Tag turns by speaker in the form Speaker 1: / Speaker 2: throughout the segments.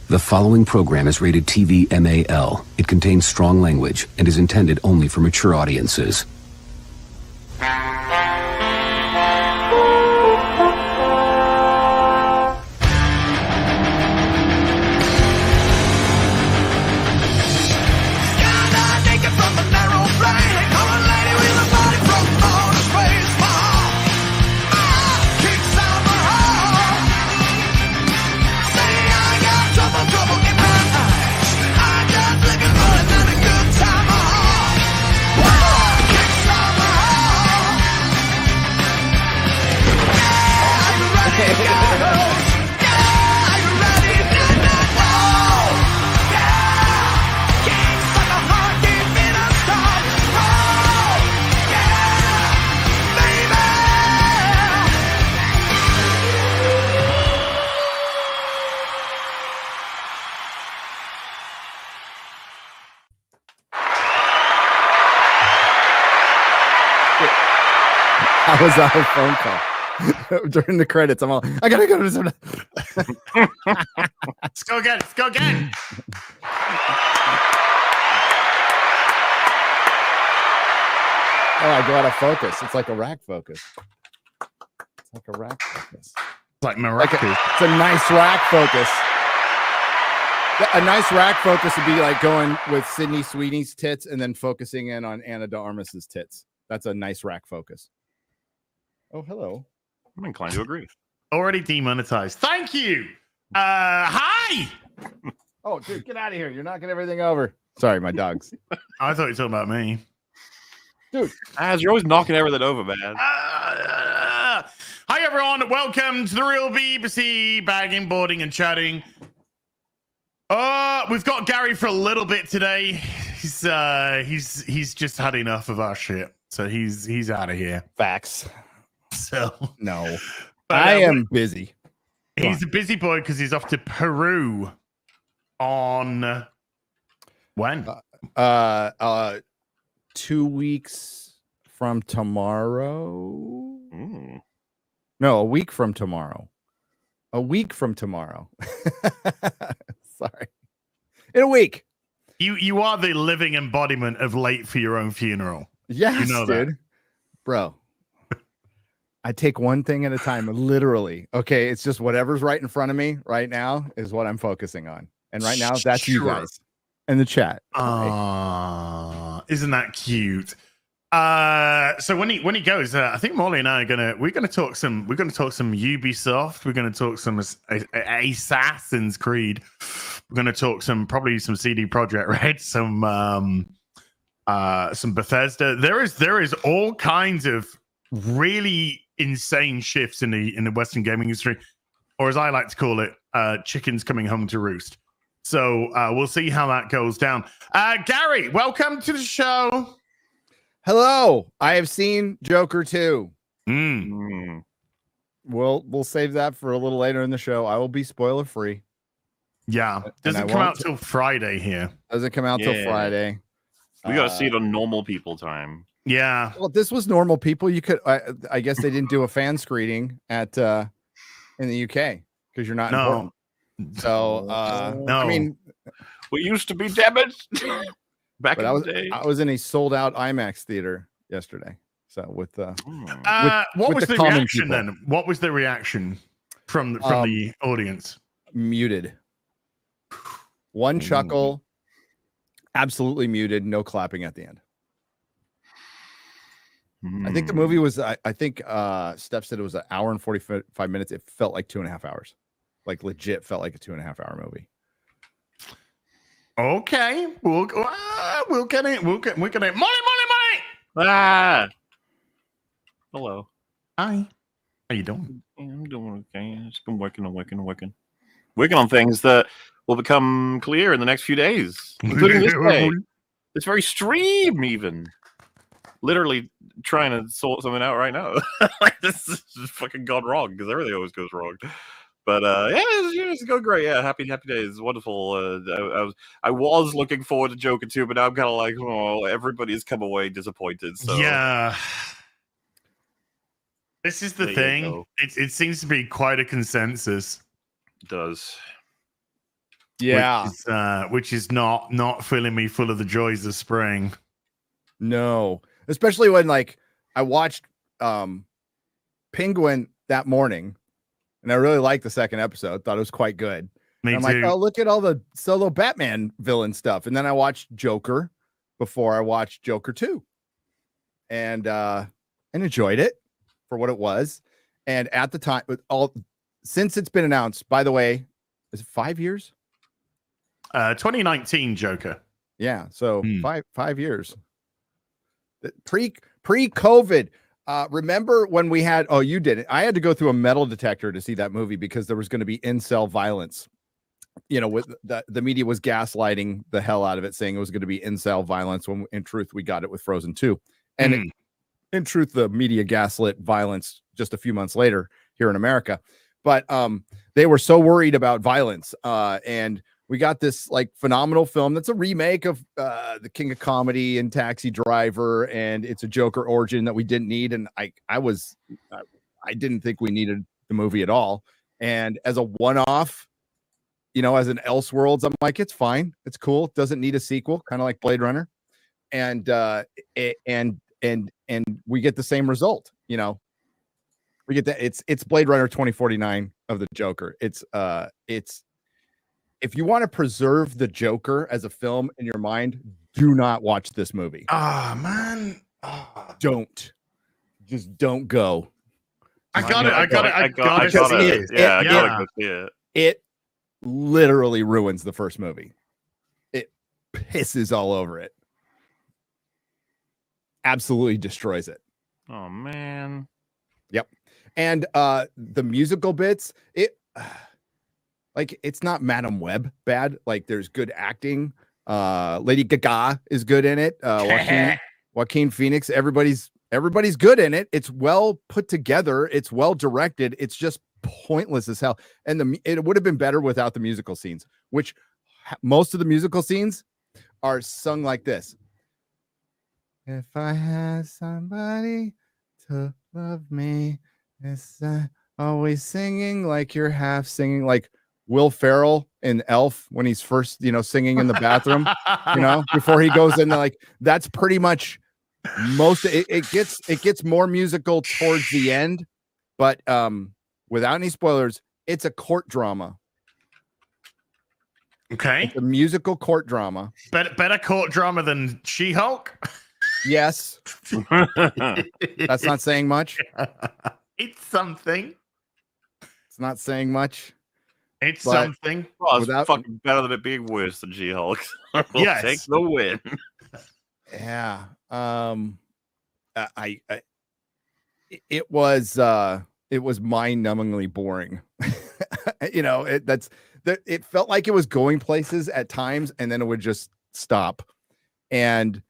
Speaker 1: The following program is rated TV MAL. It contains strong language and is intended only for mature audiences.
Speaker 2: I was on a phone call during the credits. I'm all, I gotta go to some.
Speaker 3: Let's go again. Let's go again.
Speaker 2: Oh, I go out of focus. It's like a rack focus. It's like a rack focus.
Speaker 3: It's like Morocco.
Speaker 2: It's a nice rack focus. A nice rack focus would be like going with Sydney Sweeney's tits and then focusing in on Anna de Armas's tits. That's a nice rack focus. Oh, hello.
Speaker 4: I'm inclined to agree.
Speaker 3: Already demonetized. Thank you. Hi.
Speaker 2: Oh, dude, get out of here. You're knocking everything over. Sorry, my dogs.
Speaker 3: I thought you were talking about me.
Speaker 2: Dude.
Speaker 4: As you're always knocking everything over, man.
Speaker 3: Hi, everyone. Welcome to the Real BBC Bagging, Boarding, and Chatting. We've got Gary for a little bit today. He's just had enough of our shit. So he's out of here.
Speaker 2: Facts.
Speaker 3: So
Speaker 2: no, I am busy.
Speaker 3: He's a busy boy because he's off to Peru on when?
Speaker 2: 2 weeks from tomorrow. No, a week from tomorrow. A week from tomorrow. Sorry. In a week.
Speaker 3: You are the living embodiment of late for your own funeral.
Speaker 2: Yes,
Speaker 3: you know
Speaker 2: dude.
Speaker 3: That.
Speaker 2: Bro. I take one thing at a time, literally. Okay, it's just whatever's right in front of me right now is what I'm focusing on. And right now, that's you guys in the chat.
Speaker 3: Isn't that cute? So when he goes, I think Molly and I are we're gonna talk some Ubisoft. We're gonna talk some Assassin's Creed. We're gonna talk probably some CD Projekt Red, some Bethesda. There is all kinds of really insane shifts in the Western gaming industry, or as I like to call it, chickens coming home to roost. So we'll see how that goes down. Gary, welcome to the show.
Speaker 2: Hello. I have seen Joker 2. We'll save that for a little later in the show. I will be spoiler free.
Speaker 3: Yeah, doesn't come out till Friday here.
Speaker 2: Doesn't come out till Friday.
Speaker 4: We gotta see it on normal people time.
Speaker 3: Yeah.
Speaker 2: Well, this was normal people. You could, I guess, they didn't do a fan screening at in the UK because you're not important. So
Speaker 3: no.
Speaker 2: I mean,
Speaker 4: we used to be damaged back in the day.
Speaker 2: I was in a sold out IMAX theater yesterday. So with
Speaker 3: what was the reaction then? What was the reaction from the audience?
Speaker 2: Muted. One chuckle. Absolutely muted. No clapping at the end. I think the movie was. I think Steph said it was an hour and 45 minutes. It felt like 2.5 hours. Like legit felt like a 2.5 hour movie.
Speaker 3: Okay, we'll get it. We'll get it. Money.
Speaker 4: Ah. Hello.
Speaker 3: Hi. How you doing?
Speaker 4: I'm doing okay. Just been working on things that will become clear in the next few days, including this day. This very stream, even. Literally trying to sort something out right now. Like this is just fucking gone wrong because everything always goes wrong. But it's going great. Yeah, happy days. Wonderful. I was looking forward to Joker 2, but now I'm kind of like, oh, everybody's come away disappointed. So
Speaker 3: yeah. This is the thing. It seems to be quite a consensus.
Speaker 4: It does.
Speaker 2: Yeah.
Speaker 3: which is not filling me full of the joys of spring.
Speaker 2: No. Especially when like I watched Penguin that morning and I really liked the second episode. Thought it was quite good.
Speaker 3: Me
Speaker 2: I'm
Speaker 3: too.
Speaker 2: like, oh, look at all the solo Batman villain stuff. And then I watched Joker before I watched Joker 2. And enjoyed it for what it was. And at the time, since it's been announced, by the way, is it 5 years?
Speaker 3: 2019 Joker.
Speaker 2: Yeah, so 5 years. Pre-COVID. Remember when we had? Oh, you did it. I had to go through a metal detector to see that movie because there was going to be incel violence. You know, with the media was gaslighting the hell out of it, saying it was going to be incel violence. When in truth, we got it with Frozen 2, and in truth, the media gaslit violence just a few months later here in America. But they were so worried about violence, and we got this like phenomenal film that's a remake of The King of Comedy and Taxi Driver, and it's a Joker origin that we didn't need. And I didn't think we needed the movie at all. And as a one-off, you know, as an Elseworlds, I'm like, it's fine, it's cool, it doesn't need a sequel, kind of like Blade Runner, and we get the same result. You know, we get that it's Blade Runner 2049 of the Joker. It's if you want to preserve the Joker as a film in your mind, do not watch this movie.
Speaker 3: Man.
Speaker 2: Just don't go.
Speaker 3: I gotta see it.
Speaker 4: Yeah, I gotta go see it.
Speaker 2: It literally ruins the first movie. It pisses all over it. Absolutely destroys it.
Speaker 4: Oh man.
Speaker 2: Yep. And the musical bits, it's not Madam Web bad. Like there's good acting. Lady Gaga is good in it. Joaquin Phoenix, everybody's good in it. It's well put together. It's well directed. It's just pointless as hell. And it would have been better without the musical scenes, which most of the musical scenes are sung like this. If I had somebody to love me, it's always singing like you're half singing, like Will Ferrell in Elf when he's first, singing in the bathroom, before he goes in. Like that's pretty much most. It gets more musical towards the end, but without any spoilers, it's a court drama.
Speaker 3: Okay,
Speaker 2: it's a musical court drama.
Speaker 3: Better court drama than She-Hulk.
Speaker 2: Yes. That's not saying much.
Speaker 3: It's something.
Speaker 2: It's not saying much.
Speaker 3: It's something.
Speaker 4: Well, it's fucking better than it being worse than She-Hulk.
Speaker 3: Yes.
Speaker 4: Take the win.
Speaker 2: Yeah. It was mind-numbingly boring. It felt like it was going places at times and then it would just stop. And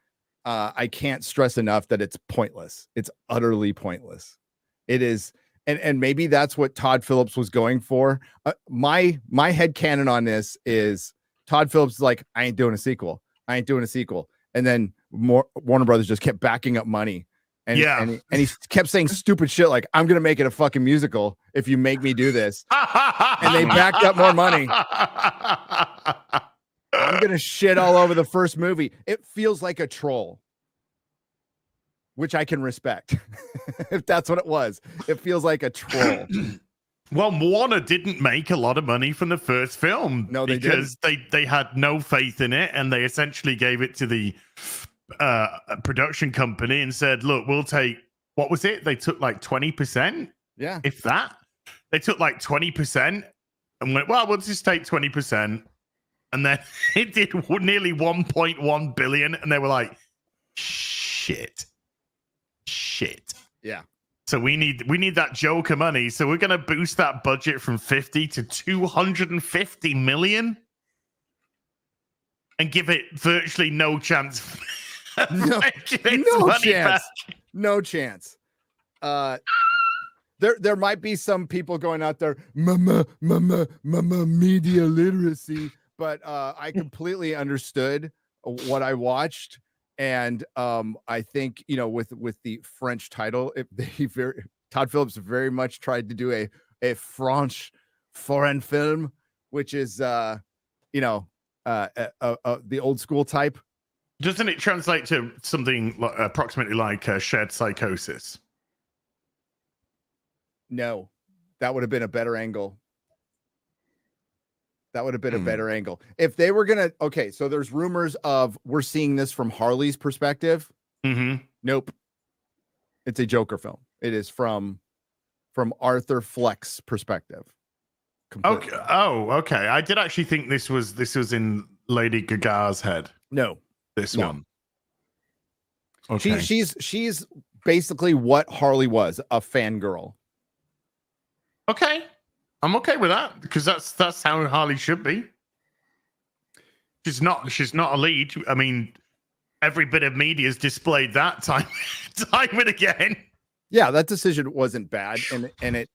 Speaker 2: I can't stress enough that it's pointless. It's utterly pointless. It is. And maybe that's what Todd Phillips was going for. My headcanon on this is Todd Phillips is like, I ain't doing a sequel. And then Warner Brothers just kept backing up money. And he kept saying stupid shit like, I'm going to make it a fucking musical if you make me do this. And they backed up more money. I'm going to shit all over the first movie. It feels like a troll, which I can respect. If that's what it was, it feels like a troll.
Speaker 3: Well, Warner didn't make a lot of money from the first film.
Speaker 2: No, they
Speaker 3: because they had no faith in it, and they essentially gave it to the production company and said, "Look, we'll take what was it? They took like 20%,
Speaker 2: yeah,
Speaker 3: if that. They took like 20% and went, well, we'll just take 20%." And then it did nearly 1.1 billion, and they were like, "Shit."
Speaker 2: Yeah.
Speaker 3: So we need that Joker money. So we're gonna boost that budget from 50 to 250 million, and give it virtually no chance.
Speaker 2: No chance. There might be some people going out there, mama, media literacy, but I completely understood what I watched. And I think, with the French title, Todd Phillips very much tried to do a French foreign film, which is the old school type.
Speaker 3: Doesn't it translate to something approximately like shared psychosis?
Speaker 2: No, that would have been a better angle. That would have been a better angle. If they were going to, okay, so there's rumors of we're seeing this from Harley's perspective. Nope. It's a Joker film. It is from Arthur Fleck's perspective. Completely.
Speaker 3: Okay. Oh, okay. I did actually think this was in Lady Gaga's head.
Speaker 2: No.
Speaker 3: This
Speaker 2: No.
Speaker 3: one. Okay.
Speaker 2: She's basically what Harley was, a fangirl.
Speaker 3: Okay. I'm okay with that because that's how Harley should be. She's not a lead. I mean, every bit of media has displayed that time and again.
Speaker 2: Yeah, that decision wasn't bad, and it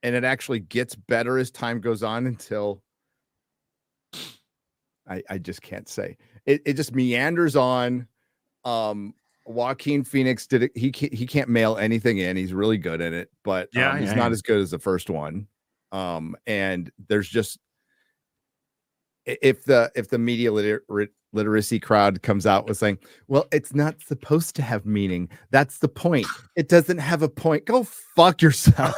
Speaker 2: actually gets better as time goes on until I just can't say. It just meanders on. Joaquin Phoenix did it. He can't mail anything in. He's really good at it, but he's not as good as the first one. And there's just if the media literacy crowd comes out with saying, well, it's not supposed to have meaning. That's the point. It doesn't have a point. Go fuck yourself.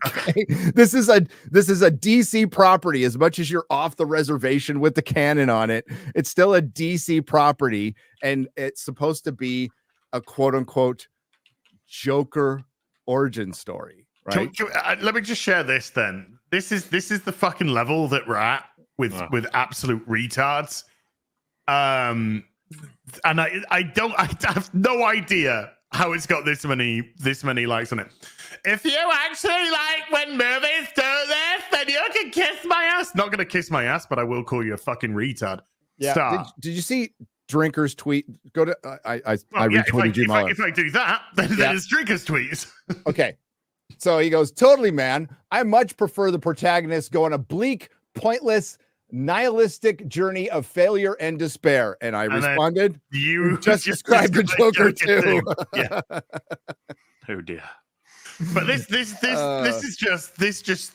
Speaker 2: Okay. This is a DC property. As much as you're off the reservation with the canon on it, it's still a DC property, and it's supposed to be a quote unquote Joker origin story. Right.
Speaker 3: Let me just share this then. This is the fucking level that we're at with absolute retards. And I have no idea how it's got this many likes on it. If you actually like when movies do this, then you can kiss my ass. Not gonna kiss my ass, but I will call you a fucking retard.
Speaker 2: Yeah. Did you see Drinker's tweet? Go to I retweeted you.
Speaker 3: If I do that, then it's Drinker's tweets.
Speaker 2: Okay. So he goes, totally, man. I much prefer the protagonist go on a bleak, pointless, nihilistic journey of failure and despair. And I responded, you just described the Joker too.
Speaker 3: Yeah.
Speaker 4: Oh dear.
Speaker 3: But this just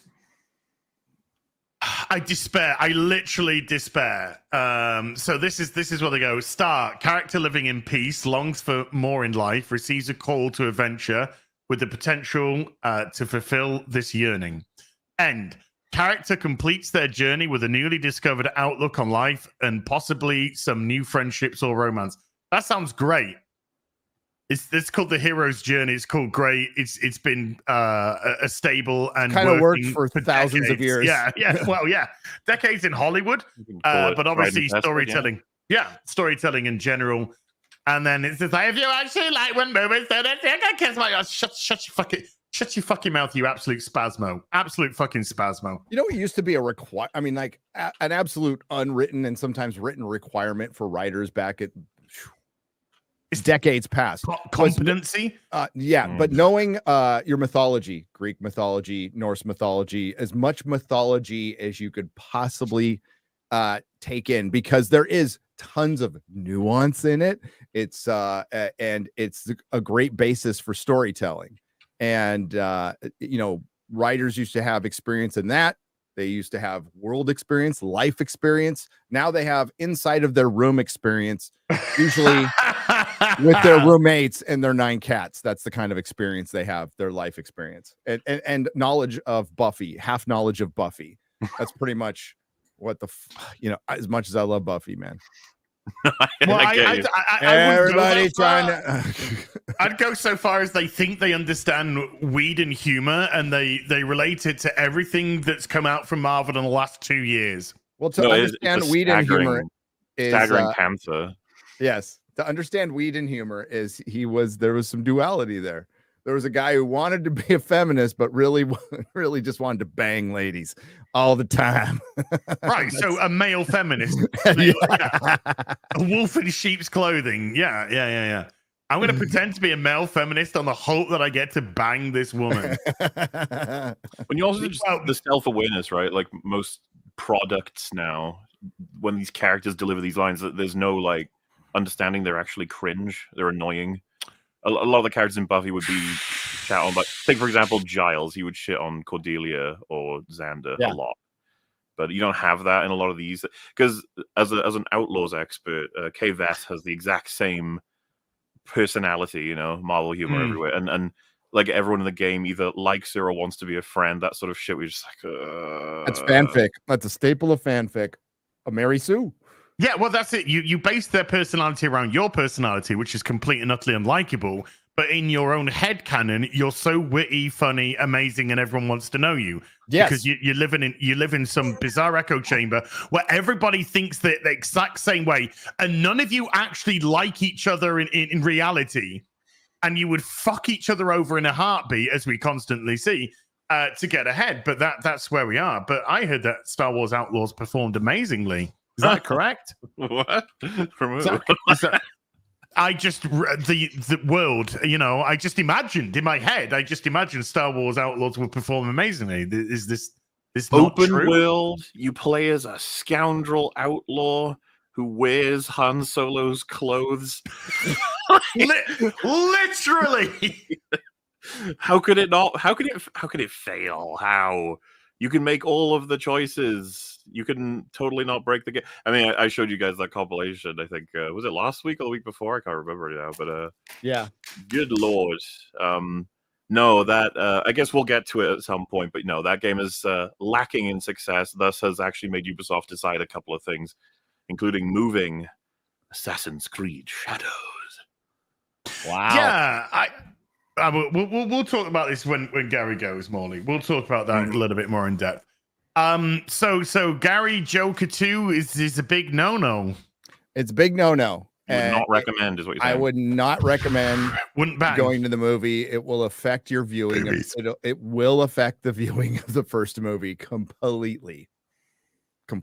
Speaker 3: I despair. I literally despair. So this is what they go. Star character living in peace, longs for more in life, receives a call to adventure with the potential to fulfill this yearning. End. Character completes their journey with a newly discovered outlook on life and possibly some new friendships or romance. That sounds great. It's called the hero's journey. It's called great. It's been a stable and
Speaker 2: kind of worked for thousands of years.
Speaker 3: Yeah. Well, yeah, decades in Hollywood, but obviously storytelling. Yeah, storytelling in general. And then it's just like, if you actually like when movies do this, you can kiss my ass. Shut your fucking mouth, you absolute spasmo. Absolute fucking spasmo.
Speaker 2: You know what used to be an absolute unwritten and sometimes written requirement for writers back at decades past.
Speaker 3: Competency?
Speaker 2: But knowing your mythology, Greek mythology, Norse mythology, as much mythology as you could possibly take in, because there is tons of nuance in it. It's and it's a great basis for storytelling. And writers used to have experience in that. They used to have world experience, life experience. Now they have inside of their room experience, usually with their roommates and their 9 cats. That's the kind of experience they have, their life experience, and knowledge of Buffy, half knowledge of Buffy. That's pretty much what as much as I love Buffy, man.
Speaker 3: Everybody trying to. I'd go so far as they think they understand weed and humor, and they relate it to everything that's come out from Marvel in the last 2 years.
Speaker 2: Well, to understand weed and humor is
Speaker 4: staggering panther.
Speaker 2: Yes, to understand weed and humor is there was some duality there. There was a guy who wanted to be a feminist, but really just wanted to bang ladies all the time.
Speaker 3: Right. So a male feminist.
Speaker 2: Yeah.
Speaker 3: A wolf in sheep's clothing. Yeah. I'm going to pretend to be a male feminist on the hope that I get to bang this woman.
Speaker 4: When you also just the self-awareness, right? Like most products now, when these characters deliver these lines, there's no like understanding they're actually cringe. They're annoying. A lot of the characters in Buffy would be chat on, like, take for example Giles. He would shit on Cordelia or Xander a lot, but you don't have that in a lot of these. Because as an Outlaws expert, Kay Vess has the exact same personality, you know, Marvel humor everywhere, and like everyone in the game either likes her or wants to be a friend. That sort of shit. We're just like,
Speaker 2: That's fanfic. That's a staple of fanfic. A Mary Sue.
Speaker 3: Yeah, well, that's it. You base their personality around your personality, which is complete and utterly unlikable. But in your own head canon, you're so witty, funny, amazing, and everyone wants to know you.
Speaker 2: Yes.
Speaker 3: Because you live in some bizarre echo chamber where everybody thinks the exact same way, and none of you actually like each other in reality, and you would fuck each other over in a heartbeat, as we constantly see, to get ahead. But that's where we are. But I heard that Star Wars Outlaws performed amazingly. Is that correct?
Speaker 4: what? From who?
Speaker 3: I just the world, you know. I just imagined in my head. I just imagined Star Wars Outlaws would perform amazingly. Is this
Speaker 4: Open
Speaker 3: not true?
Speaker 4: world? You play as a scoundrel outlaw who wears Han Solo's clothes.
Speaker 3: Literally.
Speaker 4: How could it not? How could it fail? How? You can make all of the choices. You can totally not break the game. I mean, I showed you guys that compilation. I think was it last week or the week before? I can't remember now. But
Speaker 2: yeah,
Speaker 4: good lord. No, that I guess we'll get to it at some point. But no, that game is lacking in success. Thus, has actually made Ubisoft decide a couple of things, including moving Assassin's Creed Shadows.
Speaker 2: wow.
Speaker 3: Yeah, we'll talk about this when Gary goes, Morley. We'll talk about that a little bit more in depth. So Gary, Joker 2 is a big no.
Speaker 2: It's a big no.
Speaker 4: Would not recommend, is what you're saying.
Speaker 2: I would not recommend
Speaker 3: Wouldn't bang.
Speaker 2: going to the movie. It will affect your viewing. It will affect the viewing of the first movie completely. To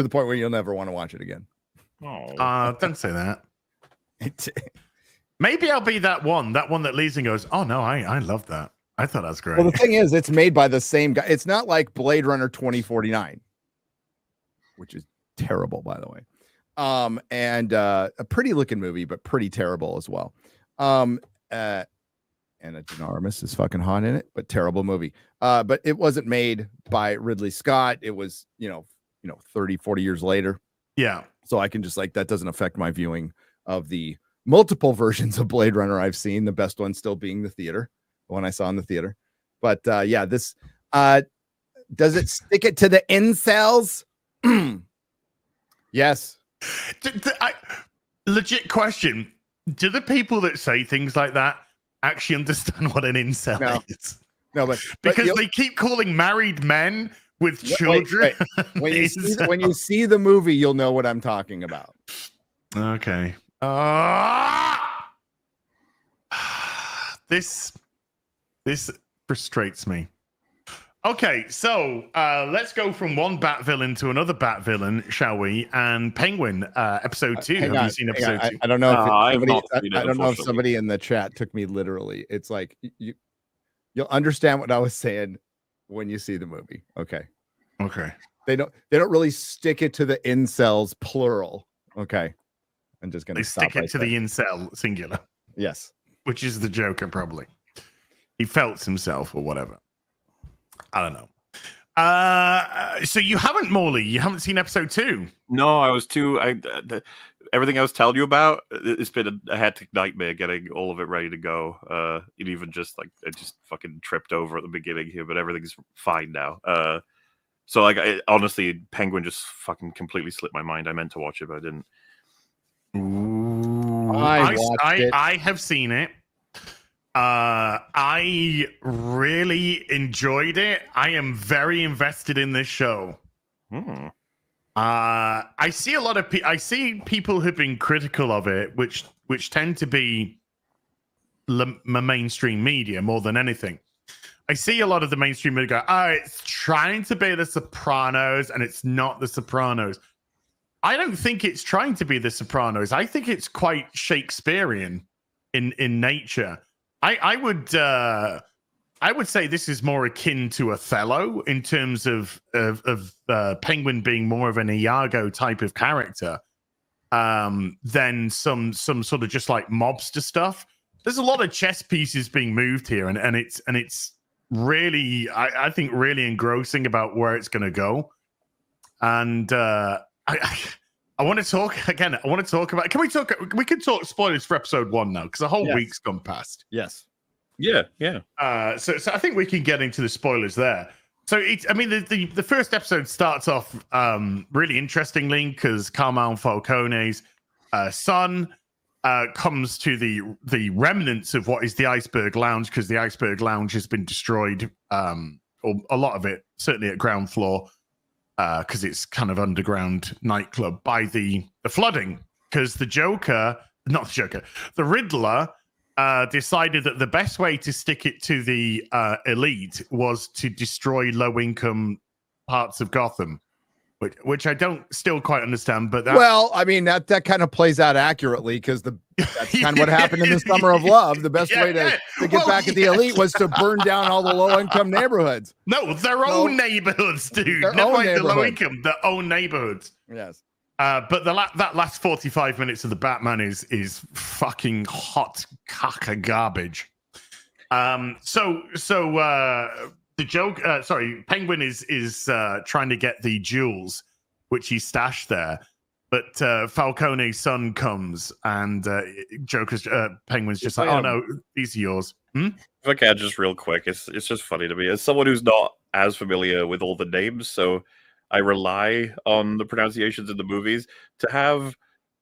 Speaker 2: the point where you'll never want to watch it again.
Speaker 4: Oh,
Speaker 3: Don't say that. Maybe I'll be that one that leaves and goes, oh no, I love that. I thought that was great.
Speaker 2: Well, the thing is, it's made by the same guy. It's not like Blade Runner 2049, which is terrible, by the way. And a pretty looking movie, but pretty terrible as well. Anna de Armas is fucking hot in it, but terrible movie. But it wasn't made by Ridley Scott. It was, 30, 40 years later.
Speaker 3: Yeah.
Speaker 2: So I can just that doesn't affect my viewing of the multiple versions of Blade Runner I've seen. The best one still being the one I saw in the theater. But yeah, this does it stick it to the incels? Yes.
Speaker 3: Legit question. Do the people that say things like that actually understand what an incel is?
Speaker 2: No, but
Speaker 3: because they keep calling married men with children.
Speaker 2: Wait. When you see the movie, you'll know what I'm talking about.
Speaker 3: Okay. This frustrates me. Okay, so let's go from one Bat villain to another Bat villain, shall we? And Penguin, episode 2. Have you seen episode 2?
Speaker 2: I don't know.
Speaker 4: I don't
Speaker 2: know if somebody in the chat took me literally. It's like you'll understand what I was saying when you see the movie. Okay. They don't really stick it to the incels plural. Okay. I'm just gonna
Speaker 3: stick it to the incel singular.
Speaker 2: Yes.
Speaker 3: Which is the Joker, probably. He felt himself or whatever. I don't know. So you haven't, Morley? You haven't seen episode 2?
Speaker 4: No, I was too. Everything I was telling you about, it's been a hectic nightmare getting all of it ready to go. It even just I just fucking tripped over at the beginning here, but everything's fine now. So honestly, Penguin just fucking completely slipped my mind. I meant to watch it, but I didn't.
Speaker 3: Ooh, I have seen it. I really enjoyed it. I am very invested in this show. I see a lot of people who've been critical of it, which tend to be mainstream media more than anything. I see a lot of the mainstream media go, "Oh, it's trying to be The Sopranos, and it's not The Sopranos." I don't think it's trying to be The Sopranos. I think it's quite Shakespearean in nature. I would say this is more akin to Othello in terms of Penguin being more of an Iago type of character than some sort of just like mobster stuff. There's a lot of chess pieces being moved here, and it's really, I think, really engrossing about where it's going to go. And I want to talk again. I want to talk about. Can we talk? We can talk spoilers for episode 1 now because a whole week's gone past.
Speaker 2: Yes.
Speaker 4: Yeah.
Speaker 3: So I think we can get into the spoilers there. So the first episode starts off really interestingly because Carmine Falcone's son comes to the remnants of what is the Iceberg Lounge because the Iceberg Lounge has been destroyed, or a lot of it, certainly at ground floor. Because it's kind of underground nightclub by the flooding. Because the Riddler decided that the best way to stick it to the elite was to destroy low-income parts of Gotham, which I don't still quite understand. But
Speaker 2: well, I mean that kind of plays out accurately because that's kind of what happened in the Summer of Love. The best way to get back at the elite was to burn down all the low-income neighborhoods.
Speaker 3: No, their own neighborhoods, dude. Never mind the low-income, their own neighborhoods.
Speaker 2: Yes.
Speaker 3: But that last 45 minutes of the Batman is fucking hot caca garbage. Penguin is trying to get the jewels, which he stashed there. But Falcone's son comes, and Penguin's just like, "Oh no, these are yours."
Speaker 4: If I can, just real quick, it's just funny to me as someone who's not as familiar with all the names, so I rely on the pronunciations in the movies to have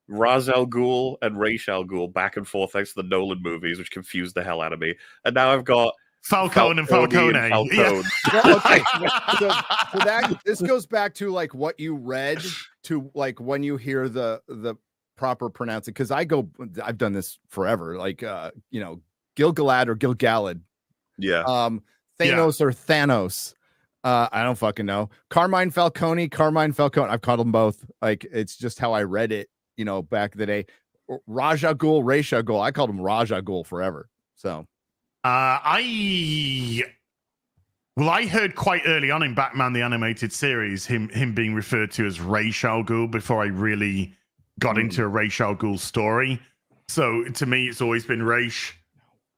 Speaker 4: Ra's al Ghul and Ra's al Ghul back and forth thanks to the Nolan movies, which confused the hell out of me. And now I've got
Speaker 3: Falcone and Falcone.
Speaker 2: Yeah. Well, okay. So this goes back to like what you read to like when you hear the proper pronouncing, because I've done this forever, like Gil-galad or Gil-galad.
Speaker 4: Yeah.
Speaker 2: Thanos or Thanos. I don't fucking know. Carmine Falcone. I've called them both. Like it's just how I read it, back in the day. Ra's al Ghul, Ra's al Ghul. I called him Ra's al Ghul forever. So
Speaker 3: I heard quite early on in Batman the Animated Series him being referred to as Ra's al Ghul before I really got into a Ra's al Ghul story. So to me, it's always been Ra's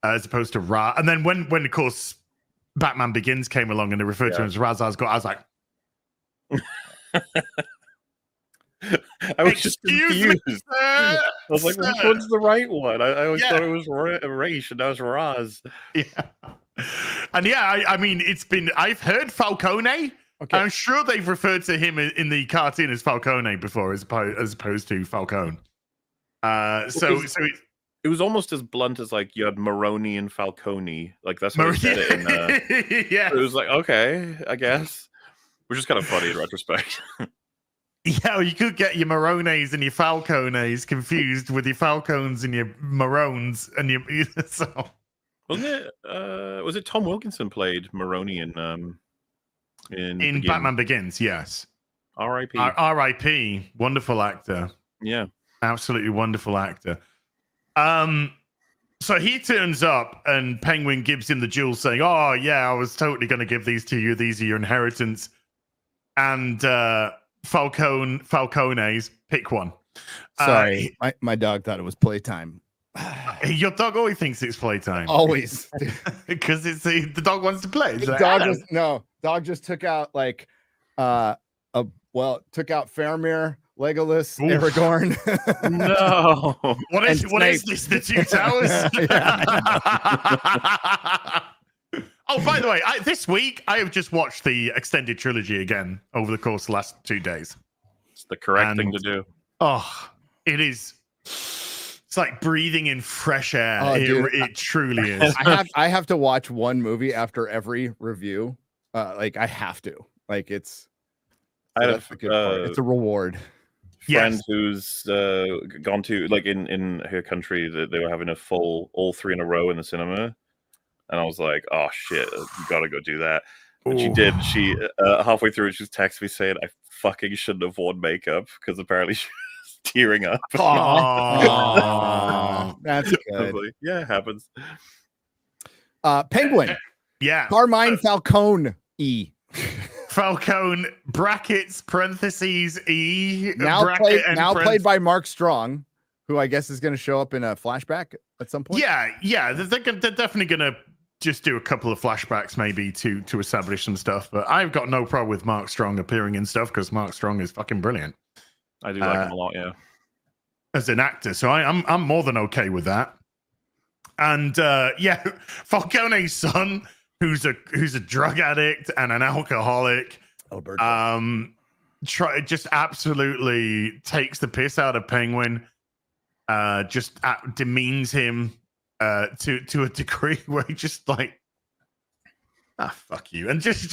Speaker 3: as opposed to Ra. And then when of course Batman Begins came along and they referred to him as Ra's al Ghul, I was like,
Speaker 4: I was just confused. I was like, which one's the right one? I always thought it was Ra's and that was Raz.
Speaker 3: Yeah. And I mean, I've heard Falcone. Okay. I'm sure they've referred to him in the cartoon as Falcone before as opposed to Falcone.
Speaker 4: It was almost as blunt as like you had Maroni and Falcone. Like that's how he said it in
Speaker 3: yeah.
Speaker 4: It was like, okay, I guess. Which is kind of funny in retrospect.
Speaker 3: Yeah, well, you could get your Marones and your Falcones confused with your Falcons and your Marones and your so.
Speaker 4: Was it Tom Wilkinson played Maroni in
Speaker 3: Batman Begins? Yes.
Speaker 4: R.I.P.
Speaker 3: R.I.P. Wonderful actor.
Speaker 4: Yeah,
Speaker 3: absolutely wonderful actor. So he turns up and Penguin gives him the jewels, saying, "Oh yeah, I was totally going to give these to you. These are your inheritance." And Falcone's pick one.
Speaker 2: Sorry, my dog thought it was playtime.
Speaker 3: Your dog always thinks it's playtime.
Speaker 2: Always.
Speaker 3: Because it's the dog wants to play.
Speaker 2: Dog just took out like took out Faramir, Legolas, Aragorn.
Speaker 4: No.
Speaker 3: What is this? The Two Towers? Oh, by the way, this week I have just watched the extended trilogy again over the course of the last 2 days.
Speaker 4: It's the correct thing to do.
Speaker 3: Oh, it is. It's like breathing in fresh air. It truly is.
Speaker 2: I have to watch one movie after every review. Like I have to. Like it's. It's a reward.
Speaker 4: Friend who's gone to like in her country that they were having all 3 in a row in the cinema. And I was like, oh, shit, you got to go do that. And she did. She, halfway through, she was texting me saying, I fucking shouldn't have worn makeup because apparently she was tearing up.
Speaker 2: Oh, that's good.
Speaker 4: Like, yeah, it happens.
Speaker 2: Penguin.
Speaker 3: Yeah.
Speaker 2: Carmine Falcone. E.
Speaker 3: Falcone, brackets, parentheses, E.
Speaker 2: Now played by Mark Strong, who I guess is going to show up in a flashback at some point.
Speaker 3: Yeah. They're definitely going to just do a couple of flashbacks maybe to establish some stuff. But I've got no problem with Mark Strong appearing in stuff because Mark Strong is fucking brilliant.
Speaker 4: I do like him a lot, yeah.
Speaker 3: As an actor, so I'm more than okay with that. And yeah, Falcone's son, who's a drug addict and an alcoholic, just absolutely takes the piss out of Penguin, just demeans him to a degree where he just like, fuck you, and just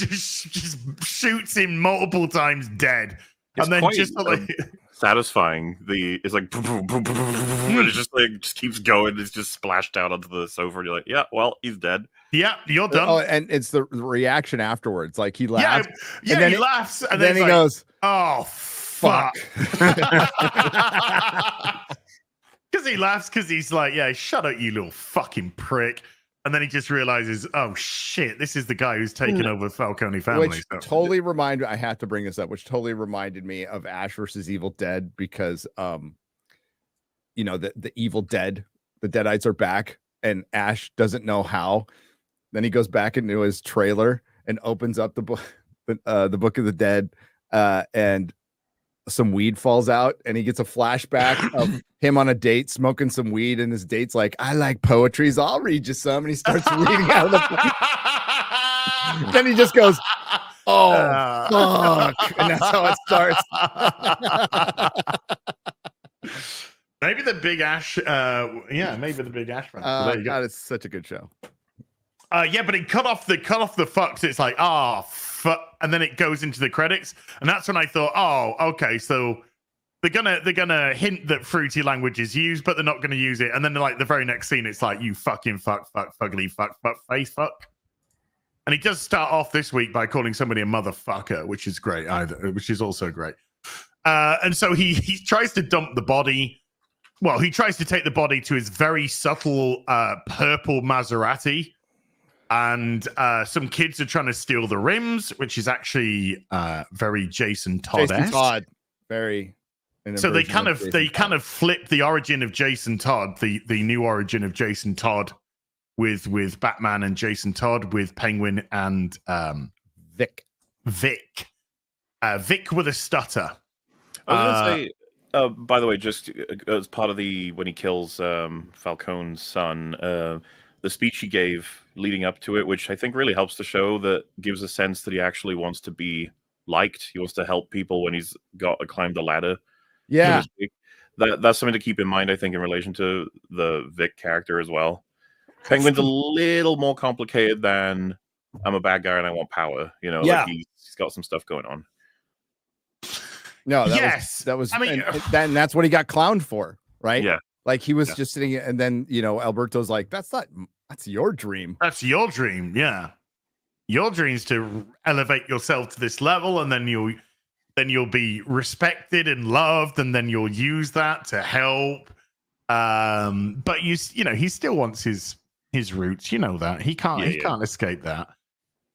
Speaker 3: shoots him multiple times dead.
Speaker 4: It's
Speaker 3: and then
Speaker 4: quite,
Speaker 3: just like
Speaker 4: satisfying. It's like boom, boom, boom, boom, boom, and it just keeps going. It's just splashed out onto the sofa, and you're like, yeah, well, he's dead.
Speaker 3: Yeah, you're done.
Speaker 2: Oh, and it's the reation afterwards. Like he laughs.
Speaker 3: Yeah,
Speaker 2: and then
Speaker 3: he laughs, and
Speaker 2: then he
Speaker 3: like,
Speaker 2: goes,
Speaker 3: "Oh fuck." Because he laughs because he's like, yeah, shut up, you little fucking prick. And then he just realizes, oh shit, this is the guy who's taken over Falcone family.
Speaker 2: Which totally reminded, I have to bring this up, which totally reminded me of Ash versus Evil Dead because, you know, the Evil Dead, the Deadites are back and Ash doesn't know how. Then he goes back into his trailer and opens up the book, the Book of the Dead, and some weed falls out and he gets a flashback of him on a date smoking some weed, and his date's like, I like poetry, so I'll read you some, and he starts reading out of the then he just goes, oh fuck, and that's how it starts.
Speaker 3: Maybe the Big Ash maybe the Big Ash fan. So
Speaker 2: God, it's such a good show.
Speaker 3: Yeah, but it cut off the fucks. It's like, and then it goes into the credits, and that's when I thought, oh, okay, so they're gonna hint that fruity language is used, but they're not gonna use it. And then like the very next scene, it's like, you fucking fuck, fugly fuck, face fuck. And he does start off this week by calling somebody a motherfucker, which is great which is also great. And so he tries to dump the body. Well, he tries to take the body to his very subtle purple Maserati. And some kids are trying to steal the rims, which is actually very Jason Todd.
Speaker 2: Jason Todd, very.
Speaker 3: So they kind of flip the origin of Jason Todd, the new origin of Jason Todd, with Batman and Jason Todd, with Penguin and
Speaker 2: Vic
Speaker 3: with a stutter.
Speaker 4: I was gonna say, by the way, just as part of when he kills Falcone's son, the speech he gave leading up to it, which I think really helps the show, that gives a sense that he actually wants to be liked. He wants to help people when he's got to climb the ladder.
Speaker 2: Yeah.
Speaker 4: That's something to keep in mind, I think, in relation to the Vic character as well. Penguin's a little more complicated than I'm a bad guy and I want power. You know, like he's got some stuff going on.
Speaker 2: No, that was I mean, and that's what he got clowned for, right?
Speaker 4: Yeah.
Speaker 2: Like he was just sitting, and then Alberto's like, that's your dream.
Speaker 3: That's your dream, yeah. Your dream's to elevate yourself to this level, and then you'll be respected and loved, and then you'll use that to help. But he still wants his roots. You know that he can't escape that.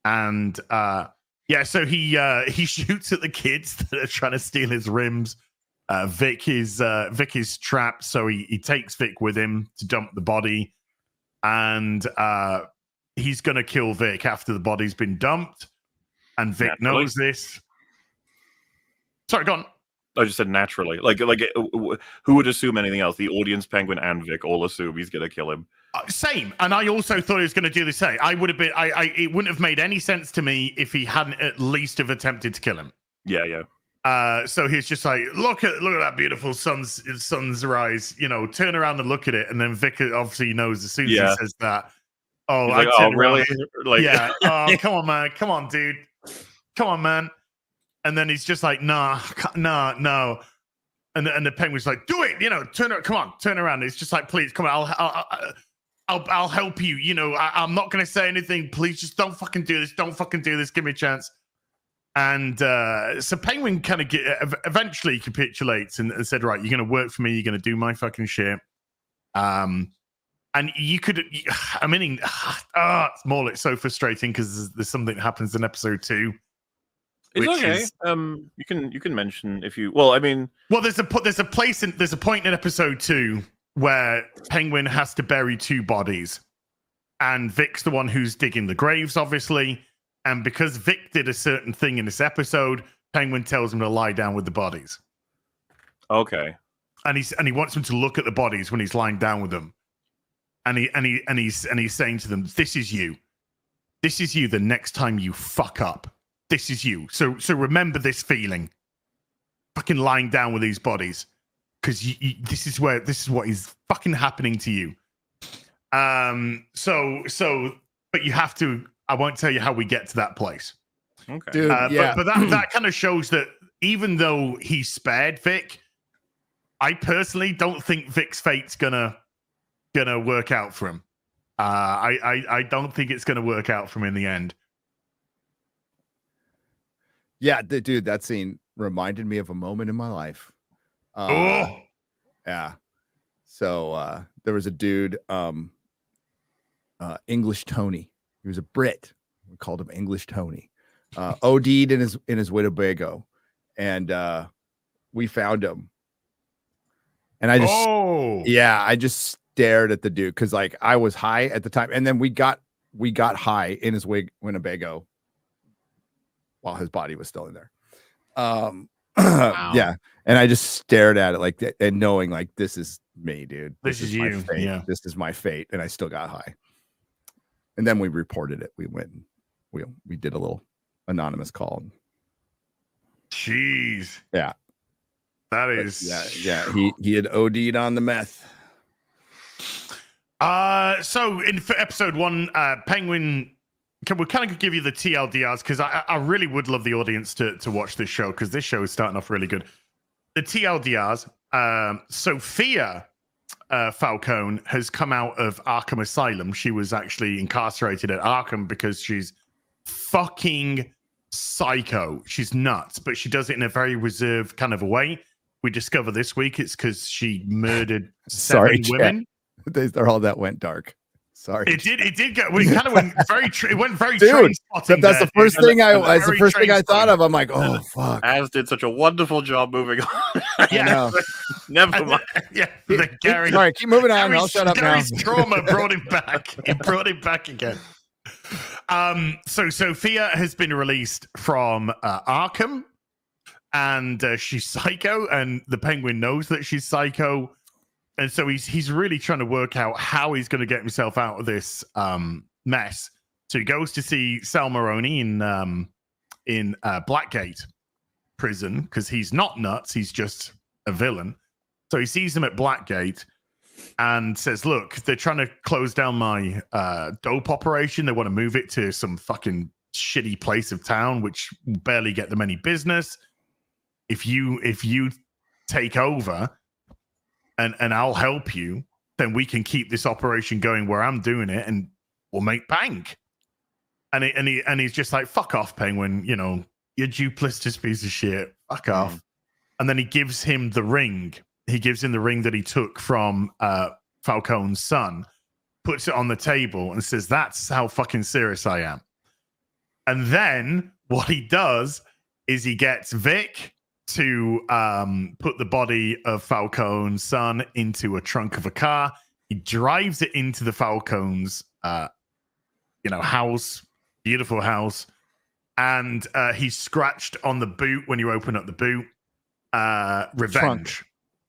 Speaker 3: And so he shoots at the kids that are trying to steal his rims. Vic is trapped, so he takes Vic with him to dump the body, and he's gonna kill Vic after the body's been dumped, and Vic knows this. Sorry, go on.
Speaker 4: I just said naturally. Like who would assume anything else? The audience, Penguin, and Vic all assume he's gonna kill him.
Speaker 3: Same, and I also thought he was going to do the same. I would have been. It wouldn't have made any sense to me if he hadn't at least have attempted to kill him.
Speaker 4: Yeah.
Speaker 3: So he's just like, look at that beautiful sun's rise. Turn around and look at it. And then Vic obviously knows as soon as he says that. Oh,
Speaker 4: like, really? Like,
Speaker 3: yeah. Oh, come on, man. Come on, dude. Come on, man. And then he's just like, no. And the Penguin's like, do it. Turn around. Come on, turn around. And it's just like, please, come on. I'll help you. I'm not going to say anything. Please, just don't fucking do this. Don't fucking do this. Give me a chance. And so Penguin kind of eventually capitulates and said, right, you're going to work for me. You're going to do my fucking shit. And you could, it's more like so frustrating because there's something that happens in episode 2.
Speaker 4: It's okay. You can mention if you, there's a point in episode 2 where Penguin has to bury 2 bodies.
Speaker 3: and Vic's the one who's digging the graves, obviously. And because Vic did a certain thing in this episode, Penguin tells him to lie down with the bodies.
Speaker 4: Okay.
Speaker 3: And he wants him to look at the bodies when he's lying down with them. And he's saying to them, "This is you. This is you the next time you fuck up. This is you. So remember this feeling. Fucking lying down with these bodies. Because this is what is fucking happening to you." But you have to, I won't tell you how we get to that place.
Speaker 4: Okay.
Speaker 2: Dude, yeah.
Speaker 3: But that kind of shows that even though he spared Vic, I personally don't think Vic's fate's gonna work out for him. I don't think it's gonna work out for him in the end.
Speaker 2: Yeah, dude, that scene reminded me of a moment in my life. Yeah. So there was a dude, English Tony. He was a Brit. We called him English Tony. OD'd in his Winnebago, and we found him. And I just stared at the dude because like I was high at the time, and then we got high in his Winnebago while his body was still in there.
Speaker 4: Wow.
Speaker 2: Yeah, and I just stared at it like that, and knowing like this is me, dude.
Speaker 3: This is
Speaker 2: my
Speaker 3: you.
Speaker 2: fate.
Speaker 3: Yeah.
Speaker 2: This is my fate, and I still got high. And then we reported it. We went and we did a little anonymous call.
Speaker 3: Jeez.
Speaker 2: Yeah.
Speaker 3: That
Speaker 2: But
Speaker 3: is
Speaker 2: yeah. He had OD'd on the meth.
Speaker 3: So for episode 1, Penguin, we'll kind of give you the TLDRs because I really would love the audience to watch this show because this show is starting off really good. The TLDRs, Sophia Falcone has come out of Arkham Asylum. She was actually incarcerated at Arkham because she's fucking psycho. She's nuts, but she does it in a very reserved kind of a way. We discover this week it's because she murdered 7 women.
Speaker 2: They're all that went dark. Sorry.
Speaker 3: It did go. We kind of went very. It went very
Speaker 2: Dude,
Speaker 3: train spotting.
Speaker 2: That's the first thing
Speaker 3: That's
Speaker 2: the first thing I thought of. I'm like, oh fuck.
Speaker 4: Az did such a wonderful job moving on.
Speaker 3: Yeah.
Speaker 4: Never mind.
Speaker 3: Yeah. Gary.
Speaker 2: All right, keep moving on. I'll shut up now.
Speaker 3: Gary's trauma brought him back. It brought him back again. So Sophia has been released from Arkham, and she's psycho, and the Penguin knows that she's psycho, and so he's really trying to work out how he's going to get himself out of this mess. So he goes to see Sal Maroni in Blackgate prison because he's not nuts; he's just a villain. So he sees him at Blackgate and says, "Look, they're trying to close down my dope operation. They want to move it to some fucking shitty place of town, which will barely get them any business. If you take over and I'll help you, then we can keep this operation going where I'm doing it, and we'll make bank." And he's just like, "Fuck off, Penguin. You know, you're duplicitous piece of shit. Fuck off." And then he gives him the ring. He gives him the ring that he took from Falcone's son, puts it on the table, and says, "That's how fucking serious I am." And then what he does is he gets Vic to put the body of Falcone's son into a trunk of a car. He drives it into the Falcone's, house, beautiful house, and he's scratched on the boot when you open up the boot. Revenge.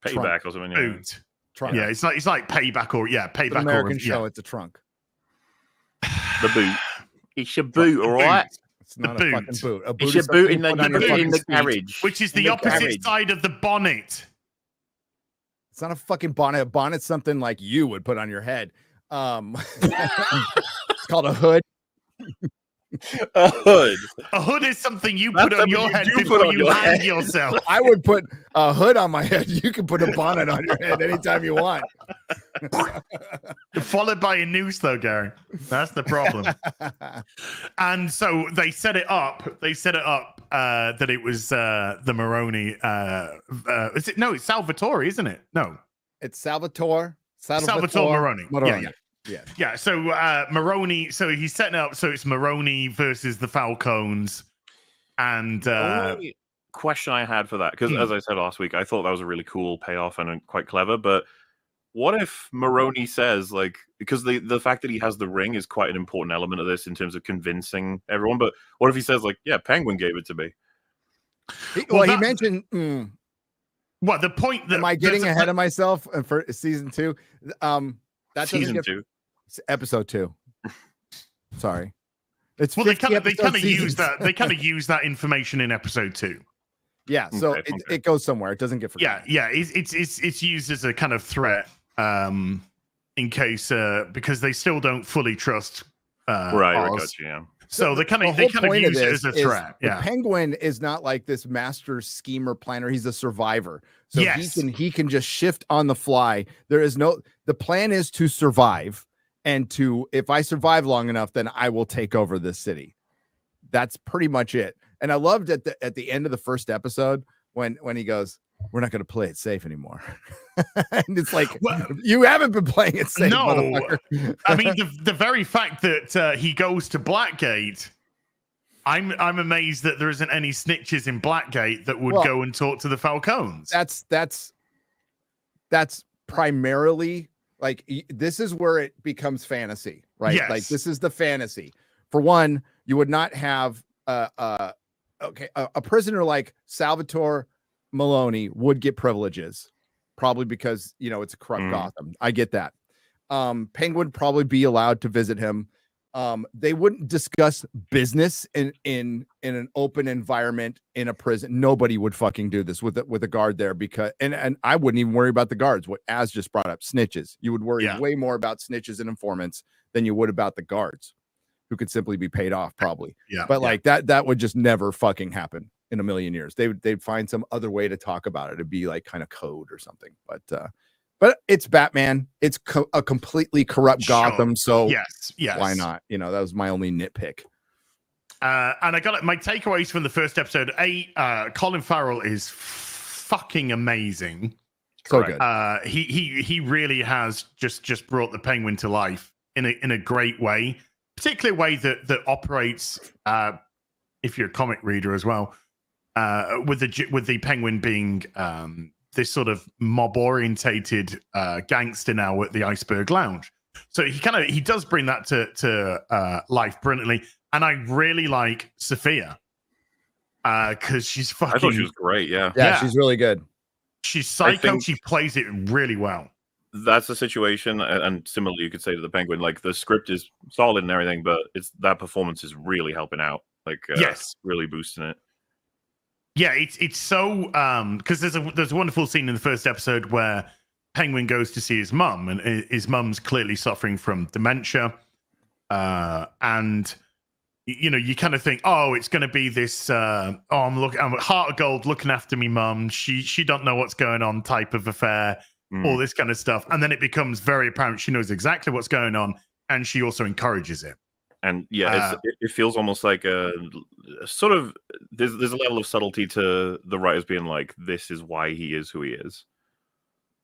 Speaker 4: Payback or something. Yeah.
Speaker 3: Boot.
Speaker 2: Trunk.
Speaker 3: Yeah, it's like payback or payback.
Speaker 2: It's an American
Speaker 3: or,
Speaker 2: show.
Speaker 3: yeah.
Speaker 2: It's a trunk.
Speaker 4: The boot. It's your boot, all right?
Speaker 2: It's not
Speaker 3: The
Speaker 2: a
Speaker 3: boot.
Speaker 2: fucking boot. A boot
Speaker 4: It's your
Speaker 2: is
Speaker 4: boot
Speaker 2: something
Speaker 4: in the,
Speaker 2: you put on
Speaker 4: you
Speaker 2: your
Speaker 4: put it in
Speaker 2: fucking
Speaker 4: the
Speaker 2: seat.
Speaker 4: carriage.
Speaker 3: Which is
Speaker 4: In
Speaker 3: the opposite
Speaker 4: carriage.
Speaker 3: side of the bonnet.
Speaker 2: It's not a fucking bonnet. A bonnet's something like you would put on your head. It's called a hood.
Speaker 4: A hood.
Speaker 3: A hood is something you
Speaker 4: That's
Speaker 3: put on your
Speaker 4: something
Speaker 3: head
Speaker 4: you do
Speaker 3: before
Speaker 4: put on
Speaker 3: you
Speaker 4: your
Speaker 3: hang
Speaker 4: head.
Speaker 3: yourself.
Speaker 2: I would put a hood on my head. You can put a bonnet on your head anytime you want.
Speaker 3: Followed by a noose, though, Gary. That's the problem. And so they set it up. That it was the Maroni. Is it? No, it's Salvatore, isn't it? No,
Speaker 2: It's Salvatore
Speaker 3: Maroni.
Speaker 2: Maroni.
Speaker 3: Yeah.
Speaker 2: Yeah.
Speaker 3: So Maroni. So he's setting it up. So it's Maroni versus the Falcones. And
Speaker 4: The only question I had for that, because as I said last week, I thought that was a really cool payoff and quite clever, but what if Maroney says, like, because the fact that he has the ring is quite an important element of this in terms of convincing everyone. But what if he says, like, yeah, Penguin gave it to me?
Speaker 2: He mentioned.
Speaker 3: What the point? That
Speaker 2: am I getting ahead of myself for season 2? That's
Speaker 4: season 2,
Speaker 2: episode 2. Sorry, it's
Speaker 3: well. They kind of use that. They kind of use that information in episode 2.
Speaker 2: Yeah, so it goes somewhere. It doesn't get forgotten.
Speaker 3: Yeah. It's used as a kind of threat, in case because they still don't fully trust.
Speaker 4: Right, I
Speaker 3: Oz.
Speaker 4: got you. Yeah.
Speaker 3: So they kind of use it as a threat. Yeah,
Speaker 2: the Penguin is not like this master schemer planner. He's a survivor. So he can just shift on the fly. The plan is to survive, and if I survive long enough, then I will take over this city. That's pretty much it. And I loved at the end of the first episode when he goes, "We're not going to play it safe anymore." And it's like, you haven't been playing it safe.
Speaker 3: No, I mean the very fact that he goes to Blackgate, I'm amazed that there isn't any snitches in Blackgate that would go and talk to the Falcones.
Speaker 2: That's primarily like, this is where it becomes fantasy, right?
Speaker 3: Yes.
Speaker 2: Like, this is the fantasy. For one, you would not have a prisoner like Salvatore Maloney would get privileges, probably because it's a corrupt Gotham. I get that. Penguin probably be allowed to visit him. They wouldn't discuss business in an open environment in a prison. Nobody would fucking do this with a guard there, because and I wouldn't even worry about the guards. What Az just brought up, snitches. You would worry way more about snitches and informants than you would about the guards, who could simply be paid off, probably. But like that would just never fucking happen in a million years. They'd find some other way to talk about it. It'd be like kind of code or something. But it's Batman. It's a completely corrupt Gotham. So
Speaker 3: yes,
Speaker 2: why not? That was my only nitpick.
Speaker 3: And I got it. My takeaways from the first episode: Colin Farrell is fucking amazing.
Speaker 2: So good.
Speaker 3: He really has just brought the Penguin to life in a great way, particularly a way that operates. If you're a comic reader as well, with the Penguin being this sort of mob orientated gangster now at the Iceberg Lounge. So he does bring that to life brilliantly. And I really like Sophia because she's fucking.
Speaker 4: I thought she was great.
Speaker 2: Yeah, she's really good.
Speaker 3: She's psycho. She plays it really well.
Speaker 4: That's the situation, and similarly, you could say to the Penguin, like, the script is solid and everything, but that performance is really helping out. Like, really boosting it.
Speaker 3: Yeah, it's so because there's a wonderful scene in the first episode where Penguin goes to see his mum, and his mum's clearly suffering from dementia, and you kind of think, oh, it's going to be this I'm heart of gold looking after me mum. She don't know what's going on type of affair, all this kind of stuff, and then it becomes very apparent she knows exactly what's going on, and she also encourages it.
Speaker 4: And it feels almost like a sort of there's a level of subtlety to the writers being like, this is why he is who he is.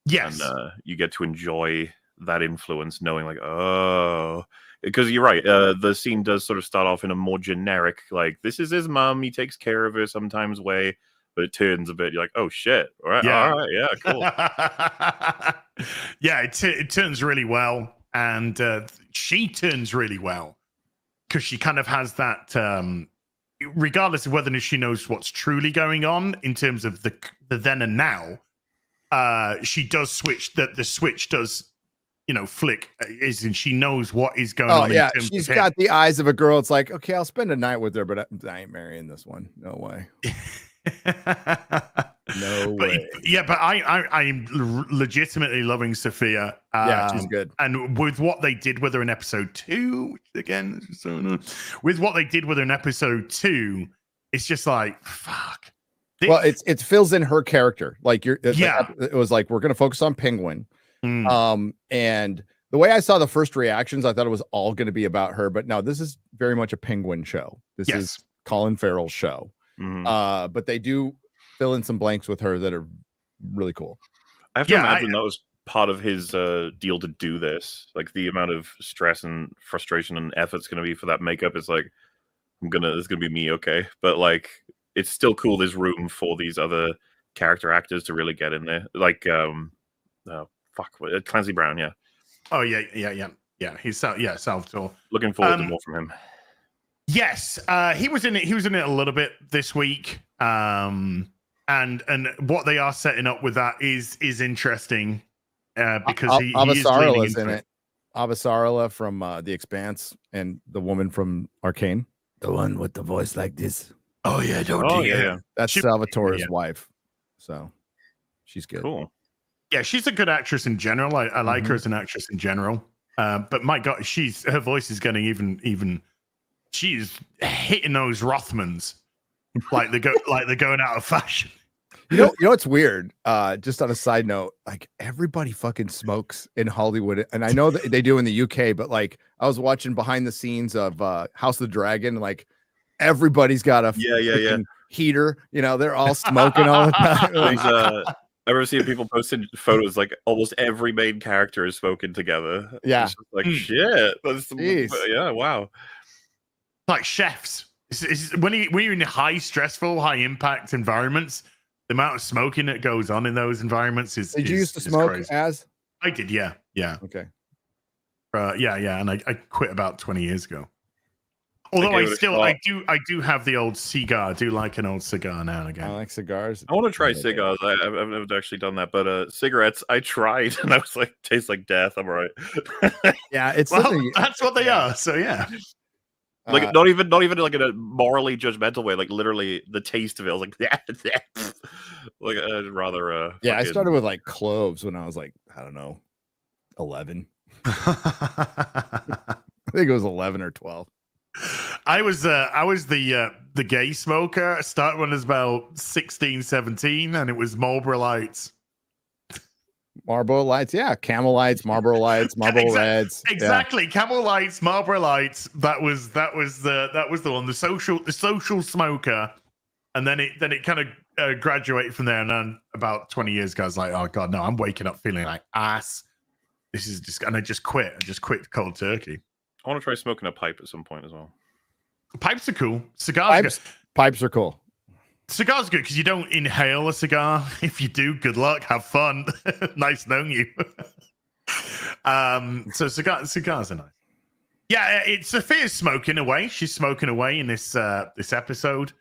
Speaker 3: Yes,
Speaker 4: and you get to enjoy that influence, knowing like, oh, because you're right. The scene does sort of start off in a more generic, like, this is his mom, he takes care of her sometimes way, but it turns a bit. You're like, oh shit, all right, yeah, cool.
Speaker 3: Yeah, it turns really well, and she turns really well. Because she kind of has that, regardless of whether she knows what's truly going on in terms of the then and now, she does switch. That the switch does, flick. And she knows what is going on.
Speaker 2: Yeah, she's got the eyes of a girl. It's like, okay, I'll spend a night with her, but I ain't marrying this one. No way. No way.
Speaker 3: But I'm legitimately loving Sophia.
Speaker 2: She's good.
Speaker 3: And with what they did with her in episode 2, which again, with what they did with her in episode 2, it's just like, fuck.
Speaker 2: Well, it fills in her character. Like it was like, we're gonna focus on Penguin. And the way I saw the first reactions, I thought it was all going to be about her, but no, this is very much a Penguin show. This is Colin Farrell's show. But they do fill in some blanks with her that are really cool.
Speaker 4: I have to imagine that was part of his deal to do this. Like, the amount of stress and frustration and effort it's going to be for that makeup is like, it's going to be me, okay? But like, it's still cool. There's room for these other character actors to really get in there. Like, fuck, Clancy Brown. Yeah.
Speaker 3: Oh yeah. He's Salvatore.
Speaker 4: Looking forward to more from him.
Speaker 3: Yes, he was in it. He was in it a little bit this week. And what they are setting up with that is interesting because he is
Speaker 2: Avasarala
Speaker 3: leaning
Speaker 2: is in
Speaker 3: into
Speaker 2: it. Avasarala from The Expanse and the woman from Arcane, the one with the voice like this.
Speaker 3: Oh yeah,
Speaker 2: That's Salvatore's wife. So she's good.
Speaker 4: Cool.
Speaker 3: Yeah, she's a good actress in general. I like her as an actress in general. But my God, her voice is getting even. She's hitting those Rothmans like they're going out of fashion.
Speaker 2: You know what's weird? Just on a side note, like everybody fucking smokes in Hollywood, and I know that they do in the UK, but like I was watching behind the scenes of House of the Dragon, like everybody's got a heater. You know, they're all smoking all the time. Like,
Speaker 4: I've ever seen people posting photos like almost every main character is smoking together.
Speaker 2: Yeah,
Speaker 4: it's just like shit. Yeah, wow.
Speaker 3: Like chefs. It's when you're in high stressful, high impact environments. The amount of smoking that goes on in those environments is.
Speaker 2: Did you used to smoke
Speaker 3: crazy.
Speaker 2: as?
Speaker 3: I did, yeah.
Speaker 2: Okay.
Speaker 3: And I quit about 20 years ago. Although I do have the old cigar. I do like an old cigar now and again.
Speaker 2: I like cigars.
Speaker 4: I want to try cigars. I've never actually done that, but cigarettes I tried and I was like, tastes like death. I'm all right.
Speaker 2: Yeah, it's
Speaker 3: that's what they are. So yeah.
Speaker 4: Like not even like in a morally judgmental way, like literally the taste of it. I was like, like rather.
Speaker 2: I started with like cloves when I was like, I don't know, 11. I think it was 11 or 12.
Speaker 3: I was the gay smoker. I started when I was about 16, 17, and it was Marlboro Lights.
Speaker 2: Marlboro Lights, yeah, Camel Lights, Marlboro Lights, Marlboro Reds,
Speaker 3: exactly. Camel Lights, Marlboro Lights. That was the one. The social smoker, and then it kind of graduated from there. And then about 20 years ago, I was like, oh god, no, I'm waking up feeling like ass. This is just, and I just quit. I just quit cold turkey.
Speaker 4: I want to try smoking a pipe at some point as well.
Speaker 3: Pipes are cool. Cigars
Speaker 2: pipes are cool.
Speaker 3: Cigars are good because you don't inhale a cigar. If you do, good luck. Have fun. Nice knowing you. So cigars are nice. Yeah, it's Sophia's smoking away. She's smoking away in this episode.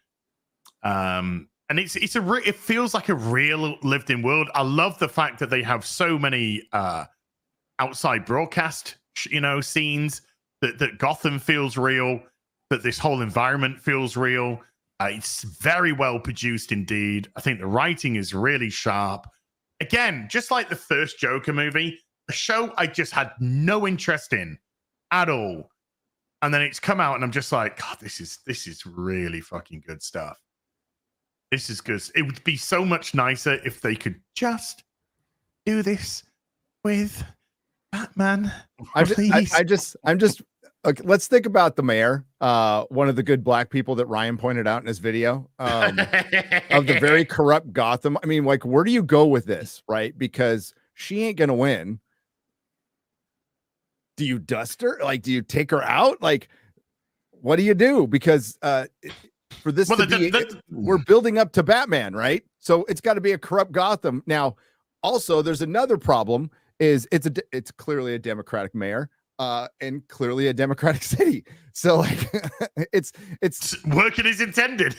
Speaker 3: And it feels like a real lived-in world. I love the fact that they have so many outside broadcast, scenes that Gotham feels real, that this whole environment feels real. It's very well produced indeed. I think the writing is really sharp. Again, just like the first Joker movie, a show I just had no interest in at all. And then it's come out and I'm just like, God, this is really fucking good stuff. This is good. It would be so much nicer if they could just do this with Batman.
Speaker 2: I'm just okay, let's think about the mayor, one of the good black people that Ryan pointed out in his video, of the very corrupt Gotham. I mean, like, where do you go with this, right? Because she ain't gonna win. Do you dust her? Like, do you take her out? Like, what do you do? Because for this we're building up to Batman, right? So it's got to be a corrupt Gotham. Now, also, there's another problem. It's clearly a Democratic mayor. And clearly a Democratic city. So like it's
Speaker 3: working as intended.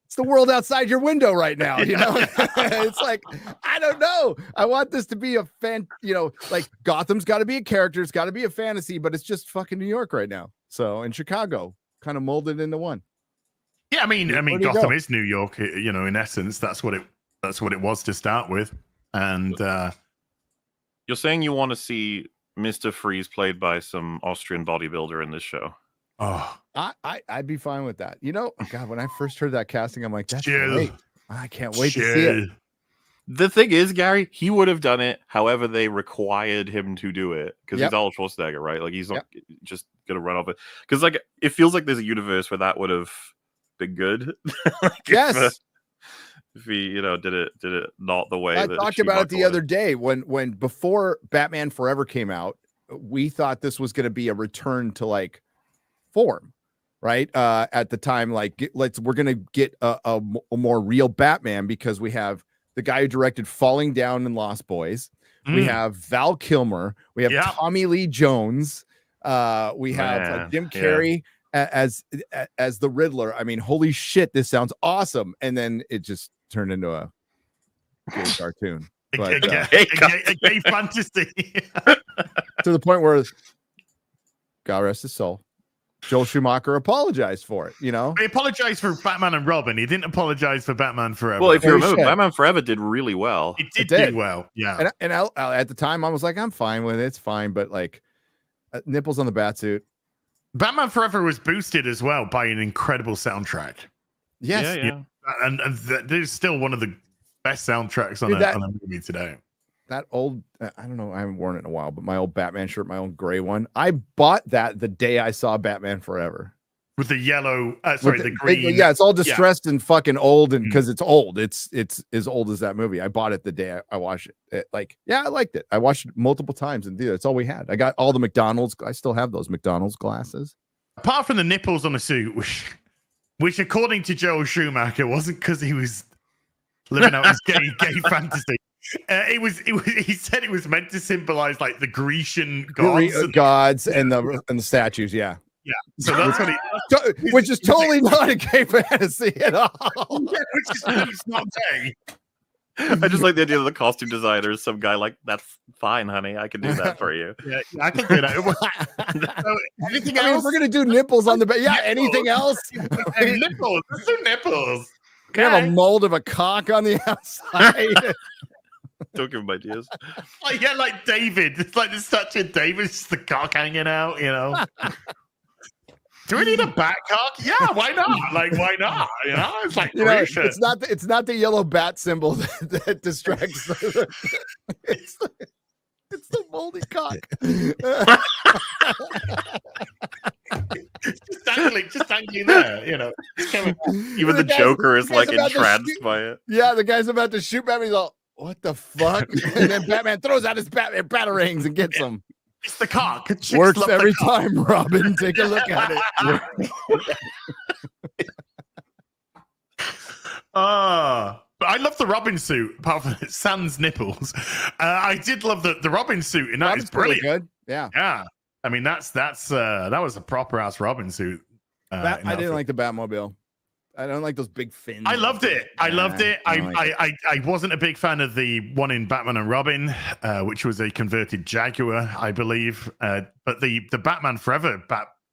Speaker 2: It's the world outside your window right now, It's like, I don't know. I want this to be a like Gotham's got to be a character, it's got to be a fantasy, but it's just fucking New York right now. So in Chicago, kind of molded into one.
Speaker 3: Yeah, I mean Gotham is New York, in essence. That's what it was to start with. And
Speaker 4: you're saying you want to see Mr. Freeze played by some Austrian bodybuilder in this show.
Speaker 3: Oh,
Speaker 2: I'd be fine with that. God, when I first heard that casting, I'm like, that's great. I can't wait to see it.
Speaker 4: The thing is, Gary, he would have done it however they required him to do it because he's Arnold Schwarzenegger, right? Like he's not just gonna run off it because like it feels like there's a universe where that would have been good.
Speaker 2: Yes.
Speaker 4: If he, did it not the way
Speaker 2: I talked about it the other day when before Batman Forever came out, we thought this was going to be a return to like form, right? At the time, like we're going to get a more real Batman because we have the guy who directed Falling Down and Lost Boys. We have Val Kilmer. We have Tommy Lee Jones. We have Jim Carrey as the Riddler. I mean, holy shit, this sounds awesome. And then it just turned into a gay cartoon. But,
Speaker 3: a gay fantasy.
Speaker 2: To the point where, God rest his soul, Joel Schumacher apologized for it. You know,
Speaker 3: he apologized for Batman and Robin. He didn't apologize for Batman Forever.
Speaker 4: Well, if you remember, Batman Forever did really well.
Speaker 3: It did do well. Yeah.
Speaker 2: And I, at the time, I was like, I'm fine with it. It's fine. But like, nipples on the Batsuit.
Speaker 3: Batman Forever was boosted as well by an incredible soundtrack.
Speaker 2: Yes.
Speaker 4: Yeah.
Speaker 3: And there's still one of the best soundtracks on a movie today.
Speaker 2: That old, I don't know, I haven't worn it in a while, but my old Batman shirt, my old gray one, I bought that the day I saw Batman Forever.
Speaker 3: With the yellow, the green.
Speaker 2: Yeah, it's all distressed and fucking old, and because it's old, it's as old as that movie. I bought it the day I watched it. I liked it. I watched it multiple times in theater. That's all we had. I got all the McDonald's. I still have those McDonald's glasses.
Speaker 3: Apart from the nipples on the suit, which according to Joel Schumacher wasn't because he was living out his gay fantasy. He said it was meant to symbolize like the Grecian gods
Speaker 2: and the statues. Yeah.
Speaker 3: Yeah. So that's what
Speaker 2: which is totally not a gay fantasy at all.
Speaker 3: Yeah, it's not gay.
Speaker 4: I just like the idea of the costume designer is some guy like, that's fine, honey. I can do that for you.
Speaker 3: Yeah, I can do that. So, anything else?
Speaker 2: We're gonna do nipples on the back. Yeah, anything else?
Speaker 3: Nipples. Let's do nipples.
Speaker 2: Can have a mold of a cock on the outside.
Speaker 4: Don't give him ideas.
Speaker 3: Like David. It's like the statue of David, just the cock hanging out, you know. Do we need a bat cock? Yeah, why not? Like, why not? You know, it's like
Speaker 2: it's not the yellow bat symbol that distracts. It's the moldy cock.
Speaker 3: just dangling there, you know.
Speaker 4: Even the Joker is like entranced by it.
Speaker 2: Yeah, the guy's about to shoot Batman. He's all, what the fuck? And then Batman throws out his batarangs and gets him.
Speaker 3: It's the cock.
Speaker 2: Works every time, Robin. Take a look at it.
Speaker 3: But I love the Robin suit, apart from sans nipples. I did love the Robin suit, and that is brilliant.
Speaker 2: Good. Yeah.
Speaker 3: Yeah. I mean, that was a proper ass Robin suit.
Speaker 2: I didn't like the Batmobile. I don't like those big fins.
Speaker 3: I loved it. I wasn't a big fan of the one in Batman and Robin, which was a converted Jaguar, I believe. But the Batman Forever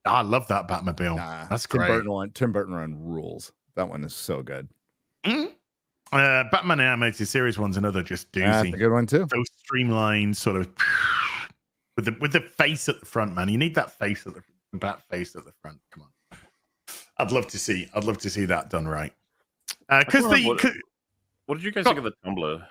Speaker 3: I love that Batmobile. That's great.
Speaker 2: Tim Burton one rules. That one is so good.
Speaker 3: Mm-hmm. Batman animated series one's another just doozy.
Speaker 2: That's a good one too.
Speaker 3: So streamlined, sort of with the face at the front, man. You need that face at the bat face at the front. Come on. I'd love to see that done right.
Speaker 4: What did you guys think of the Tumbler?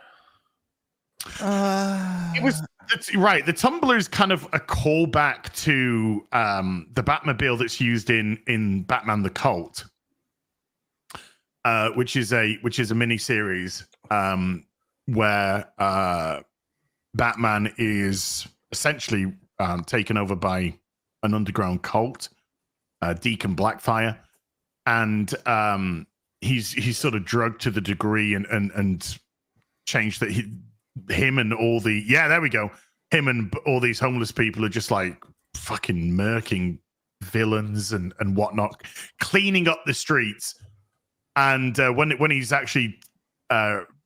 Speaker 3: It's right. The Tumbler is kind of a callback to the Batmobile that's used in Batman the Cult, which is a mini series where Batman is essentially taken over by an underground cult, Deacon Blackfire. And he's sort of drugged to the degree and changed that him and all these homeless people are just like fucking murking villains and whatnot, cleaning up the streets. And when he's actually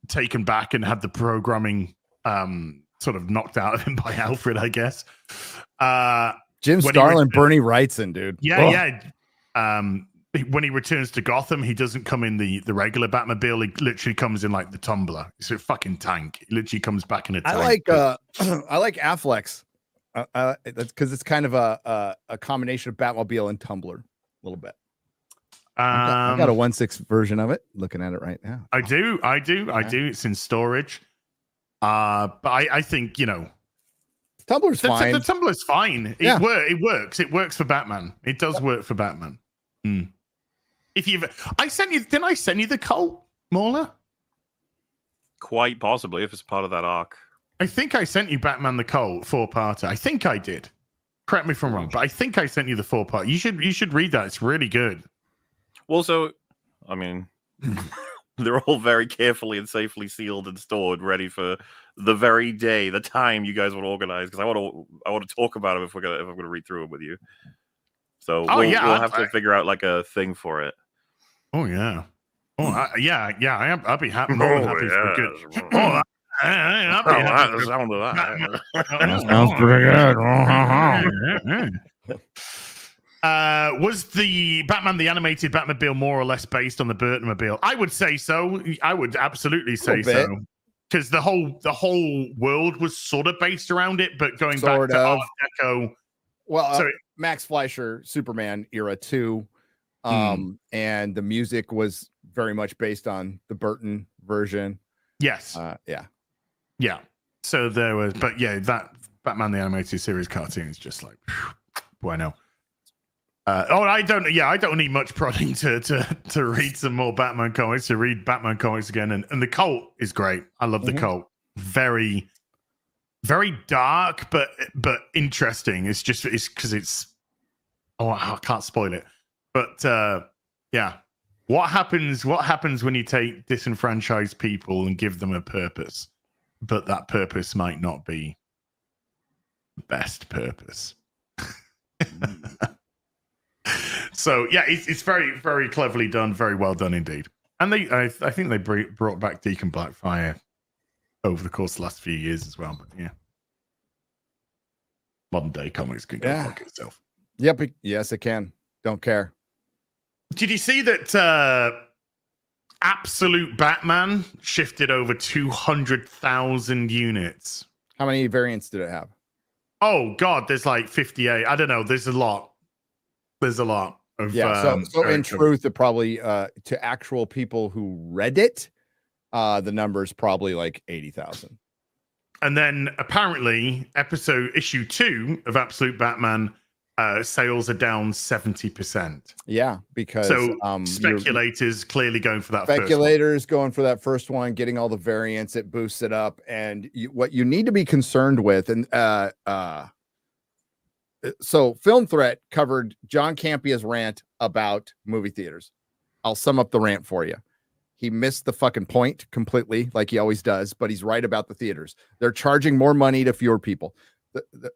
Speaker 3: taken back and had the programming sort of knocked out of him by Alfred, I guess.
Speaker 2: Jim Starlin, Bernie Wrightson, dude.
Speaker 3: Yeah. When he returns to Gotham, he doesn't come in the regular Batmobile. He literally comes in like the Tumbler. It's a fucking tank. He literally comes back in a tank.
Speaker 2: I like Affleck's. That's because it's kind of a combination of Batmobile and Tumbler a little bit. I got a 1.6 version of it. Looking at it right now.
Speaker 3: I do. It's in storage. But I think, you know,
Speaker 2: Tumbler's fine.
Speaker 3: The Tumbler's fine. It works. It works for Batman. It does work for Batman. Mm. Didn't I send you the Cult, Mauler?
Speaker 4: Quite possibly, if it's part of that arc.
Speaker 3: I think I sent you Batman the Cult 4-parter. I think I did. Correct me if I'm wrong, but I think I sent you the 4-part. You should read that. It's really good.
Speaker 4: Well, so I mean, they're all very carefully and safely sealed and stored, ready for the very day, the time you guys would organize, because I want to talk about them if I'm gonna read through them with you. So we'll have to figure out like a thing for it.
Speaker 3: Oh yeah. Oh yeah. I'd be happy. More than happy for good. I'd be happy.
Speaker 2: That sounds pretty good.
Speaker 3: Was the Batman the animated Batmobile more or less based on the Burtonmobile? I would say so. I would absolutely say so. Because the whole world was sort of based around it, but going back to Art Deco.
Speaker 2: Well, Max Fleischer, Superman era 2. And the music was very much based on the Burton version.
Speaker 3: Yes. Yeah. So there was, but yeah, that Batman the Animated Series cartoon is just like, bueno. I don't need much prodding to read some more Batman comics, to read Batman comics again. And the Cult is great. I love the Cult. Very, very dark, but interesting. It's because it's, I can't spoil it. But yeah. What happens when you take disenfranchised people and give them a purpose, but that purpose might not be the best purpose? So yeah, it's very, very cleverly done, very well done indeed. And I think they brought back Deacon Blackfire over the course of the last few years as well. But yeah, modern day comics can go fuck itself.
Speaker 2: Yep, yes, it can. Don't care.
Speaker 3: Did you see that Absolute Batman shifted over 200,000 units?
Speaker 2: How many variants did it have?
Speaker 3: Oh God, there's like 58. I don't know. There's a lot. Of,
Speaker 2: so in truth, it probably to actual people who read it, the number's probably like 80,000.
Speaker 3: And then apparently issue 2 of Absolute Batman sales are down 70%.
Speaker 2: Yeah, because
Speaker 3: speculators clearly going for that.
Speaker 2: Speculators going for that first one, getting all the variants, it boosts it up. And what you need to be concerned with, and so Film Threat covered John Campia's rant about movie theaters. I'll sum up the rant for you. He missed the fucking point completely, like he always does, but he's right about the theaters. They're charging more money to fewer people.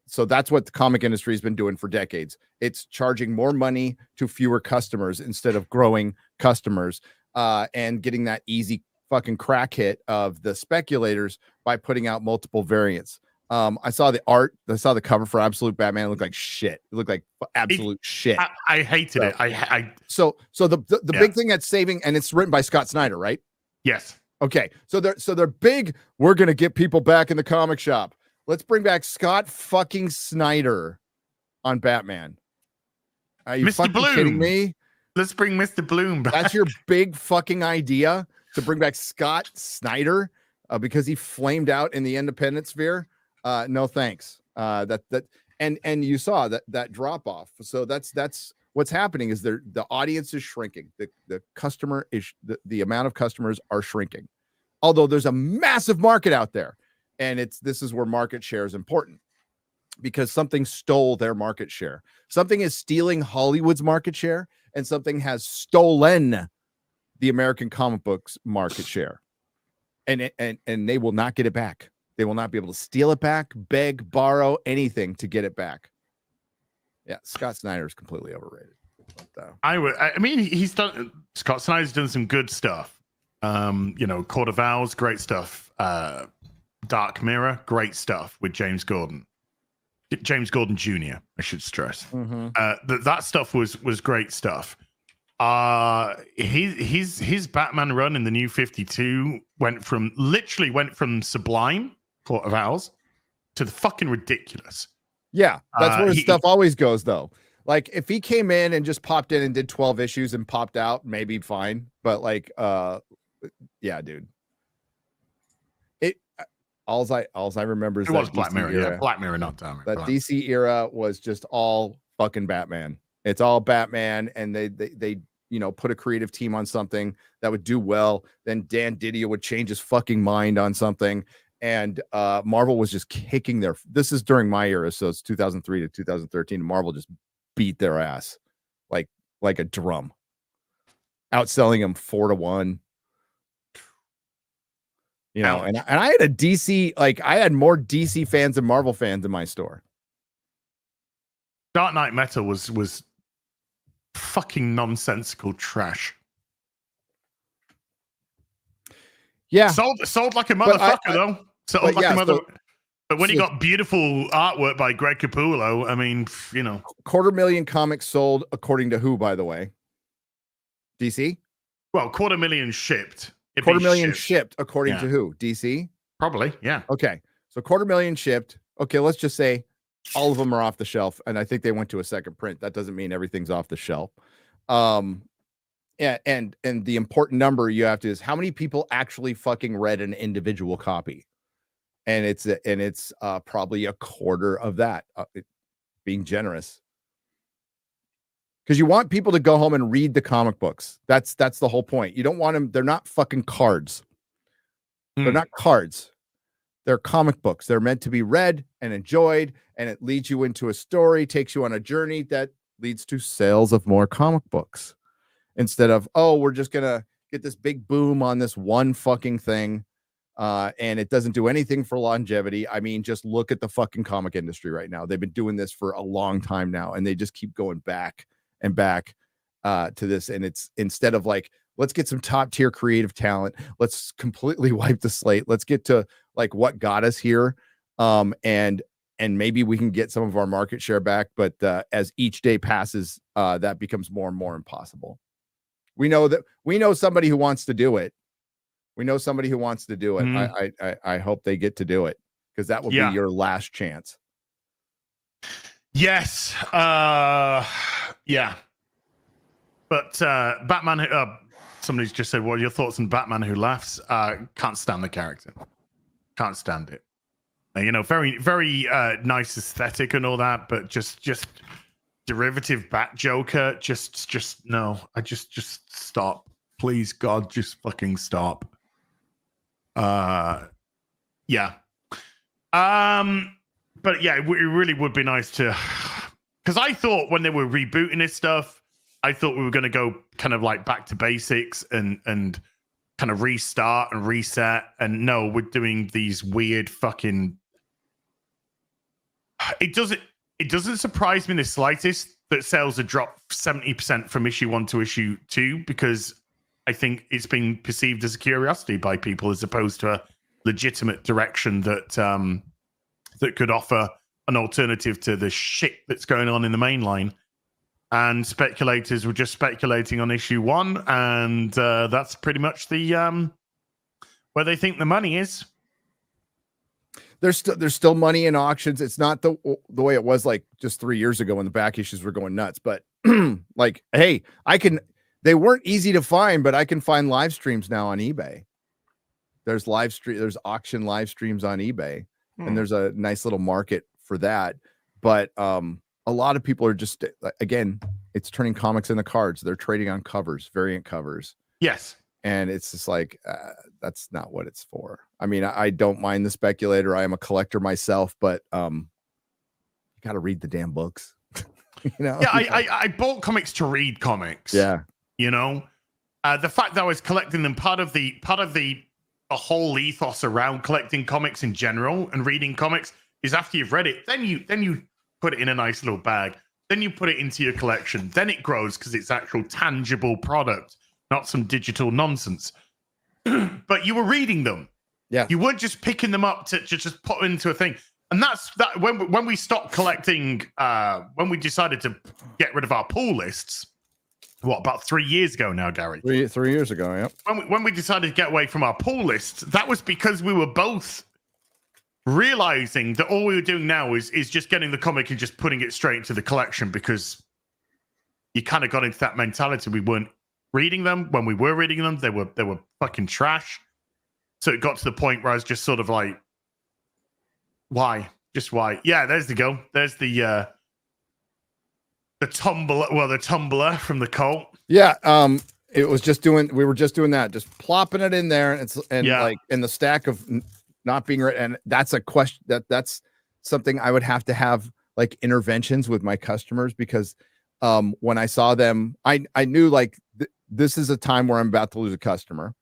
Speaker 2: So that's what the comic industry has been doing for decades. It's charging more money to fewer customers instead of growing customers, and getting that easy fucking crack hit of the speculators by putting out multiple variants. I saw the art. I saw the cover for Absolute Batman. It looked like shit. It looked like absolute shit.
Speaker 3: I hated it.
Speaker 2: So the big thing that's saving, and it's written by Scott Snyder, right?
Speaker 3: Yes.
Speaker 2: Okay. So they're big. We're gonna get people back in the comic shop. Let's bring back Scott fucking Snyder on Batman. Are you fucking kidding me?
Speaker 3: Let's bring Mr. Bloom back.
Speaker 2: That's your big fucking idea, to bring back Scott Snyder because he flamed out in the independent sphere. No thanks. And you saw that drop off. So that's what's happening is the audience is shrinking. The customer is the amount of customers are shrinking. Although there's a massive market out there. And this is where market share is important, because something stole their market share. Something is stealing Hollywood's market share, and something has stolen the American comic books market share. And they will not get it back. They will not be able to steal it back, beg, borrow, anything to get it back. Yeah, Scott Snyder is completely overrated.
Speaker 3: Scott Snyder's done some good stuff. Court of Owls, great stuff. Dark Mirror, great stuff with James Gordon Jr. I should stress. That stuff was great stuff. His Batman run in the New 52 went from sublime, Court of Owls, to the fucking ridiculous.
Speaker 2: Yeah, that's where his stuff always goes, though. Like, if he came in and just popped in and did 12 issues and popped out, maybe fine. But like, yeah, dude. All I remember is that
Speaker 3: Black Mirror. Yeah, Black Mirror, not Dark Mirror.
Speaker 2: That DC era was just all fucking Batman. It's all Batman, and they put a creative team on something that would do well. Then Dan Didio would change his fucking mind on something, and Marvel was just kicking their. This is during my era, so it's 2003 to 2013. Marvel just beat their ass like a drum, outselling them 4-1. You know, and I had a DC, like I had more DC fans than Marvel fans in my store.
Speaker 3: Dark Knight Metal was fucking nonsensical trash.
Speaker 2: Yeah,
Speaker 3: sold like a motherfucker though. Sold like a mother. But when you got beautiful artwork by Greg Capullo, I mean, you know,
Speaker 2: 250,000 comics sold according to who, by the way? DC?
Speaker 3: Well, 250,000 shipped.
Speaker 2: 250,000 shipped according to who? DC?
Speaker 3: Probably, yeah.
Speaker 2: Okay, so 250,000 shipped. Okay, let's just say all of them are off the shelf, and I think they went to a second print. That doesn't mean everything's off the shelf. Yeah, and the important number you have to is how many people actually fucking read an individual copy, and it's probably a quarter of that. Being generous, because you want people to go home and read the comic books. That's the whole point. You don't want them. They're not fucking cards. They're not cards. They're comic books. They're meant to be read and enjoyed, and it leads you into a story, takes you on a journey that leads to sales of more comic books. Instead of, oh, we're just gonna get this big boom on this one fucking thing, and it doesn't do anything for longevity. I mean, just look at the fucking comic industry right now. They've been doing this for a long time now, and they just keep going back and back to this. And it's instead of like, let's get some top tier creative talent, let's completely wipe the slate. Let's get to like what got us here, and maybe we can get some of our market share back. But as each day passes, that becomes more and more impossible. We know somebody who wants to do it. We know somebody who wants to do it. I hope they get to do it, because that will be your last chance.
Speaker 3: Yes. Yeah. But Batman, somebody's just said, what are your thoughts on Batman Who Laughs? Can't stand the character. Can't stand it. You know, very, very nice aesthetic and all that, but just derivative Bat Joker, just no. I just stop, please, God, just fucking stop. Yeah. But yeah, it really would be nice to, because I thought when they were rebooting this stuff, I thought we were going to go kind of like back to basics and kind of restart and reset. And no, we're doing these weird fucking. It doesn't surprise me in the slightest that sales have dropped 70% from issue 1 to issue 2, because I think it's been perceived as a curiosity by people as opposed to a legitimate direction that that could offer an alternative to the shit that's going on in the main line. And speculators were just speculating on issue 1, and that's pretty much the where they think the money is.
Speaker 2: There's still money in auctions. It's not the way it was like just 3 years ago when the back issues were going nuts. But like, hey, they weren't easy to find, but I can find live streams now on eBay. There's auction live streams on eBay, and there's a nice little market for that. But a lot of people are just, again, it's turning comics into cards. They're trading on covers, variant covers.
Speaker 3: Yes.
Speaker 2: And it's just like, that's not what it's for. I mean, I don't mind the speculator. I am a collector myself, but you got to read the damn books. You know?
Speaker 3: Yeah, I bought comics to read comics.
Speaker 2: Yeah.
Speaker 3: You know, the fact that I was collecting them, part of the whole ethos around collecting comics in general and reading comics is after you've read it, then you put it in a nice little bag, then you put it into your collection, then it grows because it's actual tangible product, not some digital nonsense. But you were reading them.
Speaker 2: Yeah.
Speaker 3: You weren't just picking them up to just put into a thing. And that's that when we stopped collecting, when we decided to get rid of our pull lists, what, about 3 years ago now, Gary?
Speaker 2: 3 years ago, yeah.
Speaker 3: When we decided to get away from our pull lists, that was because we were both realizing that all we were doing now is just getting the comic and just putting it straight into the collection, because you kind of got into that mentality. We weren't reading them. When we were reading them, they were fucking trash. So it got to the point where I was just sort of like, why? Just why? Yeah, there's the go. There's the tumbler from the cult.
Speaker 2: Yeah, we were just doing that, just plopping it in there, and like in the stack of not being right. And that's a question that's something I would have to have like interventions with my customers, because when I saw them, I knew like this is a time where I'm about to lose a customer.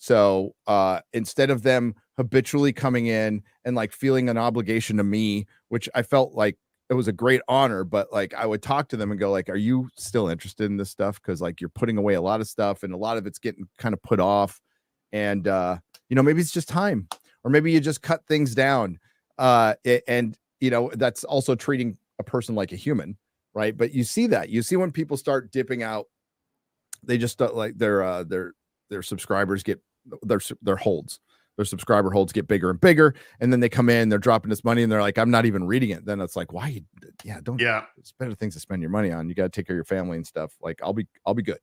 Speaker 2: So instead of them habitually coming in and like feeling an obligation to me, which I felt like it was a great honor, but like I would talk to them and go like, are you still interested in this stuff? Because like you're putting away a lot of stuff and a lot of it's getting kind of put off. And maybe it's just time, or maybe you just cut things down. And that's also treating a person like a human, right? But you see when people start dipping out, they just like their subscribers get their holds. Their subscriber holds get bigger and bigger, and then they come in, they're dropping this money, and they're like, I'm not even reading it. Then it's like, why? It's better things to spend your money on. You got to take care of your family and stuff. Like, I'll be good.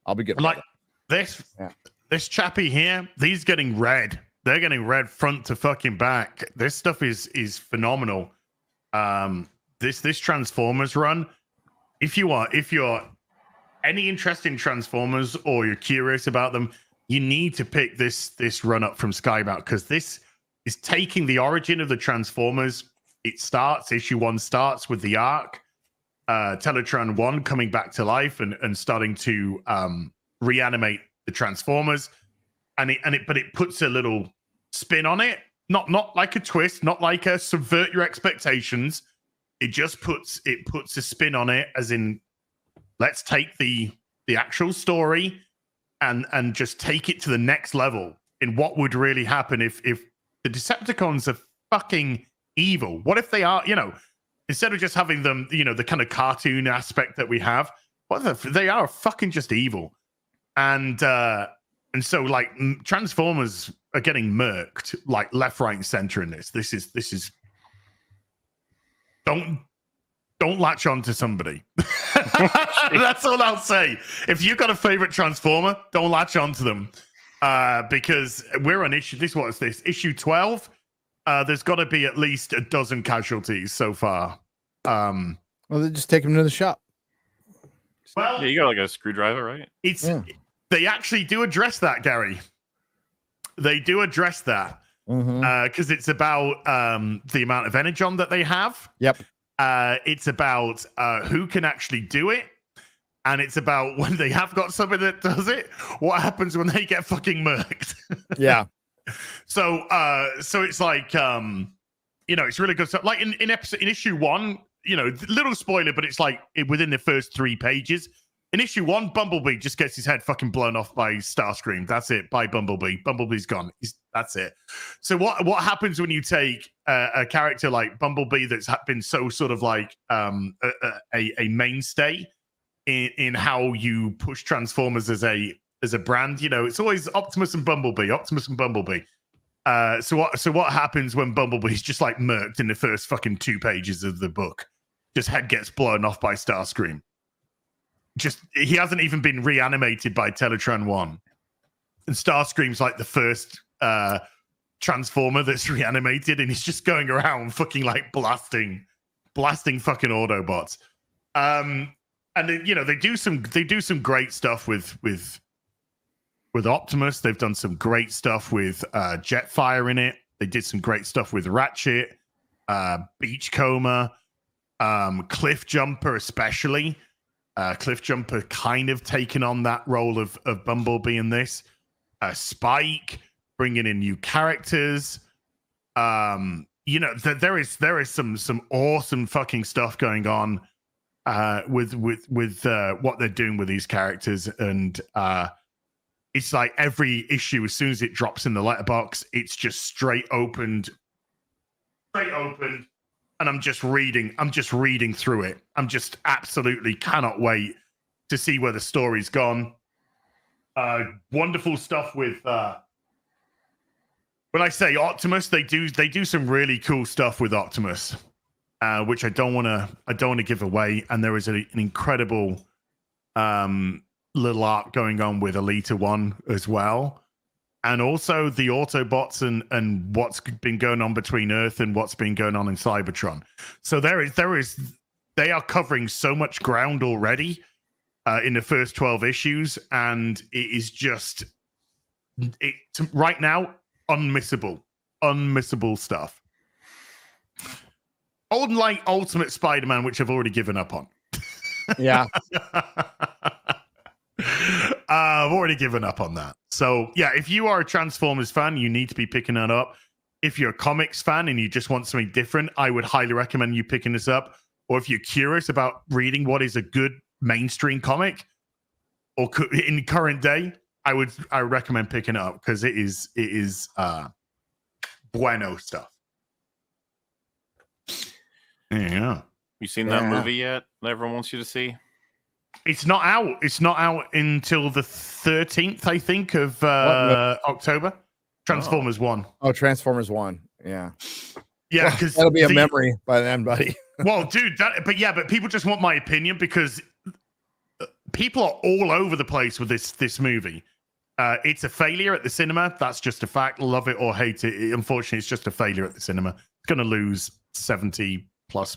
Speaker 2: I'll be good.
Speaker 3: Like this chappy here, he's getting red. They're getting red front to fucking back. This stuff is phenomenal. This Transformers run, if you're any interest in Transformers or you're curious about them, you need to pick this run up from Skybound, because this is taking the origin of the Transformers. Issue 1 starts with the arc, Teletran 1 coming back to life and starting to reanimate the Transformers, but it puts a little spin on it, not like a twist, not like a subvert your expectations. It just puts a spin on it, as in, let's take the actual story and just take it to the next level in what would really happen if the Decepticons are fucking evil. What if they are, instead of just having them, the kind of cartoon aspect that we have, they are fucking just evil. And so like Transformers are getting murked like left, right, and center in this. This is don't latch on to somebody. That's all I'll say. If you've got a favorite Transformer, don't latch on to them. Because we're on issue 12. There's got to be at least a dozen casualties so far.
Speaker 2: Well, they just take them to the shop.
Speaker 4: Well, yeah, you got like a screwdriver, right?
Speaker 3: They actually do address that, Gary. They do address that. Because it's about the amount of energon that they have.
Speaker 2: Yep.
Speaker 3: It's about who can actually do it, and it's about when they have got somebody that does it, what happens when they get fucking murked.
Speaker 2: Yeah.
Speaker 3: So it's like it's really good stuff. Like in issue 1, little spoiler, but it's like within the first 3 pages. In issue 1, Bumblebee just gets his head fucking blown off by Starscream. That's it. By Bumblebee. Bumblebee's gone. That's it. So what happens when you take a character like Bumblebee that's been so sort of like a mainstay in how you push Transformers as a brand? It's always Optimus and Bumblebee. So what happens when Bumblebee's just like murked in the first fucking 2 pages of the book? Just head gets blown off by Starscream. He hasn't even been reanimated by Teletran 1. And Starscream's like the first Transformer that's reanimated, and he's just going around fucking like blasting fucking Autobots. And they do some great stuff with Optimus. They've done some great stuff with Jetfire in it. They did some great stuff with Ratchet, Beachcomber, Cliff Jumper especially. Cliff Jumper kind of taken on that role of Bumblebee in this. Spike, bringing in new characters. There is some awesome fucking stuff going on with what they're doing with these characters, and it's like every issue, as soon as it drops in the letterbox, it's just straight opened. And I'm just reading through it. I'm just absolutely cannot wait to see where the story's gone. Wonderful stuff with when I say Optimus, they do some really cool stuff with Optimus, which I don't want to give away. And there is an incredible little arc going on with Elita 1 as well. And also the Autobots and what's been going on between Earth and what's been going on in Cybertron. So they are covering so much ground already in the first 12 issues, and it is just right now unmissable stuff. Unlike Ultimate Spider-Man, which I've already given up on.
Speaker 2: Yeah.
Speaker 3: I've already given up on that. So yeah, if you are a Transformers fan, you need to be picking that up. If you're a comics fan and you just want something different, I would highly recommend you picking this up. Or if you're curious about reading what is a good mainstream comic or in current day, I would recommend picking it up because it is bueno stuff. Yeah.
Speaker 4: You seen that movie yet that everyone wants you to see?
Speaker 3: It's not out. It's not out until the 13th, I think, of October. Transformers 1.
Speaker 2: Oh, Transformers 1. Yeah.
Speaker 3: Yeah, because
Speaker 2: that'll be a memory by then, buddy.
Speaker 3: Well, dude, but people just want my opinion because people are all over the place with this movie. It's a failure at the cinema. That's just a fact. Love it or hate it. Unfortunately, it's just a failure at the cinema. It's going to lose 70+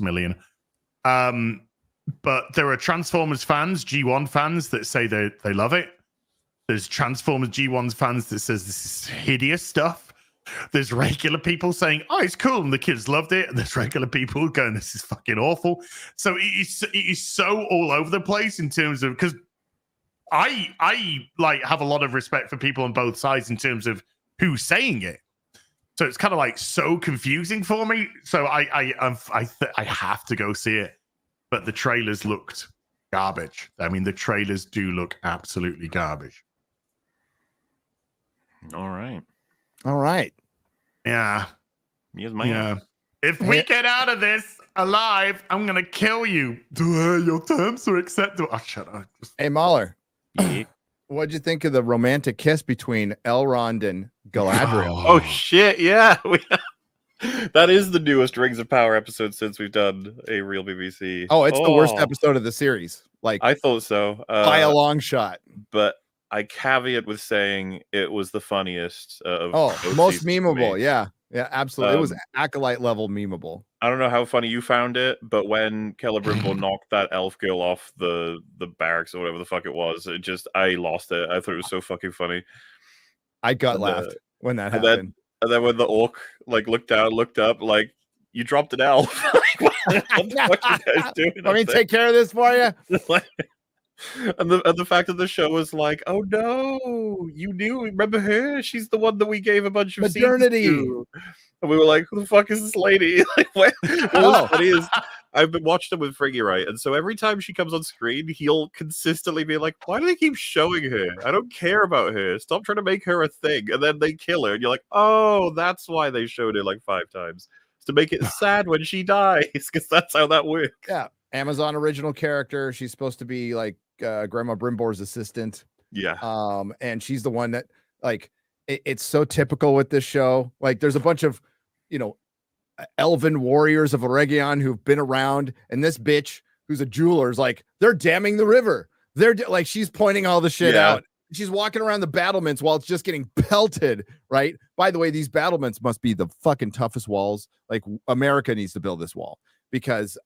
Speaker 3: million. But there are Transformers fans, G1 fans that say they love it. There's Transformers G1 fans that says this is hideous stuff. There's regular people saying, oh, it's cool, and the kids loved it. And there's regular people going, this is fucking awful. So it is so all over the place in terms of, because I like have a lot of respect for people on both sides in terms of who's saying it. So it's kind of like so confusing for me. So I have to go see it. But the trailers looked garbage. I mean, the trailers do look absolutely garbage.
Speaker 4: All right.
Speaker 3: Yeah.
Speaker 4: Yes, man.
Speaker 3: Yeah. If we get out of this alive, I'm gonna kill you. Your terms are acceptable. Oh, shut up.
Speaker 2: Hey, Mahler.
Speaker 4: Yeah.
Speaker 2: What'd you think of the romantic kiss between Elrond and Galadriel?
Speaker 4: Oh shit! Yeah, that is the newest Rings of Power episode since we've done a real BBC.
Speaker 2: Oh, it's the worst episode of the series. Like
Speaker 4: I thought so
Speaker 2: by a long shot.
Speaker 4: But I caveat with saying it was the funniest. Of
Speaker 2: most memeable. Yeah, absolutely. It was Acolyte level memeable.
Speaker 4: I don't know how funny you found it, but when Celebrimbor knocked that elf girl off the barracks or whatever the fuck it was, I lost it. I thought it was so fucking funny.
Speaker 2: I laughed when that happened.
Speaker 4: And then when the orc like looked down, looked up, like, you dropped an elf. What the fuck are you guys doing?
Speaker 2: Let me take care of this for you.
Speaker 4: And the fact that the show was like, oh no, you knew, remember her? She's the one that we gave a bunch of
Speaker 2: modernity.
Speaker 4: And we were like, who the fuck is this lady? Like, what was funny is I've been watching them with Friggy, right? And so every time she comes on screen, he'll consistently be like, why do they keep showing her? I don't care about her. Stop trying to make her a thing. And then they kill her. And you're like, oh, that's why they showed her like 5 times. It's to make it sad when she dies, because that's how that works.
Speaker 2: Yeah. Amazon original character. She's supposed to be like Grandma Brimbor's assistant.
Speaker 4: Yeah.
Speaker 2: And she's the one that, like, it's so typical with this show. Like, there's a bunch of, elven warriors of Eregion who've been around, and this bitch who's a jeweler is like, they're damming the river. They're like, she's pointing all the shit out. She's walking around the battlements while it's just getting pelted, right? By the way, these battlements must be the fucking toughest walls. Like, America needs to build this wall because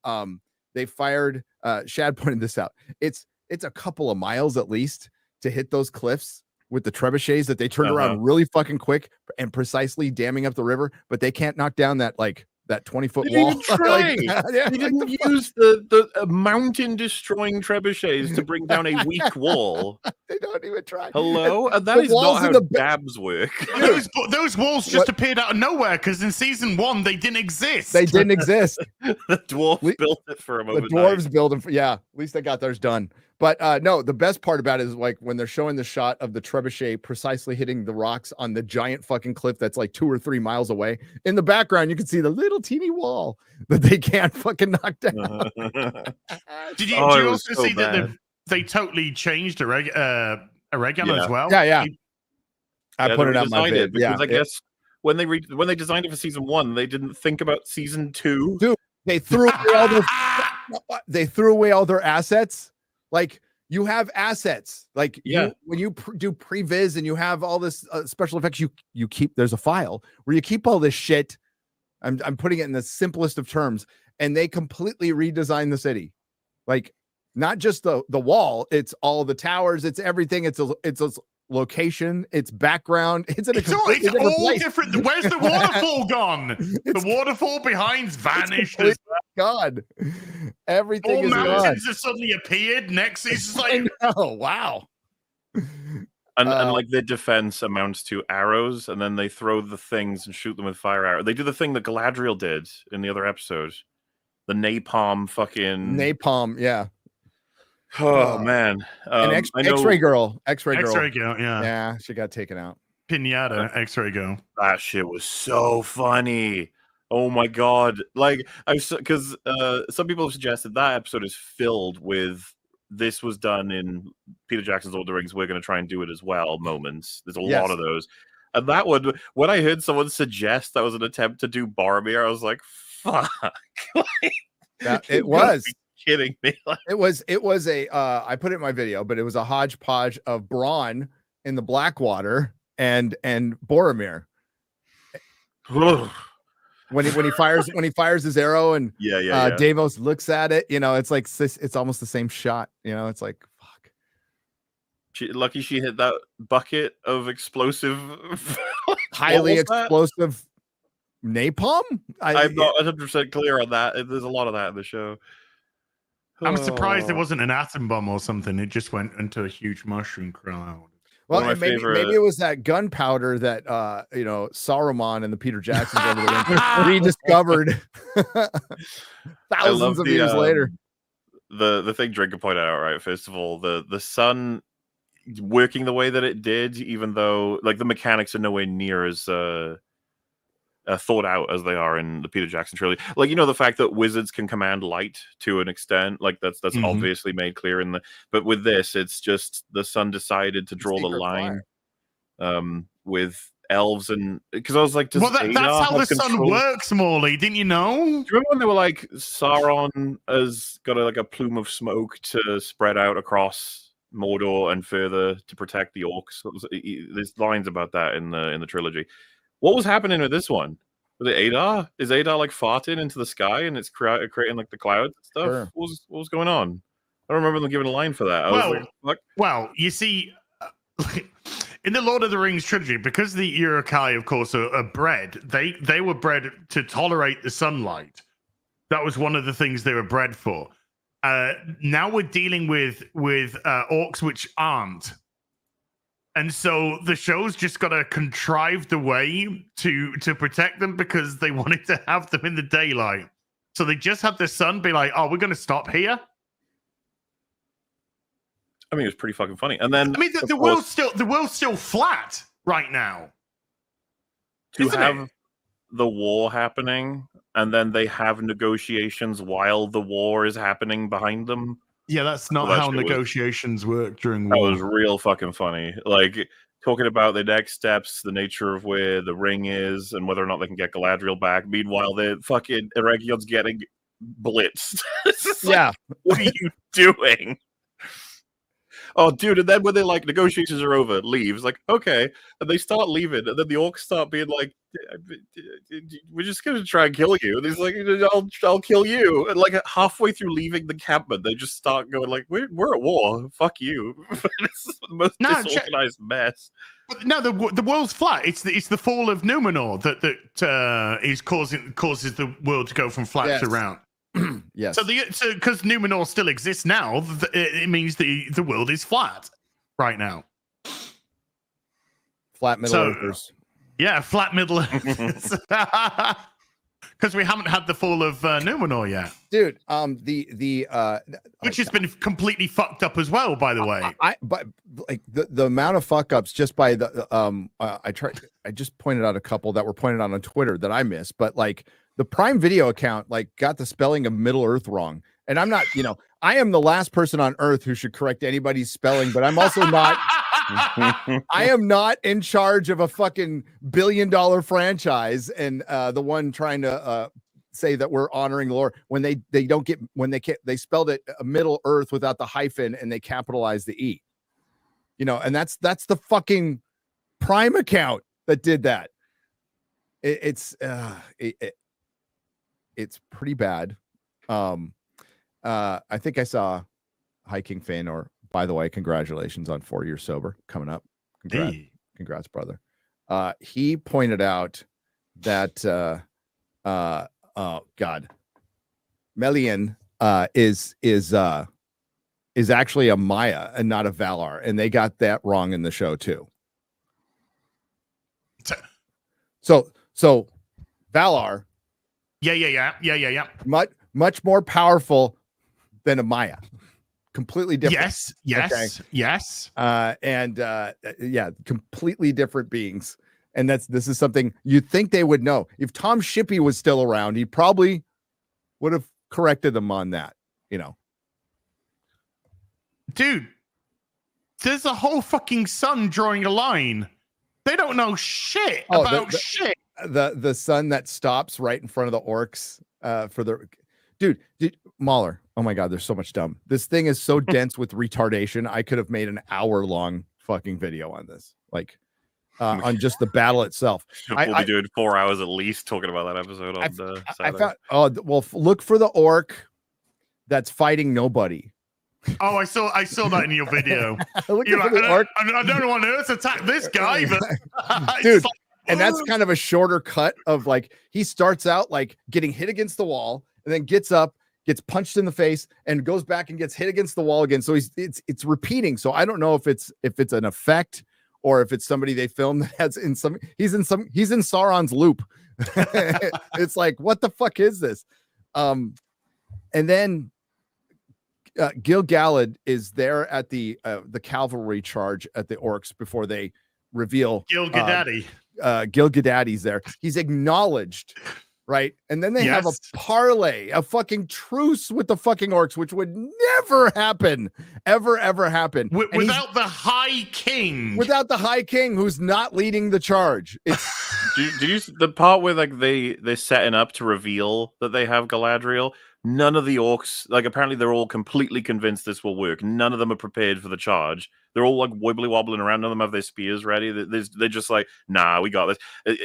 Speaker 2: they fired Shad pointed this out. It's a couple of miles at least to hit those cliffs with the trebuchets that they turned around really fucking quick and precisely damming up the river, but they can't knock down that 20-foot wall.
Speaker 4: They didn't use the mountain destroying trebuchets to bring down a weak wall.
Speaker 2: They don't even try.
Speaker 4: Hello, and that is not how dabs work.
Speaker 3: Those walls just appeared out of nowhere because in season 1 they didn't exist.
Speaker 2: They didn't exist.
Speaker 4: The dwarves built it for a moment.
Speaker 2: The dwarves built them. At least they got theirs done. But no, the best part about it is like when they're showing the shot of the trebuchet precisely hitting the rocks on the giant fucking cliff that's like 2 or 3 miles away. In the background, you can see the little teeny wall that they can't fucking knock down.
Speaker 3: Did you also see that they totally changed Eregion as well?
Speaker 2: Yeah. I put it on my vid.
Speaker 4: Because I guess when they designed it for season 1, they didn't think about season 2.
Speaker 2: Dude, they threw away all their assets. Like, you have assets, like when you do previs and you have all this special effects, you keep, there's a file where you keep all this shit. I'm putting it in the simplest of terms, and they completely redesigned the city. Like, not just the wall, it's all the towers, it's everything. It's a location, it's background, it's all
Speaker 3: different. Where's the waterfall gone? The waterfall behind's vanished.
Speaker 2: God, everything
Speaker 3: all
Speaker 2: is
Speaker 3: mountains
Speaker 2: gone.
Speaker 3: have suddenly appeared next. It's just like,
Speaker 2: oh wow.
Speaker 4: And like their defense amounts to arrows, and then they throw the things and shoot them with fire arrows. They do the thing that Galadriel did in the other episode. The napalm fucking
Speaker 2: napalm, yeah.
Speaker 4: Oh man.
Speaker 2: And X-ray girl.
Speaker 3: X-ray girl, yeah.
Speaker 2: Yeah, she got taken out.
Speaker 3: Pinata, X-ray girl.
Speaker 4: That shit was so funny. Oh my god. Like because some people have suggested that episode is filled with this was done in Peter Jackson's Lord of the Rings, we're going to try and do it as well moments. There's a lot of those. And that one, when I heard someone suggest that was an attempt to do Boromir, I was like, fuck.
Speaker 2: It was.
Speaker 4: Kidding me.
Speaker 2: It was a I put it in my video, but it was a hodgepodge of Bronn in the Blackwater and Boromir. when he fires his arrow and Davos looks at it, it's like it's almost the same shot, it's like fuck.
Speaker 4: Lucky she hit that bucket of explosive
Speaker 2: highly explosive napalm.
Speaker 4: I'm not 100% clear on that. There's a lot of that in the show.
Speaker 3: I'm surprised it wasn't an atom bomb or something. It just went into a huge mushroom cloud.
Speaker 2: Well, maybe it was that gunpowder that Saruman and the Peter Jacksons rediscovered thousands of years later.
Speaker 4: The thing Drinker pointed out, right? First of all, the sun working the way that it did, even though like the mechanics are nowhere near as thought out as they are in the Peter Jackson trilogy. Like, the fact that wizards can command light to an extent, like that's obviously made clear but with this, it's just the sun decided to draw the line with elves, and because I was like,
Speaker 3: that's how the sun works, Morley. Didn't you know?
Speaker 4: Do you remember when they were like, Sauron has got a plume of smoke to spread out across Mordor and further to protect the orcs? There's lines about that in the trilogy. What was happening with this one? Was it Adar? Is Adar like farting into the sky and it's creating like the clouds and stuff?
Speaker 2: Sure.
Speaker 4: What was going on? I don't remember them giving a line for that.
Speaker 3: Well, you see, in the Lord of the Rings trilogy, because the Uruk-hai, of course, are bred, they were bred to tolerate the sunlight. That was one of the things they were bred for. Now we're dealing with orcs which aren't. And so the show's just got to contrive the way to protect them because they wanted to have them in the daylight. So they just had the sun be like, "Oh, we're going to stop here."
Speaker 4: I mean, it was pretty fucking funny. And then
Speaker 3: the world's still flat right now.
Speaker 4: To have the war happening, and then they have negotiations while the war is happening behind them.
Speaker 3: Yeah, that's not how negotiations work during war.
Speaker 4: That was real fucking funny. Like, talking about the next steps, the nature of where the ring is, and whether or not they can get Galadriel back. Meanwhile, the fucking Eregion's getting blitzed. What are you doing? Oh, dude, and then when they're like, negotiations are over, leaves, like, okay. And they start leaving, and then the orcs start being like, we're just going to try and kill you. And he's like, I'll kill you. And like halfway through leaving the encampment, they just start going like, we're at war. Fuck you. It's the most disorganized mess.
Speaker 3: But no, the world's flat. It's the fall of Numenor that is causes the world to go from flat to round.
Speaker 2: Yes.
Speaker 3: So because Numenor still exists now, it means the world is flat right now.
Speaker 2: Flat Middle Earthers.
Speaker 3: Yeah, flat Middle Earthers. Because we haven't had the fall of Numenor yet,
Speaker 2: dude. Which
Speaker 3: has been completely fucked up as well, by the way.
Speaker 2: But like the amount of fuck ups just by the I just pointed out a couple that were pointed out on Twitter that I missed, but like. The Prime Video account got the spelling of Middle Earth wrong. And I'm not, I am the last person on earth who should correct anybody's spelling, but I'm also not I am not in charge of a fucking $1 billion franchise and the one trying to say that we're honoring lore when they spelled it Middle Earth without the hyphen and they capitalized the E. And that's the fucking Prime account that did that. It's pretty bad. I think I saw Hiking Finn, or by the way, congratulations on 4 years sober coming up. Congrats, brother. He pointed out that oh God, Melian is is actually a Maya and not a Valar, and they got that wrong in the show too. So Valar,
Speaker 3: yeah.
Speaker 2: much more powerful than a Maya. Completely different.
Speaker 3: Yes.
Speaker 2: Yeah, completely different beings. And this is something you'd think they would know. If Tom Shippey was still around, he probably would have corrected them on that, you know.
Speaker 3: Dude, there's a whole fucking sun drawing a line. They don't know shit about shit.
Speaker 2: The sun that stops right in front of the orcs for the dude, Mahler. Oh my god, there's so much dumb. This thing is so dense with retardation. I could have made an hour-long fucking video on this, like on just the battle itself.
Speaker 4: We'll be doing 4 hours at least talking about that episode on Saturday.
Speaker 2: Look for the orc that's fighting nobody.
Speaker 3: Oh, I saw that in your video.
Speaker 2: You're like,
Speaker 3: I don't know on earth attack this guy, but
Speaker 2: dude. And that's kind of a shorter cut of like he starts out like getting hit against the wall and then gets up, gets punched in the face, and goes back and gets hit against the wall again. So it's repeating. So I don't know if it's an effect or if it's somebody they filmed that has he's in Sauron's loop. It's like, what the fuck is this? And then Gil-galad is there at the cavalry charge at the orcs before they reveal Gil-gadaddy's there. He's acknowledged, right? And then they have a parlay, a fucking truce with the fucking orcs, which would never happen, ever happen
Speaker 3: without the High King.
Speaker 2: Without the High King, who's not leading the charge. It's
Speaker 4: did you the part where like they're setting up to reveal that they have Galadriel? None of the orcs, like apparently they're all completely convinced this will work. None of them are prepared for the charge. They're all like wibbly wobbling around. None of them have their spears ready. They're just like, nah, we got this.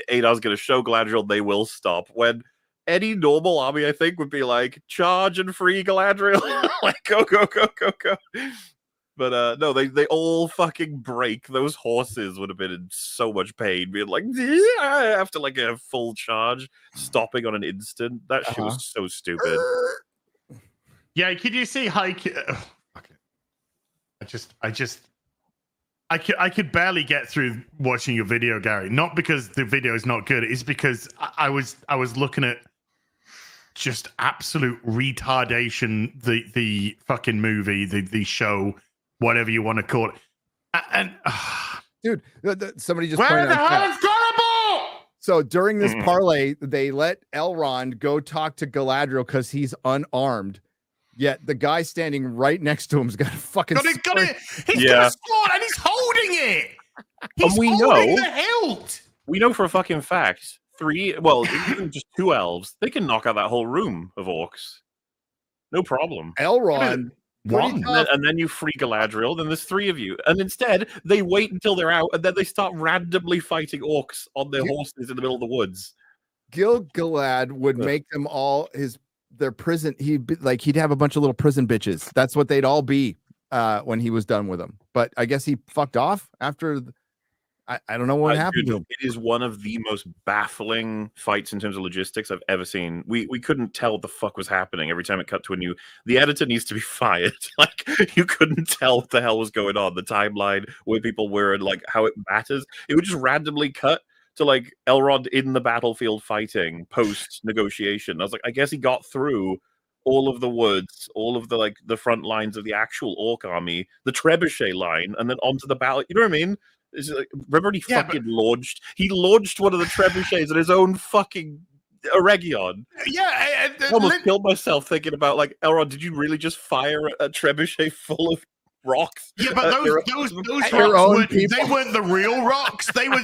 Speaker 4: Adar's going to show Galadriel they will stop. When any normal army, I think, would be like, charge and free Galadriel. Like, go. But no, they all fucking break. Those horses would have been in so much pain, being like, yeah, after like a full charge, stopping on an instant. That shit was so stupid.
Speaker 3: Yeah, could you see High King? Okay. I could barely get through watching your video, Gary. Not because the video is not good. It's because I was looking at just absolute retardation. The fucking movie, the show, whatever you want to call it. And
Speaker 2: dude, somebody just
Speaker 3: where the hell is Gollum?
Speaker 2: So during this parlay, they let Elrond go talk to Galadriel because he's unarmed. Yet the guy standing right next to him's got a fucking
Speaker 3: He's got a sword and he's holding it. He's holding the hilt.
Speaker 4: We know for a fucking fact, even just 2 elves, they can knock out that whole room of orcs. No problem.
Speaker 2: Elrond.
Speaker 4: And then you free Galadriel, then there's 3 of you. And instead, they wait until they're out, and then they start randomly fighting orcs on their horses in the middle of the woods.
Speaker 2: Gil-galad would make them all their prison. He'd have a bunch of little prison bitches. That's what they'd all be when he was done with them. But I guess he fucked off after. I don't know what happened to him.
Speaker 4: It is one of the most baffling fights in terms of logistics I've ever seen. We couldn't tell what the fuck was happening every time it cut to the editor needs to be fired. Like, you couldn't tell what the hell was going on. The timeline, where people were, and like how it matters. It would just randomly cut to like Elrond in the battlefield fighting post negotiation. I was like, I guess he got through all of the woods, all of the front lines of the actual orc army, the trebuchet line, and then onto the battle. You know what I mean? Like, remember he launched one of the trebuchets at his own fucking Eregion.
Speaker 3: Yeah,
Speaker 4: I almost killed myself thinking about like, Elrond, did you really just fire a trebuchet full of rocks?
Speaker 3: Yeah, but those rocks they weren't the real rocks. They were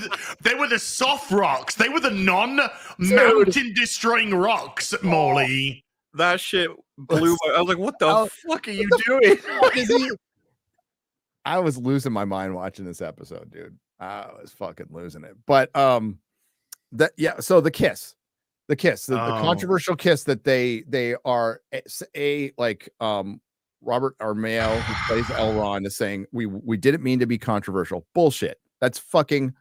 Speaker 3: the soft rocks. They were the non-mountain destroying rocks, Morley.
Speaker 4: That shit blew my... I was like, what the fuck are you doing?
Speaker 2: What is he? I was losing my mind watching this episode, dude. I was fucking losing it. But so the kiss, the controversial kiss that they are Robert Armayo, who plays Elrond, is saying we didn't mean to be controversial. Bullshit. That's fucking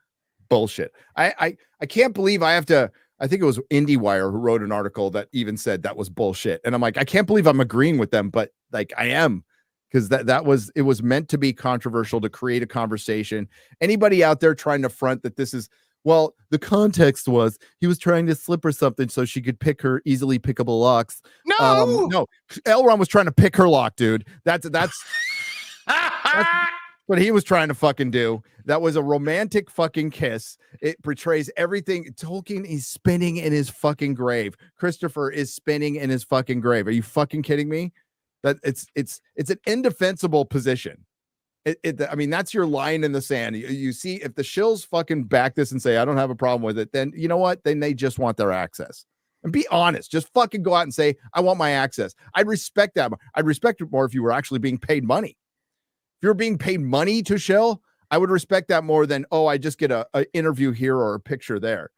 Speaker 2: bullshit. I can't believe I have to. I think it was IndieWire who wrote an article that even said that was bullshit. And I'm like, I can't believe I'm agreeing with them, but like I am, because it was meant to be controversial, to create a conversation. Anybody out there trying to front that this is, well, the context was he was trying to slip her something so she could pick her easily pickable locks. No, Elrond was trying to pick her lock, dude. That's what he was trying to fucking do. That was a romantic fucking kiss. It portrays everything. Tolkien is spinning in his fucking grave. Christopher is spinning in his fucking grave. Are you fucking kidding me? That it's an indefensible position. I mean, that's your line in the sand. You see, if the shills fucking back this and say, I don't have a problem with it, then you know what? Then they just want their access. And be honest. Just fucking go out and say, I want my access. I'd respect that. I'd respect it more if you were actually being paid money. If you're being paid money to shill, I would respect that more than, oh, I just get a interview here or a picture there.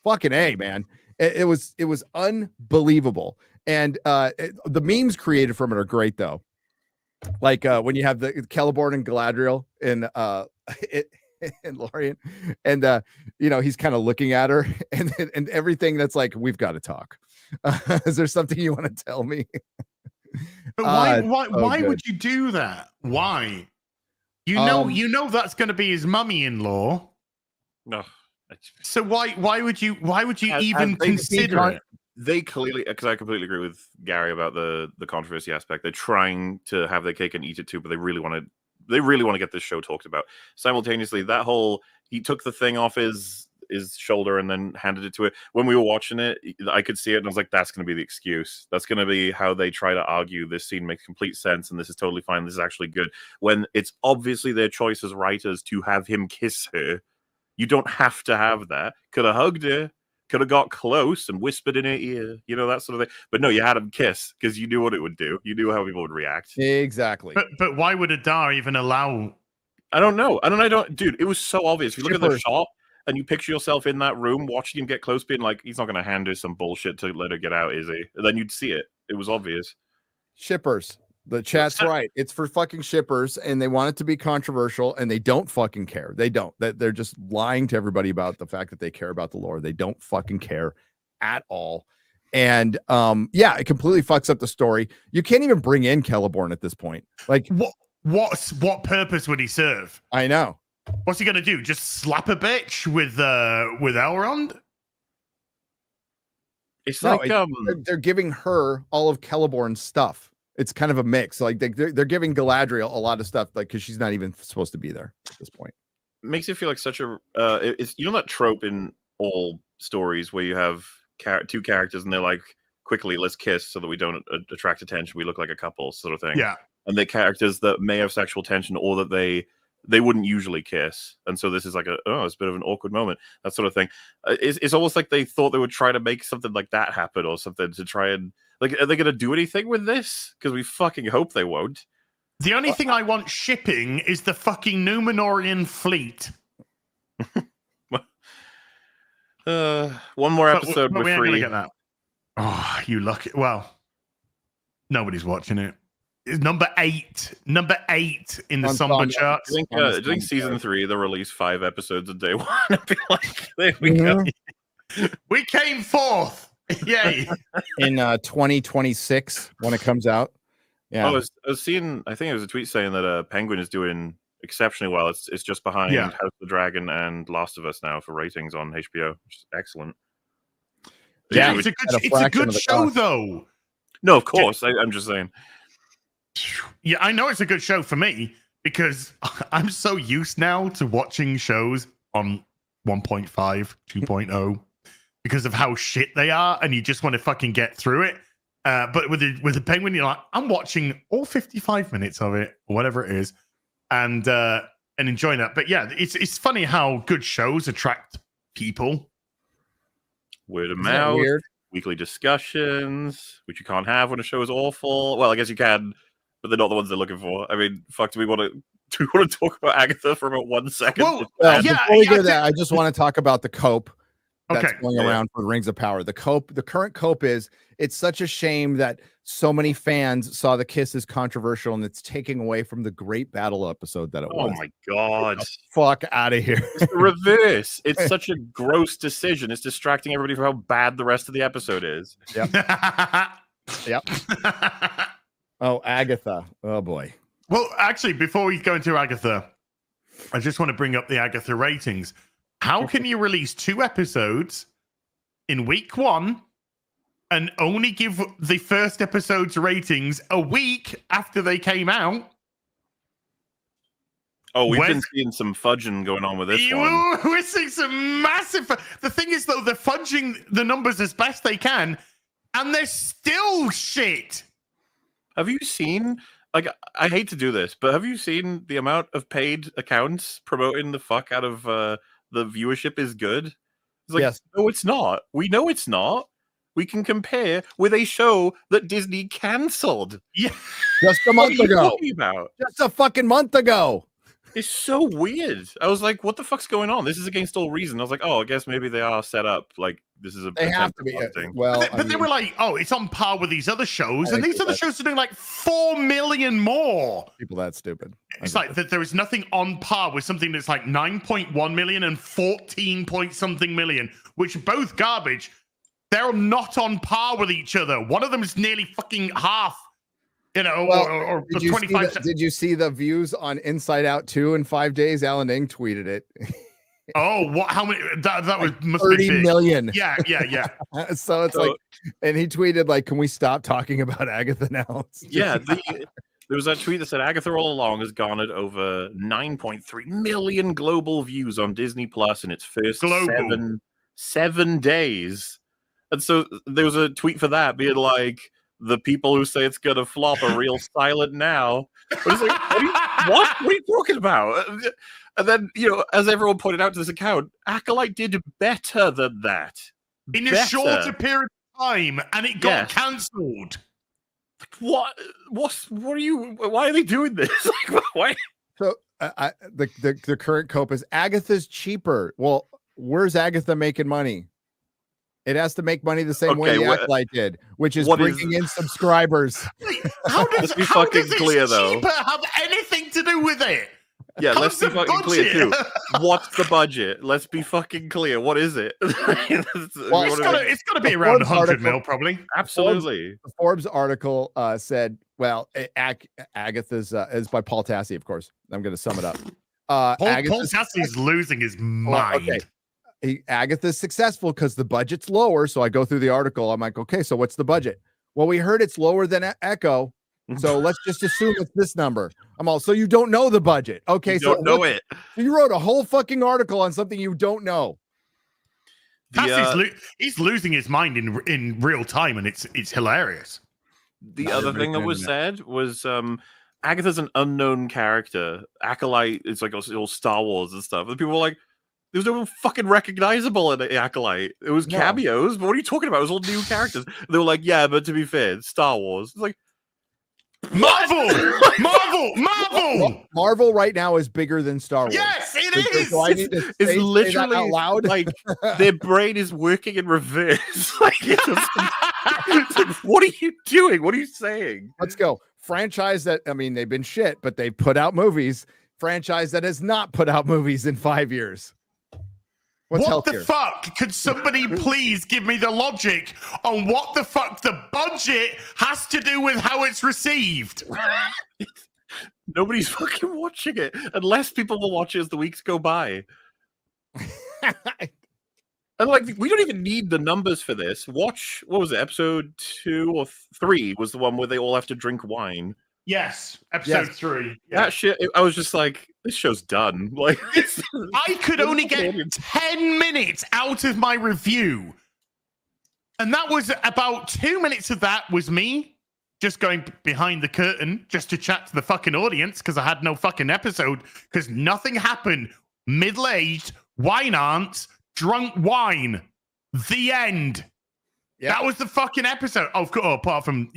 Speaker 2: Fucking A, man. It was unbelievable. And the memes created from it are great, though. Like when you have the Celeborn and Galadriel in Lorien, and he's kind of looking at her, and everything that's like, we've got to talk. Is there something you want to tell me?
Speaker 3: But why would you do that? Why? You know that's going to be his mummy-in-law.
Speaker 4: No.
Speaker 3: So why would you even consider it?
Speaker 4: They clearly, because I completely agree with Gary about the controversy aspect. They're trying to have their cake and eat it too, but they really want to get this show talked about. Simultaneously, he took the thing off his shoulder and then handed it to it. When we were watching it, I could see it, and I was like, that's going to be the excuse. That's going to be how they try to argue this scene makes complete sense, and this is totally fine. This is actually good. When it's obviously their choice as writers to have him kiss her. You don't have to have that. Could have hugged her. Could have got close and whispered in her ear. That sort of thing. But no, you had him kiss because you knew what it would do. You knew how people would react.
Speaker 2: Exactly.
Speaker 3: But why would Adar even allow?
Speaker 4: I don't know. Dude, it was so obvious. If you look at the shot and you picture yourself in that room watching him get close, being like, he's not going to hand her some bullshit to let her get out, is he? And then you'd see it. It was obvious.
Speaker 2: Shippers. The chat's right. It's for fucking shippers, and they want it to be controversial, and they don't fucking care. They don't. They're just lying to everybody about the fact that they care about the lore. They don't fucking care at all. And it completely fucks up the story. You can't even bring in Celeborn at this point. Like,
Speaker 3: what purpose would he serve?
Speaker 2: I know.
Speaker 3: What's he gonna do? Just slap a bitch with Elrond?
Speaker 4: It's
Speaker 2: they're giving her all of Celeborn's stuff. It's kind of a mix. Like they're giving Galadriel a lot of stuff, like because she's not even supposed to be there at this point.
Speaker 4: Makes it feel like such a it's that trope in all stories where you have two characters and they're like, quickly, let's kiss so that we don't attract attention. We look like a couple, sort of thing.
Speaker 3: Yeah.
Speaker 4: And they're characters that may have sexual tension or that they wouldn't usually kiss, and so this is like it's a bit of an awkward moment, that sort of thing. It's almost like they thought they would try to make something like that happen or something to try and. Like, are they going to do anything with this? Because we fucking hope they won't.
Speaker 3: The only thing I want shipping is the fucking Númenórean fleet.
Speaker 4: One more episode
Speaker 3: but
Speaker 4: with
Speaker 3: we ain't
Speaker 4: free.
Speaker 3: Gonna get that. Oh, you lucky. Well, nobody's watching it. It's number 8 in the Somber charts.
Speaker 4: Do you think season 3 they'll release 5 episodes a day one? I'd be like, there we go.
Speaker 3: We came 4th. Yay.
Speaker 2: In 2026 when it comes out. Yeah.
Speaker 4: I was seeing, I think it was a tweet saying that Penguin is doing exceptionally well. It's just behind House of the Dragon and Last of Us now for ratings on HBO, which is excellent.
Speaker 3: Yeah, it's a good show though.
Speaker 4: No, of course. I'm just saying.
Speaker 3: Yeah, I know it's a good show for me because I'm so used now to watching shows on 1.5, 2.0. Because of how shit they are, and you just want to fucking get through it. But with the Penguin, you're like, I'm watching all 55 minutes of it, or whatever it is, and enjoying that. But yeah, it's funny how good shows attract people.
Speaker 4: Word of mouth, weekly discussions, which you can't have when a show is awful. Well, I guess you can, but they're not the ones they're looking for. I mean, fuck, do we want to talk about Agatha for about 1 second?
Speaker 2: Well, before we do that, I just want to talk about the cope. That's going around for Rings of Power. The current cope is, it's such a shame that so many fans saw the kiss as controversial, and it's taking away from the great battle episode that it was.
Speaker 4: Oh my god!
Speaker 2: Fuck out of here!
Speaker 4: It's the reverse. It's such a gross decision. It's distracting everybody from how bad the rest of the episode is.
Speaker 2: Yep. Yep. Oh, Agatha. Oh boy.
Speaker 3: Well, actually, before we go into Agatha, I just want to bring up the Agatha ratings. How can you release 2 episodes in week 1 and only give the first episode's ratings a week after they came out?
Speaker 4: Oh, we've been seeing some fudging going on with this one.
Speaker 3: We're seeing some massive. The thing is, though, they're fudging the numbers as best they can, and they're still shit.
Speaker 4: Have you seen? Like, I hate to do this, but have you seen the amount of paid accounts promoting the fuck out of the viewership is good? It's like,
Speaker 2: Yes.
Speaker 4: No, it's not. We know it's not. We can compare with a show that Disney canceled.
Speaker 3: Yeah,
Speaker 2: Just a month
Speaker 4: What are you
Speaker 2: ago.
Speaker 4: talking about?
Speaker 2: Just a fucking month ago.
Speaker 4: It's so weird. I was like, what the fuck's going on? This is against all reason. I was like, oh, I guess maybe they are set up. Like, this is a
Speaker 2: They have to be.
Speaker 4: thing.
Speaker 2: Well,
Speaker 3: but they were like, "Oh, it's on par with these other shows," and these other shows are doing like 4 million more.
Speaker 2: people that stupid.
Speaker 3: It's like that there is nothing on par with something that's like 9.1 million and 14 point something million, which are both garbage. They're not on par with each other. One of them is nearly fucking half. You know,
Speaker 2: Well,
Speaker 3: or
Speaker 2: did you
Speaker 3: 25.
Speaker 2: did you see the views on Inside Out 2 in 5 days? Alan Ing tweeted it.
Speaker 3: Oh, what? How many? That was must
Speaker 2: 30
Speaker 3: be big.
Speaker 2: million.
Speaker 3: Yeah.
Speaker 2: So it's like, and he tweeted like, "Can we stop talking about Agatha now?"
Speaker 4: Yeah, there was that tweet that said Agatha all along has garnered over 9.3 million global views on Disney Plus in its first seven days. And so there was a tweet for that being like, the people who say it's gonna flop are real silent now. But it's like, what are you talking about? And then, as everyone pointed out to this account, Acolyte did better than that.
Speaker 3: In a shorter period of time, and it got cancelled.
Speaker 4: What are you? Why are they doing this? Like, why?
Speaker 2: So the current cope is Agatha's cheaper. Well, where's Agatha making money? It has to make money the same way the Acolyte did, which is bringing in subscribers.
Speaker 3: How does
Speaker 4: clear,
Speaker 3: cheaper have anything to do with it?
Speaker 4: Yeah, let's be fucking clear too. What's the budget? Let's be fucking clear. What is it?
Speaker 3: Well, it's got to be around 100 mil, probably.
Speaker 4: Absolutely.
Speaker 2: The Forbes article said, "Well, Agatha's is by Paul Tassi, of course. I'm going to sum it up.
Speaker 3: Paul Tassi's losing his mind.
Speaker 2: Okay. Agatha's successful because the budget's lower. So I go through the article. I'm like, okay, so what's the budget? Well, we heard it's lower than Echo. So let's just assume it's this number. I'm all, so you don't know the budget. Okay.
Speaker 4: You don't know it.
Speaker 2: So you wrote a whole fucking article on something you don't know.
Speaker 3: He's losing his mind in real time, and it's hilarious.
Speaker 4: The other thing that was said was Agatha's an unknown character. Acolyte is like all Star Wars and stuff. And people were like, there was no fucking recognizable in the Acolyte. It was cameos, but what are you talking about? It was all new characters. They were like, yeah, but to be fair, it's Star Wars. It's like,
Speaker 2: Marvel right now is bigger than Star Wars.
Speaker 3: Yes, it is.
Speaker 2: So I need to
Speaker 4: it's
Speaker 2: say
Speaker 4: literally
Speaker 2: that out loud.
Speaker 4: Like their brain is working in reverse. Like, it's like, what are you doing? What are you saying?
Speaker 2: Let's go. Franchise that, I mean, they've been shit, but they put out movies. Franchise that has not put out movies in 5 years.
Speaker 3: What the fuck? Could somebody please give me the logic on what the fuck the budget has to do with how it's received?
Speaker 4: Nobody's fucking watching it unless people will watch it as the weeks go by. And like, we don't even need the numbers for this. Watch, what was it? Episode 2 or 3 was the one where they all have to drink wine.
Speaker 3: Yes, episode 3. Yeah.
Speaker 4: That shit, I was just like, this show's done. Like,
Speaker 3: I could only get 10 minutes out of my review. And that was about 2 minutes of that was me just going behind the curtain just to chat to the fucking audience because I had no fucking episode because nothing happened. Middle-aged, wine aunts, drunk wine. The end. Yep. That was the fucking episode. Of course, apart from,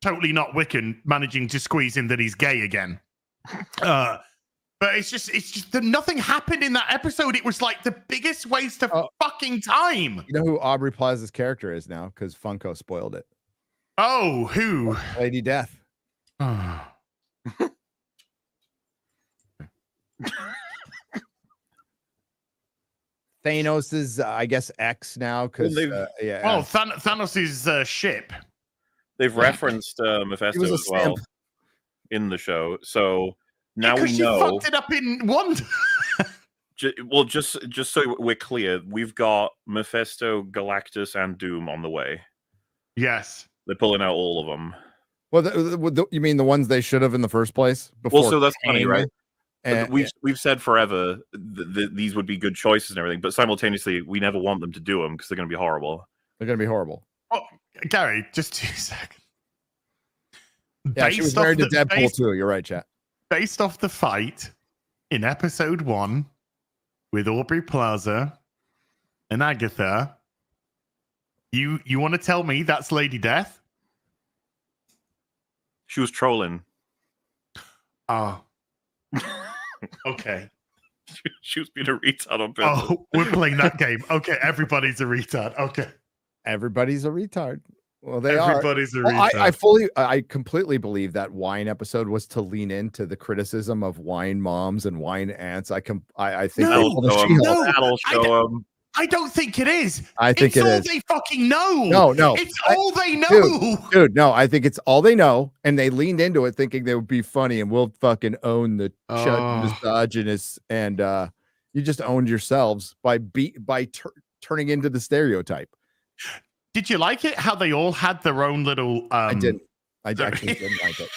Speaker 3: totally not Wiccan managing to squeeze in that he's gay again. But it's just that nothing happened in that episode. It was like the biggest waste of fucking time.
Speaker 2: You know who Aubrey Plaza's character is now? Because Funko spoiled it.
Speaker 3: Oh, who?
Speaker 2: Lady Death. Thanos is, I guess, X now. Because
Speaker 3: Thanos' ship.
Speaker 4: They've referenced
Speaker 2: He
Speaker 4: Mephisto
Speaker 2: was a
Speaker 4: as well
Speaker 2: simp.
Speaker 4: in the show, so now
Speaker 3: Because
Speaker 4: we
Speaker 3: she
Speaker 4: know.
Speaker 3: fucked it up in one.
Speaker 4: Just so we're clear, we've got Mephisto, Galactus, and Doom on the way.
Speaker 3: Yes.
Speaker 4: They're pulling out all of them.
Speaker 2: Well, you mean the ones they should have in the first place?
Speaker 4: Well, so that's funny,
Speaker 2: Kang
Speaker 4: right?
Speaker 2: and-
Speaker 4: We've said forever these would be good choices and everything, but simultaneously we never want them to do them because they're going to be horrible.
Speaker 2: They're going to be horrible.
Speaker 3: Oh, Gary, just 2 seconds.
Speaker 2: Yeah, she was married to Deadpool too. You're right, chat.
Speaker 3: Based off the fight in episode 1 with Aubrey Plaza and Agatha, you want to tell me that's Lady Death?
Speaker 4: She was trolling.
Speaker 3: Oh. Okay.
Speaker 4: She was being a retard on purpose.
Speaker 3: Oh, we're playing that game. Okay, everybody's a retard. Okay.
Speaker 2: Everybody's a retard. Well, they
Speaker 3: Everybody's
Speaker 2: are.
Speaker 3: a retard.
Speaker 2: I completely believe that wine episode was to lean into the criticism of wine moms and wine aunts. I think
Speaker 4: That'll show them.
Speaker 3: I don't think it is.
Speaker 2: I think
Speaker 3: it's
Speaker 2: it
Speaker 3: all
Speaker 2: is.
Speaker 3: they fucking know.
Speaker 2: No.
Speaker 3: It's all they know.
Speaker 2: Dude, no, I think it's all they know, and they leaned into it thinking they would be funny, and we'll fucking own the misogynist, and you just owned yourselves by turning into the stereotype.
Speaker 3: Did you like it? How they all had their own little.
Speaker 2: I didn't. I actually didn't like it.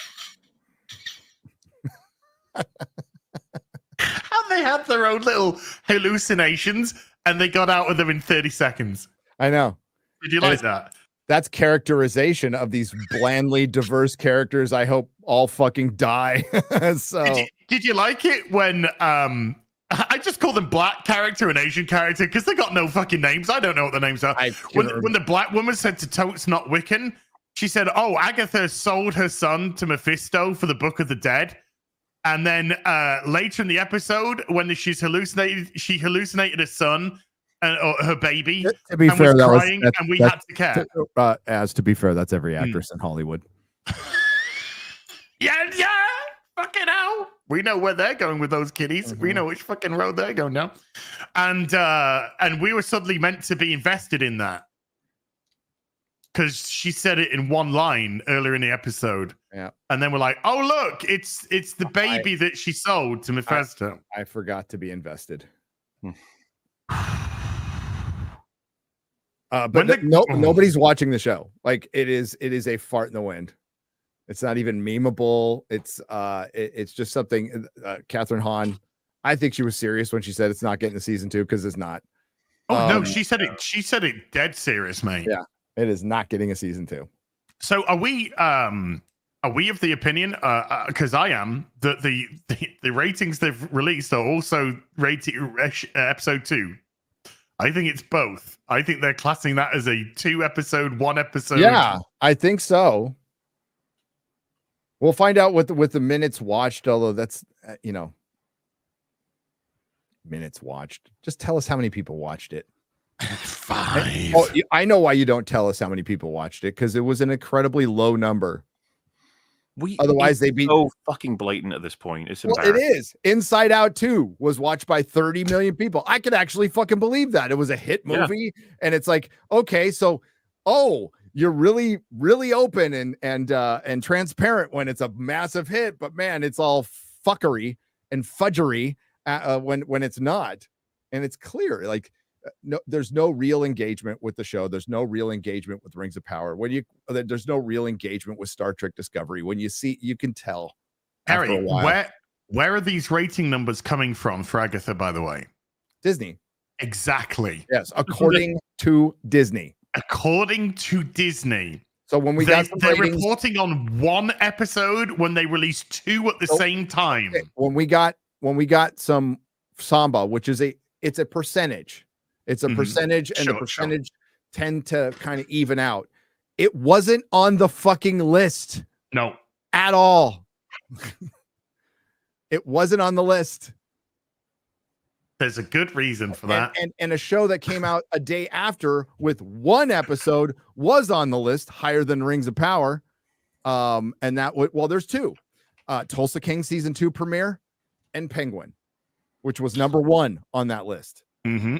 Speaker 3: How they had their own little hallucinations, and they got out of them in 30 seconds.
Speaker 2: I know.
Speaker 3: Did you like that?
Speaker 2: That's characterization of these blandly diverse characters. I hope all fucking die. So
Speaker 3: did you like it when I just call them black character and Asian character because they got no fucking names. I don't know what the names are. When the black woman said to Totes not Wiccan, she said, "Oh, Agatha sold her son to Mephisto for the Book of the Dead." And then later in the episode, when she hallucinated a son or her baby.
Speaker 2: To be fair,
Speaker 3: was crying, and we had to care.
Speaker 2: To be fair, that's every actress in Hollywood.
Speaker 3: Yeah, fucking hell. We know where they're going with those kiddies.
Speaker 2: Mm-hmm.
Speaker 3: We know which fucking road they're going now. And we were suddenly meant to be invested in that. Because she said it in one line earlier in the episode.
Speaker 2: Yeah.
Speaker 3: And then we're like, oh, look, it's the baby that she sold to Mephisto.
Speaker 2: I forgot to be invested. But nobody's watching the show. Like it is a fart in the wind. It's not even memeable. It's just something. Catherine Hahn, I think she was serious when she said it's not getting to season 2 because it's not.
Speaker 3: Oh no, she said it. She said it dead serious, mate.
Speaker 2: Yeah, it is not getting a season 2.
Speaker 3: So are we of the opinion? Because I am that the ratings they've released are also rated episode 2. I think it's both. I think they're classing that as a 2 episode, 1 episode.
Speaker 2: Yeah, I think so. We'll find out with the minutes watched. Although that's minutes watched. Just tell us how many people watched it.
Speaker 3: 5.
Speaker 2: Oh, I know why you don't tell us how many people watched it, because it was an incredibly low number. Otherwise, they'd be
Speaker 4: so fucking blatant at this point. It's
Speaker 2: well,
Speaker 4: embarrassing.
Speaker 2: it is. Inside Out 2 was watched by 30 million people. I could actually fucking believe that. It was a hit movie, and it's like, okay, so you're really, really open and transparent when it's a massive hit, but man, it's all fuckery and fudgery when it's not, and it's clear like. No, there's no real engagement with the show. There's no real engagement with Rings of Power. There's no real engagement with Star Trek Discovery. When you see, you can tell.
Speaker 3: Harry, where are these rating numbers coming from for Agatha, by the way?
Speaker 2: Disney.
Speaker 3: Exactly.
Speaker 2: Yes, according to Disney.
Speaker 3: According to Disney.
Speaker 2: So when
Speaker 3: they're reporting on 1 episode when they released 2 at the same time.
Speaker 2: Okay. When we got some Samba, which is it's a percentage. It's a percentage, and the percentage tend to kind of even out. It wasn't on the fucking list.
Speaker 3: No.
Speaker 2: At all. It wasn't on the list.
Speaker 3: There's a good reason for that.
Speaker 2: And a show that came out a day after with 1 episode was on the list, higher than Rings of Power. And that there's 2. Tulsa King season 2 premiere and Penguin, which was number 1 on that list.
Speaker 3: Mm-hmm.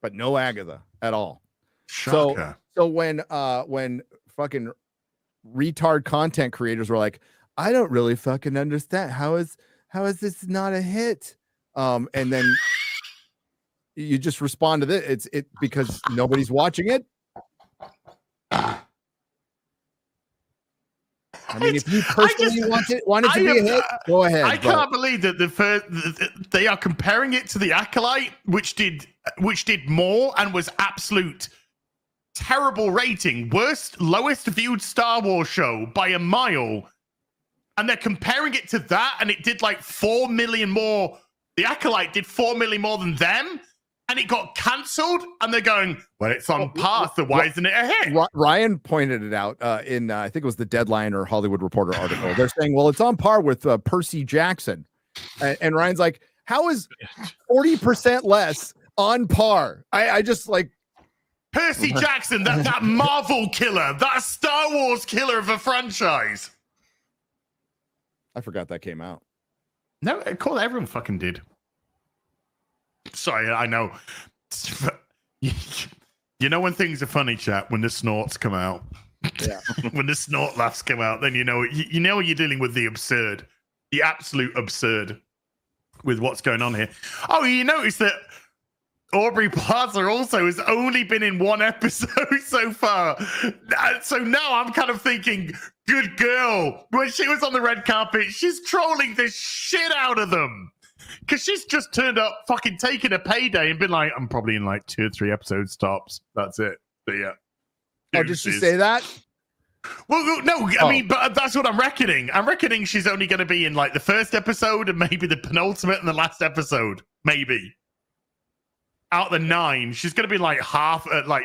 Speaker 2: But no Agatha at all.
Speaker 3: Shocker.
Speaker 2: So when fucking retard content creators were like, I don't really fucking understand how is this not a hit? And then you just respond to this. It's because nobody's watching it. I mean, if you personally want it to be a hit, go ahead.
Speaker 3: I can't believe that they are comparing it to The Acolyte, which did more and was absolute terrible rating, lowest viewed Star Wars show by a mile, and they're comparing it to that, and it did like 4 million more. The Acolyte did 4 million more than them, and it got cancelled, and they're going, well, it's on par, so why isn't it a hit?
Speaker 2: Ryan pointed it out in, I think it was the Deadline or Hollywood Reporter article. They're saying, well, it's on par with Percy Jackson. And Ryan's like, how is 40% less on par? I just like...
Speaker 3: Percy Jackson, that Marvel killer, that Star Wars killer of a franchise.
Speaker 2: I forgot that came out.
Speaker 3: No, everyone fucking did. Sorry, I know. You know when things are funny, chat, when the snorts come out.
Speaker 2: Yeah.
Speaker 3: When the snort laughs come out, then you know you're dealing with the absurd, the absolute absurd with what's going on here. Oh, you notice that Aubrey Plaza also has only been in one episode so far. So now I'm kind of thinking, good girl. When she was on the red carpet, she's trolling the shit out of them. Because she's just turned up, fucking taking a payday and been like, I'm probably in like 2 or 3 episodes tops. That's it. But yeah.
Speaker 2: Oh, did she say that?
Speaker 3: Well, no, I mean, but that's what I'm reckoning. I'm reckoning she's only going to be in like the first episode and maybe the penultimate and the last episode. Maybe. Out of the 9, she's going to be like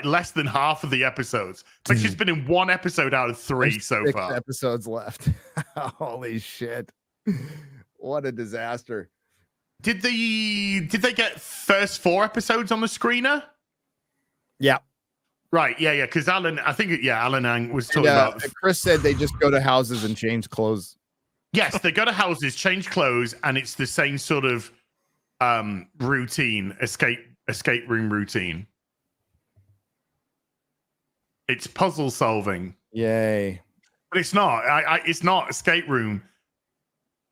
Speaker 3: less than half of the episodes. But she's been in 1 episode out of 3
Speaker 2: There's
Speaker 3: so
Speaker 2: 6
Speaker 3: far.
Speaker 2: episodes left. Holy shit. What a disaster.
Speaker 3: Did they get first 4 episodes on the screener?
Speaker 2: Yeah.
Speaker 3: Right, yeah, because Alan Ang was talking about.
Speaker 2: Chris said they just go to houses and change clothes.
Speaker 3: Yes, they go to houses, change clothes, and it's the same sort of routine, escape room routine. It's puzzle solving.
Speaker 2: Yay!
Speaker 3: But it's not. It's not escape room.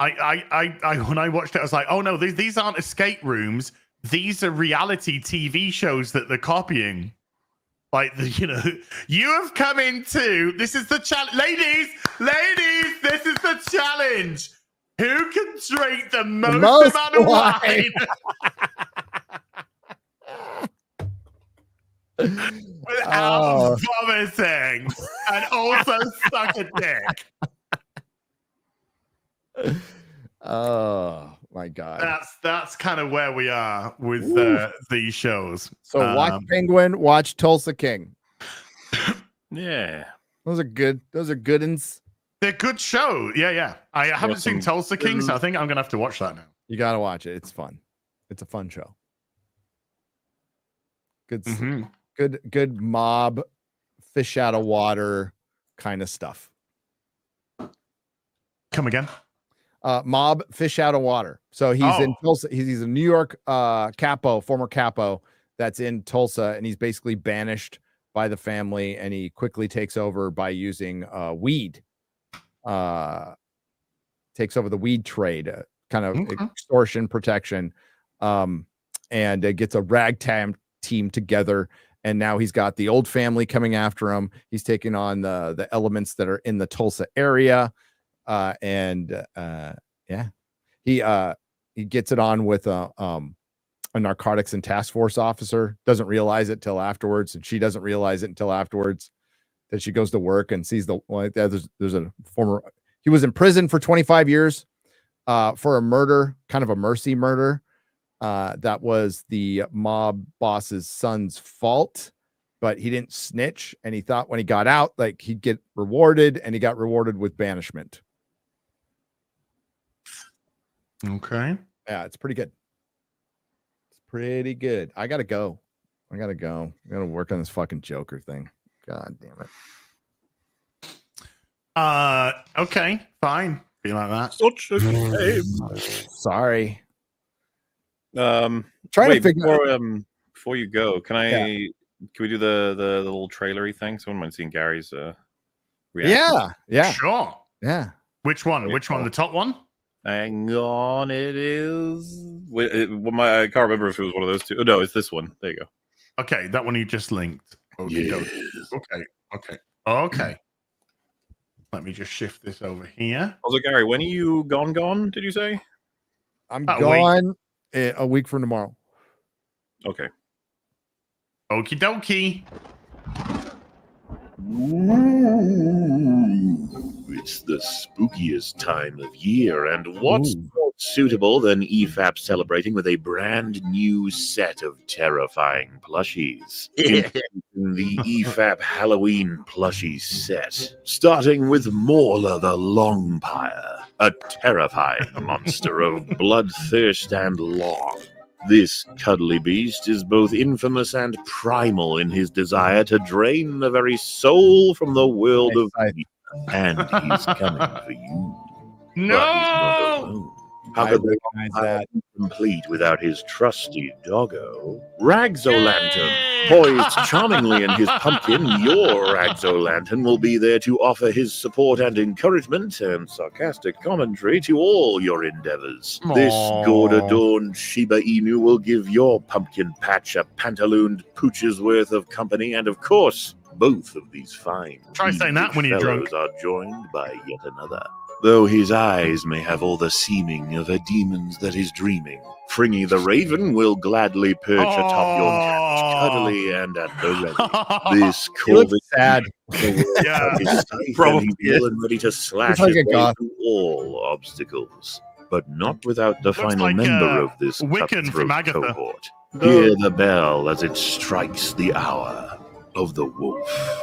Speaker 3: I when I watched it, I was like, oh no, these aren't escape rooms. These are reality TV shows that they're copying. Like, you have come into, this is the challenge. Ladies, this is the challenge. Who can drink the most amount of wine? Without vomiting and also suck a dick.
Speaker 2: Oh my god.
Speaker 3: That's kind of where we are with these shows.
Speaker 2: So watch Penguin, watch Tulsa King.
Speaker 4: Yeah.
Speaker 2: Those are good uns.
Speaker 3: They're good show. Yeah. I haven't seen Tulsa King, so I think I'm gonna have to watch that now.
Speaker 2: You gotta watch it. It's fun. It's a fun show. Good good mob, fish out of water kind of stuff.
Speaker 3: Come again?
Speaker 2: Mob, fish out of water. So he's in Tulsa. He's a New York former capo that's in Tulsa, and he's basically banished by the family, and he quickly takes over by using weed. Takes over the weed trade, kind of extortion protection, and gets a ragtag team together. And now he's got the old family coming after him. He's taking on the elements that are in the Tulsa area. He gets it on with a narcotics and task force officer, doesn't realize it till afterwards, and she doesn't realize it until afterwards that she goes to work and sees there's a former, he was in prison for 25 years for a murder, kind of a mercy murder. That was the mob boss's son's fault, but he didn't snitch, and he thought when he got out, like, he'd get rewarded, and he got rewarded with banishment.
Speaker 3: Okay.
Speaker 2: Yeah, it's pretty good. It's pretty good. I gotta go. I gotta work on this fucking Joker thing. God damn it.
Speaker 3: Okay, fine. Be like that.
Speaker 4: Such a shame.
Speaker 2: Sorry.
Speaker 4: Trying
Speaker 2: to figure
Speaker 4: before you go, can I Can we do the little trailery thing? Someone might seeing Gary's reaction.
Speaker 2: Yeah.
Speaker 3: Sure.
Speaker 2: Yeah.
Speaker 3: Which one? Which one? The top one?
Speaker 4: Hang on, it is. I can't remember if it was one of those two. Oh, no, it's this one. There you go.
Speaker 3: Okay, that one you just linked. Okay. Okay. Let me just shift this over here.
Speaker 4: Also, Gary, when are you gone? Did you say?
Speaker 2: I'm
Speaker 3: About
Speaker 2: gone a week from tomorrow.
Speaker 4: Okay.
Speaker 3: Okie dokie.
Speaker 5: It's the spookiest time of year, and what's more suitable than EFAP celebrating with a brand new set of terrifying plushies? In the EFAP Halloween plushie set, starting with Mauler the Longpire, a terrifying monster of bloodthirst and long. This cuddly beast is both infamous and primal in his desire to drain the very soul from the world of evil. And he's coming for you.
Speaker 3: No!
Speaker 5: But he's not alone. How
Speaker 2: I
Speaker 5: could the
Speaker 2: recognize that.
Speaker 5: be complete without his trusty doggo? Rags-o'-lantern, poised charmingly in his pumpkin, your Rags-o'-lantern will be there to offer his support and encouragement and sarcastic commentary to all your endeavors. This gourd-adorned Shiba Inu will give your pumpkin patch a pantalooned pooch's worth of company, and of course, both of these fine
Speaker 3: Try saying that when you're drunk.
Speaker 5: fellows are joined by yet another. Though his eyes may have all the seeming of a demon's that is dreaming, Fringy the Raven will gladly perch atop your couch, cuddly and at the ready. This
Speaker 2: He looks
Speaker 5: corvid
Speaker 2: sad.
Speaker 3: Yeah.
Speaker 5: probably and ready to slash
Speaker 2: like
Speaker 5: his
Speaker 2: a
Speaker 5: way
Speaker 2: goth.
Speaker 5: through all obstacles, but not without the
Speaker 3: Looks
Speaker 5: final
Speaker 3: like,
Speaker 5: member of this
Speaker 3: Wiccan from
Speaker 5: cutthroat
Speaker 3: Agatha.
Speaker 5: cohort. Hear the bell as it strikes the hour of the wolf.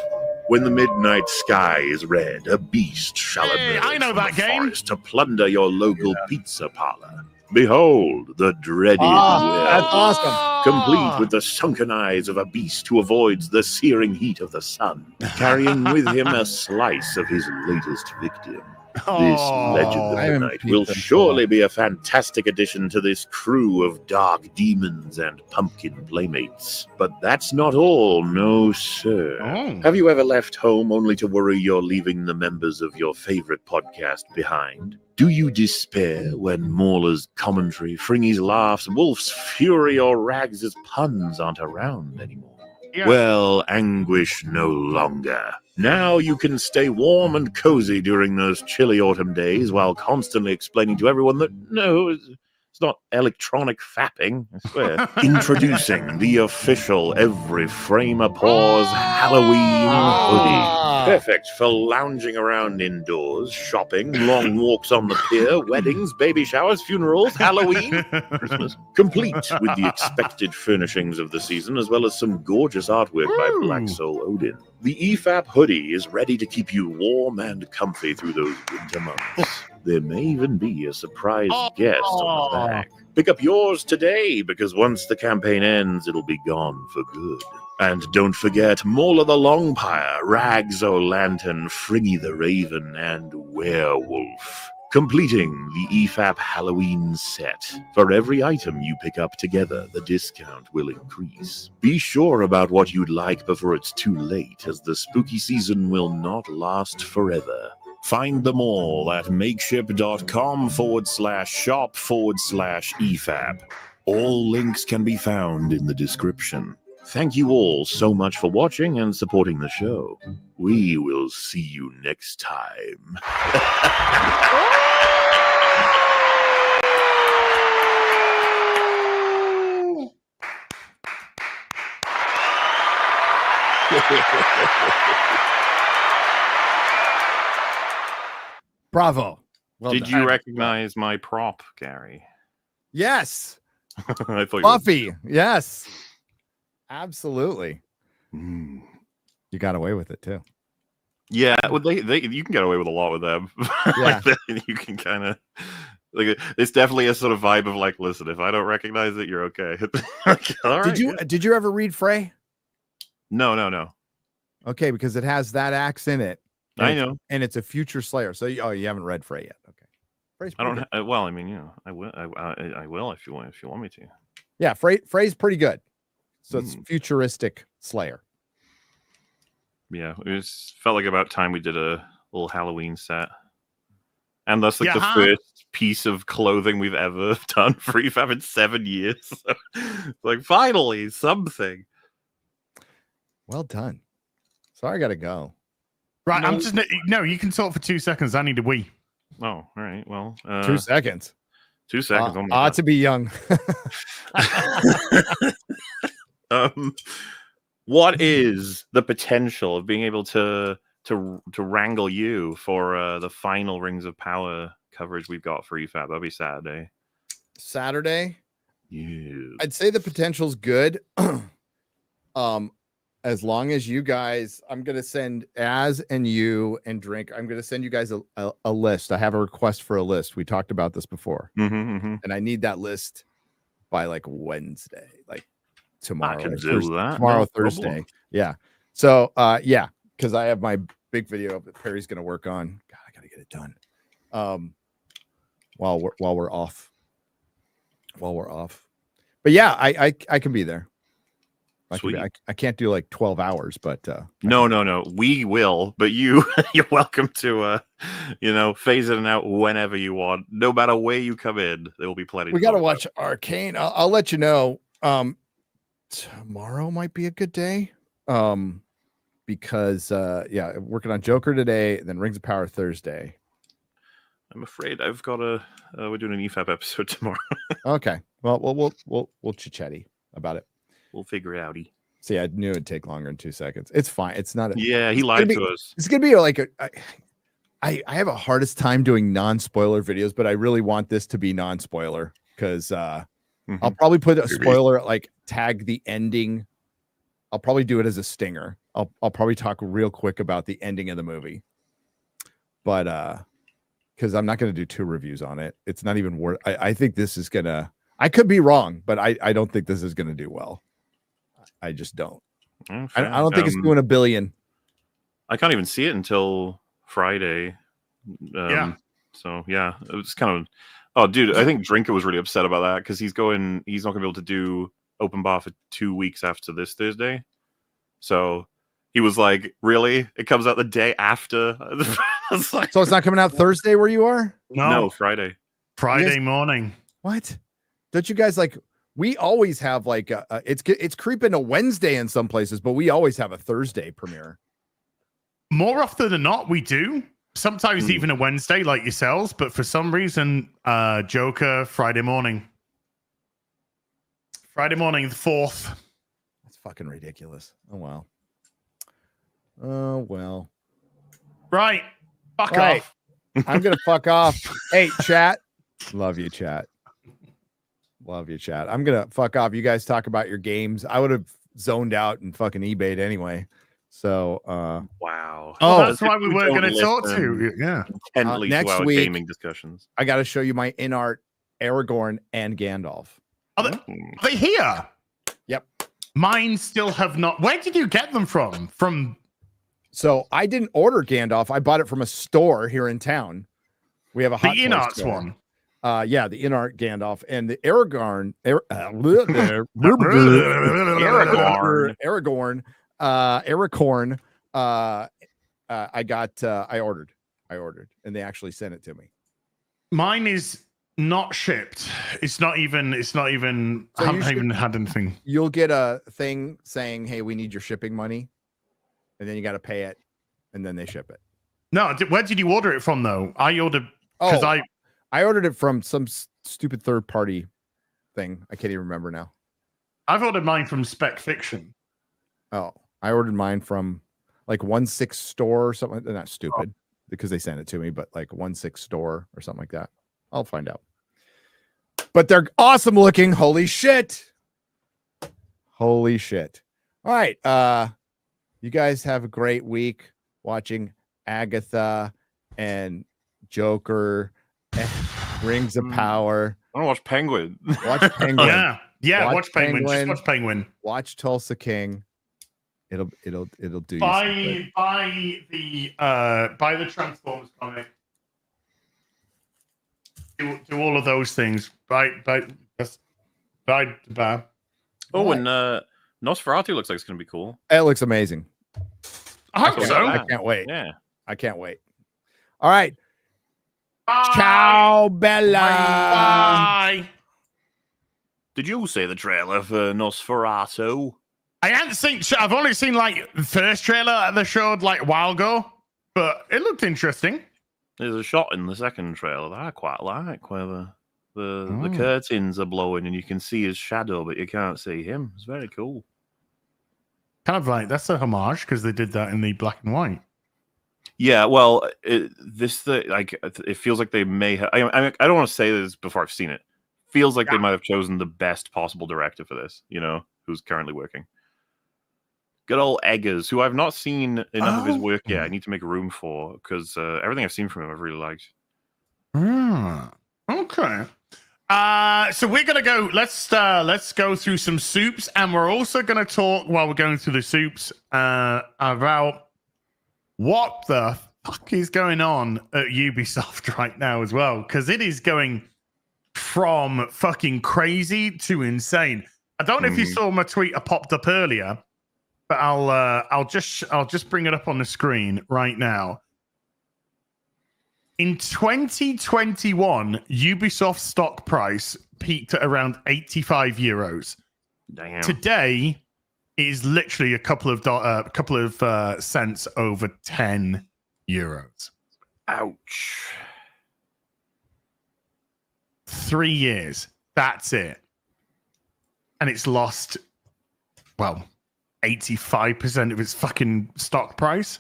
Speaker 5: When the midnight sky is red, a beast shall
Speaker 3: Hey,
Speaker 5: emerge
Speaker 3: I know
Speaker 5: from
Speaker 3: that
Speaker 5: the
Speaker 3: game.
Speaker 5: forest to plunder your local pizza parlor. Behold, the dreaded
Speaker 2: That's
Speaker 5: werewolf,
Speaker 2: awesome.
Speaker 5: complete with the sunken eyes of a beast who avoids the searing heat of the sun, carrying with him a slice of his latest victim. This legend of
Speaker 2: I
Speaker 5: the
Speaker 2: haven't
Speaker 5: night
Speaker 2: peeped
Speaker 5: will
Speaker 2: in so
Speaker 5: surely be a fantastic addition to this crew of dark demons and pumpkin playmates. But that's not all, no sir.
Speaker 3: Oh.
Speaker 5: Have you ever left home only to worry you're leaving the members of your favorite podcast behind? Do you despair when Mauler's commentary, Fringy's laughs, Wolf's fury, or Rags' puns aren't around anymore?
Speaker 3: Yeah.
Speaker 5: Well, anguish no longer. Now you can stay warm and cozy during those chilly autumn days while constantly explaining to everyone that no, it's not electronic fapping, I swear. Introducing the official Every Frame a Pause Halloween hoodie. Perfect for lounging around indoors, shopping, long walks on the pier, weddings, baby showers, funerals, Halloween, Christmas. Complete with the expected furnishings of the season, as well as some gorgeous artwork by
Speaker 3: Ooh.
Speaker 5: Black Soul Odin. The EFAP hoodie is ready to keep you warm and comfy through those winter months. There may even be a surprise guest on the back. Pick up yours today, because once the campaign ends, it'll be gone for good. And don't forget Mauler the Longpire, Rags-o'-Lantern, Fringy the Raven, and Werewolf. Completing the EFAP Halloween set. For every item you pick up together, the discount will increase. Be sure about what you'd like before it's too late, as the spooky season will not last forever. Find them all at makeship.com/shop/EFAP. All links can be found in the description. Thank you all so much for watching and supporting the show. We will see you next time.
Speaker 2: Bravo. Well
Speaker 4: Did
Speaker 2: done.
Speaker 4: you recognize my prop, Gary?
Speaker 2: Yes.
Speaker 4: I thought you
Speaker 2: Buffy. Yes. Absolutely.
Speaker 5: Mm.
Speaker 2: You got away with it too.
Speaker 4: Yeah, well, they you can get away with a lot with them.
Speaker 2: Yeah.
Speaker 4: You can kind of like it's definitely a sort of vibe of like, listen, if I don't recognize it, you're okay. Like, all right,
Speaker 2: Did you ever read Frey?
Speaker 4: No.
Speaker 2: Okay, because it has that axe in it.
Speaker 4: I know.
Speaker 2: And it's a future Slayer. So you haven't read Frey yet. Okay. Frey's
Speaker 4: I
Speaker 2: pretty
Speaker 4: don't.
Speaker 2: good.
Speaker 4: Well, I mean, I will. I will if you want me to.
Speaker 2: Yeah, Frey's pretty good. So it's futuristic Slayer.
Speaker 4: Yeah, it felt like about time we did a little Halloween set. And that's like the
Speaker 3: Yeah.
Speaker 4: first piece of clothing we've ever done for EFAP in 7 years. So, like, finally, something.
Speaker 2: Well done. Sorry, I gotta go.
Speaker 3: Right,
Speaker 4: No.
Speaker 3: I'm just no. You can talk for 2 seconds. I need a wee.
Speaker 4: Oh, all right. Well,
Speaker 2: 2 seconds.
Speaker 4: 2 seconds. Oh my
Speaker 2: Ought
Speaker 4: God.
Speaker 2: to be young.
Speaker 4: What is the potential of being able to wrangle you for the final Rings of Power coverage we've got for EFAP? That'll be Saturday.
Speaker 2: Saturday.
Speaker 4: Yeah.
Speaker 2: I'd say the potential's good. As long as you guys, I'm gonna send Az and you and Drink. I'm gonna send you guys a list. I have a request for a list. We talked about this before, and I need that list by like Wednesday, like tomorrow.
Speaker 4: I can
Speaker 2: or
Speaker 4: do
Speaker 2: Thursday,
Speaker 4: that.
Speaker 2: tomorrow,
Speaker 4: No
Speaker 2: Thursday.
Speaker 4: problem.
Speaker 2: Yeah. So, yeah, because I have my big video that Perry's gonna work on. God, I gotta get it done. While we're off. But yeah, I can be there.
Speaker 4: Sweet.
Speaker 2: I can't do like 12 hours, but
Speaker 4: No. We will, but you're welcome to phase it out whenever you want. No matter where you come in, there will be plenty.
Speaker 2: we got to watch Arcane. I'll let you know. Tomorrow might be a good day. Because working on Joker today, then Rings of Power Thursday.
Speaker 4: I'm afraid I've got we're doing an EFAP episode tomorrow.
Speaker 2: Okay. Well, we'll chit-chatty about it.
Speaker 4: We'll figure it out.
Speaker 2: See, I knew it'd take longer than 2 seconds. It's fine. It's not.
Speaker 4: Yeah, he lied to us.
Speaker 2: It's gonna be like I have a hardest time doing non-spoiler videos, but I really want this to be non-spoiler because I'll probably put a spoiler, like tag the ending. I'll probably do it as a stinger. I'll probably talk real quick about the ending of the movie, but because I'm not going to do 2 reviews on it. It's not even worth. I think this is gonna. I could be wrong, but I don't think this is gonna do well. I just don't.
Speaker 4: Okay.
Speaker 2: I don't think it's doing $1 billion.
Speaker 4: I can't even see it until Friday.
Speaker 3: Yeah.
Speaker 4: So yeah, it was kind of. Oh, dude, I think Drinker was really upset about that because he's not going to be able to do open bar for 2 weeks after this Thursday. So he was like, "Really? It comes out the day after."
Speaker 2: So it's not coming out Thursday where you are?
Speaker 4: No, Friday.
Speaker 3: Friday morning.
Speaker 2: What? Don't you guys like? We always have like it's creeping to Wednesday in some places, but we always have a Thursday premiere.
Speaker 3: More often than not, we do. Sometimes even a Wednesday, like yourselves, but for some reason, Joker Friday morning. Friday morning, the 4th.
Speaker 2: That's fucking ridiculous. Oh wow. Oh well.
Speaker 3: Right. Fuck
Speaker 2: Right.
Speaker 3: off.
Speaker 2: I'm gonna fuck off. Hey, chat. Love you, chat. Love you, chat. I'm gonna fuck off. You guys talk about your games. I would have zoned out and fucking eBayed anyway. So
Speaker 4: Wow.
Speaker 3: Oh, that's
Speaker 4: If
Speaker 3: why we
Speaker 4: you
Speaker 3: weren't
Speaker 4: don't
Speaker 3: going to talk
Speaker 4: listen
Speaker 3: to you. Yeah.
Speaker 4: intently
Speaker 2: next
Speaker 4: to our
Speaker 2: week-
Speaker 4: gaming discussions.
Speaker 2: I gotta show you my in-art Aragorn and Gandalf.
Speaker 3: Are they here?
Speaker 2: Yep.
Speaker 3: Mine still have not. Where did you get them from?
Speaker 2: So I didn't order Gandalf. I bought it from a store here in town. We have a hot
Speaker 3: The
Speaker 2: toy
Speaker 3: in-arts
Speaker 2: store.
Speaker 3: one.
Speaker 2: Yeah, the in-art Gandalf and the Aragorn. Aragorn. I ordered, and they actually sent it to me.
Speaker 3: Mine is not shipped. It's not even.
Speaker 2: So
Speaker 3: I haven't even had anything.
Speaker 2: You'll get a thing saying, "Hey, we need your shipping money," and then you got to pay it, and then they ship it.
Speaker 3: No, where did you order it from though? I ordered because
Speaker 2: I ordered it from some stupid third party thing. I can't even remember now.
Speaker 3: I've ordered mine from Spec Fiction.
Speaker 2: Oh, I ordered mine from like 1-6 store or something. They're not stupid because they sent it to me, but like 1-6 store or something like that. I'll find out. But they're awesome looking. Holy shit. Holy shit. All right. You guys have a great week watching Agatha and Joker and Rings of Power.
Speaker 4: I want to watch Penguin.
Speaker 2: Watch Penguin.
Speaker 3: Yeah.
Speaker 2: Watch
Speaker 3: Watch Penguin.
Speaker 2: Penguin.
Speaker 3: Just watch Penguin.
Speaker 2: Watch Tulsa King. It'll do you
Speaker 3: Buy the Transformers comic. Do all of those things. Buy.
Speaker 4: Oh, and Nosferatu looks like it's going to be cool.
Speaker 2: It looks amazing.
Speaker 3: I hope so.
Speaker 2: I can't wait.
Speaker 4: Yeah.
Speaker 2: I can't wait. All right.
Speaker 3: Bye.
Speaker 2: Ciao, Bella.
Speaker 3: Bye.
Speaker 4: Did you see the trailer for Nosferatu?
Speaker 3: I hadn't seen. I've only seen like the first trailer they showed like a while ago, but it looked interesting.
Speaker 4: There's a shot in the second trailer that I quite like, where the curtains are blowing and you can see his shadow, but you can't see him. It's very cool.
Speaker 3: Kind of like that's a homage because they did that in the black and white.
Speaker 4: Yeah, well, it feels like they may have. I don't want to say this before I've seen it. Feels like they might have chosen the best possible director for this. You know, who's currently working. Good old Eggers, who I've not seen enough of his work yet. I need to make room for because everything I've seen from him I've really liked.
Speaker 3: Okay. So we're gonna go. Let's go through some soups, and we're also gonna talk while we're going through the soups about what the fuck is going on at Ubisoft right now as well, because it is going from fucking crazy to insane. I don't know if you saw my tweet I popped up earlier, but I'll just bring it up on the screen right now. In 2021, Ubisoft's stock price peaked at around 85 euros.
Speaker 4: Damn.
Speaker 3: Today is literally a couple of cents over 10 euros.
Speaker 4: Ouch.
Speaker 3: 3 years. That's it. And it's lost, well, 85% of its fucking stock price.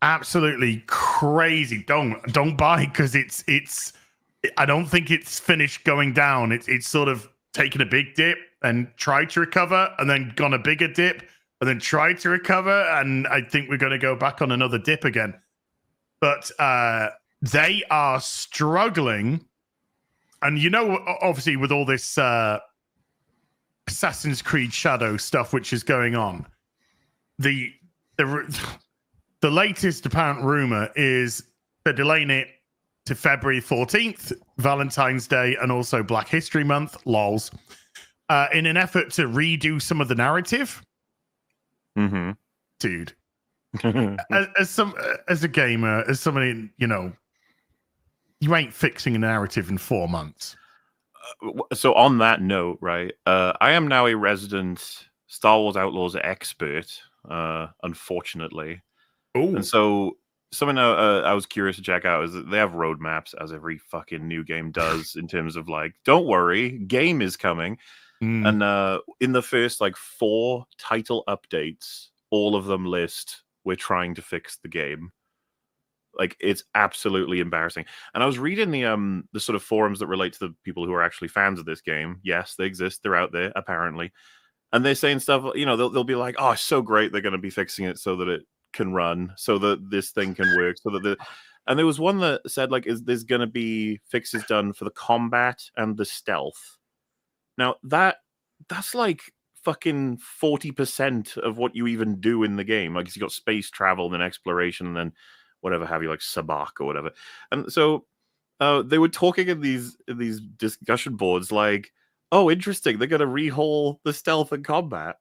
Speaker 3: Absolutely crazy. Don't buy because it's I don't think it's finished going down. It's sort of taken a big dip and tried to recover and then gone a bigger dip and then tried to recover, and I think we're going to go back on another dip again. But they are struggling, and you know, obviously with all this Assassin's Creed Shadow stuff which is going on, the latest apparent rumor is they're delaying it to February 14th, Valentine's Day, and also Black History Month, lols, in an effort to redo some of the narrative.
Speaker 4: Mm-hmm.
Speaker 3: Dude, as a gamer, as somebody, you know, you ain't fixing a narrative in 4 months.
Speaker 4: So on that note, right, I am now a resident Star Wars Outlaws expert, unfortunately.
Speaker 3: Ooh.
Speaker 4: And so something I was curious to check out is that they have roadmaps, as every fucking new game does, in terms of like, don't worry, game is coming. And in the first like 4 title updates, all of them list we're trying to fix the game. Like, it's absolutely embarrassing. And I was reading the sort of forums that relate to the people who are actually fans of this game. Yes, they exist. They're out there, apparently. And they're saying stuff, you know, they'll be like, oh, it's so great they're going to be fixing it so that it can run, so that this thing can work, so that and there was one that said, like, there's going to be fixes done for the combat and the stealth. Now, that's like fucking 40% of what you even do in the game. Like, you got space travel and then exploration and then whatever have you, like Sabak or whatever. And so they were talking in these discussion boards like, oh, interesting, they're going to rehaul the stealth and combat.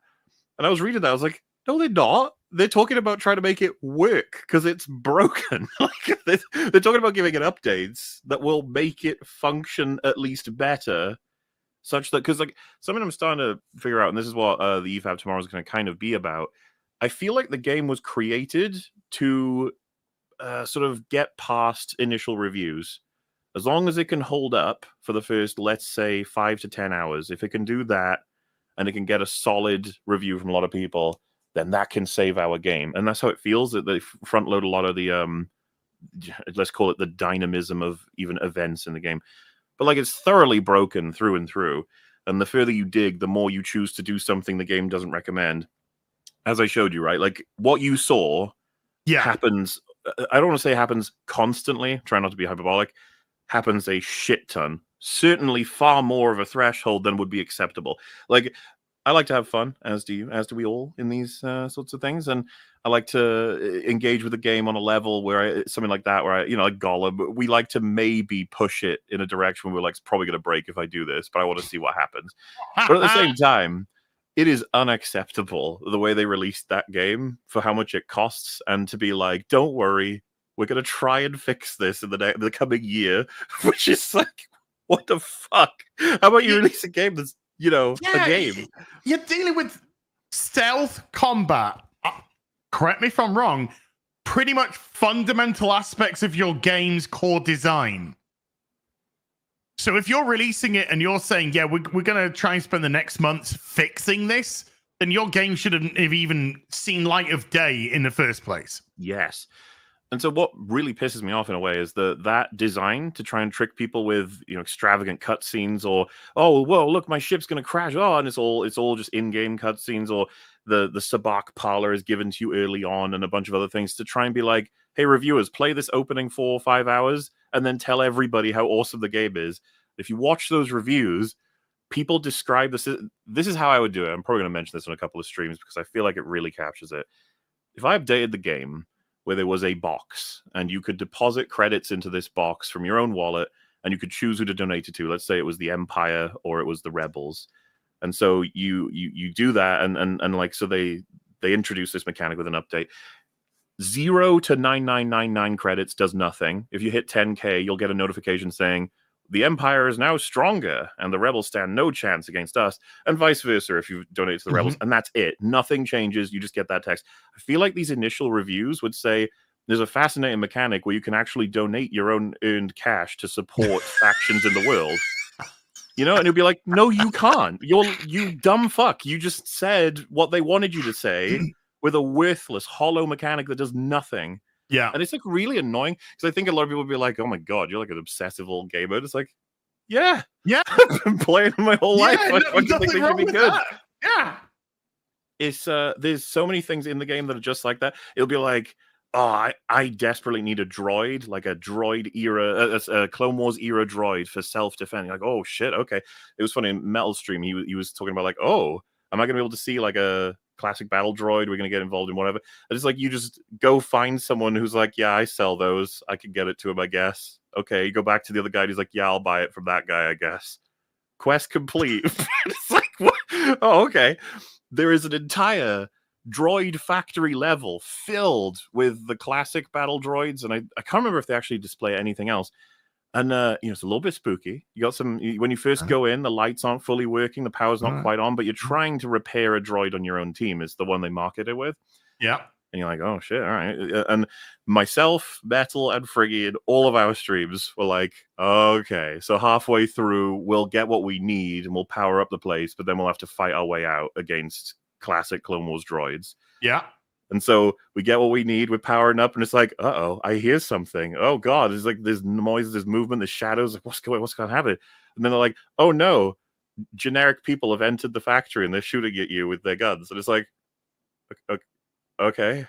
Speaker 4: And I was reading that, I was like, no, they're not. They're talking about trying to make it work because it's broken. Like, they're talking about giving it updates that will make it function at least better, such that, because like something I'm starting to figure out, and this is what the EFAB tomorrow is going to kind of be about. I feel like the game was created to sort of get past initial reviews. As long as it can hold up for the first, let's say, 5 to 10 hours, if it can do that and it can get a solid review from a lot of people, then that can save our game. And that's how it feels, that they front load a lot of the, let's call it the dynamism of even events in the game. But like, it's thoroughly broken through and through. And the further you dig, the more you choose to do something the game doesn't recommend. As I showed you, right? Like, what you saw happens, I don't want to say happens constantly, try not to be hyperbolic, happens a shit ton. Certainly far more of a threshold than would be acceptable. Like, I like to have fun, as do you, as do we all in these sorts of things. And I like to engage with the game on a level where something like that, where I, you know, like Gollum, we like to maybe push it in a direction where we're like, it's probably going to break if I do this, but I want to see what happens. But at the same time, it is unacceptable the way they released that game for how much it costs, and to be like, don't worry, we're going to try and fix this in the coming year, which is like, what the fuck? How about you release a game that's, a game?
Speaker 3: You're dealing with stealth combat. Correct me if I'm wrong. Pretty much fundamental aspects of your game's core design. So if you're releasing it and you're saying, yeah, we're going to try and spend the next months fixing this, then your game shouldn't have even seen light of day in the first place.
Speaker 4: Yes. And so what really pisses me off in a way is that design to try and trick people with, extravagant cutscenes, or, oh, well, look, my ship's going to crash. Oh, and it's all just in-game cutscenes, or the Sabacc parlor is given to you early on, and a bunch of other things to try and be like, hey, reviewers, play this opening 4 or 5 hours and then tell everybody how awesome the game is. If you watch those reviews, people describe this. This is how I would do it. I'm probably going to mention this on a couple of streams because I feel like it really captures it. If I updated the game where there was a box and you could deposit credits into this box from your own wallet, and you could choose who to donate it to. Let's say it was the Empire or it was the Rebels. And so you do that, and like, so they introduce this mechanic with an update. 0 to 9999 credits does nothing. If you hit 10K, you'll get a notification saying the Empire is now stronger and the Rebels stand no chance against us, and vice versa if you donate to the Rebels. And that's it. Nothing changes. You just get that text. I feel like these initial reviews would say there's a fascinating mechanic where you can actually donate your own earned cash to support factions in the world. And it'd be like, no, you can't. You dumb fuck. You just said what they wanted you to say with a worthless, hollow mechanic that does nothing.
Speaker 3: Yeah.
Speaker 4: And it's like really annoying because I think a lot of people would be like, oh my God, you're like an obsessive old gamer. It's like, yeah. I've been playing my whole life. I think they should be good.
Speaker 3: That. Yeah.
Speaker 4: It's there's so many things in the game that are just like that. It'll be like, oh, I desperately need a droid, like a droid era, a Clone Wars era droid for self-defense. Like, oh shit, okay. It was funny in Metal Stream, he was talking about like, oh, am I gonna be able to see like a classic battle droid? We're gonna get involved in whatever. It's like you just go find someone who's like, yeah, I sell those. I can get it to him, I guess. Okay, you go back to the other guy. He's like, yeah, I'll buy it from that guy, I guess. Quest complete. It's like, what? Oh, okay. There is an entire droid factory level filled with the classic battle droids, and I can't remember if they actually display anything else. And it's a little bit spooky. You got some when you first go in, the lights aren't fully working, the power's not quite on, but you're trying to repair a droid on your own team. Is the one they market it with.
Speaker 3: Yeah.
Speaker 4: And you're like, oh shit, all right. And myself, Metal, and Friggy, and all of our streams were like, okay, so halfway through, we'll get what we need and we'll power up the place, but then we'll have to fight our way out against classic Clone Wars droids.
Speaker 3: Yeah.
Speaker 4: And so we get what we need, we're powering up, and it's like, uh-oh, I hear something. Oh god, there's like there's noise, there's movement, there's shadows, like what's going to happen? And then they're like, oh no, generic people have entered the factory and they're shooting at you with their guns. And it's like, okay.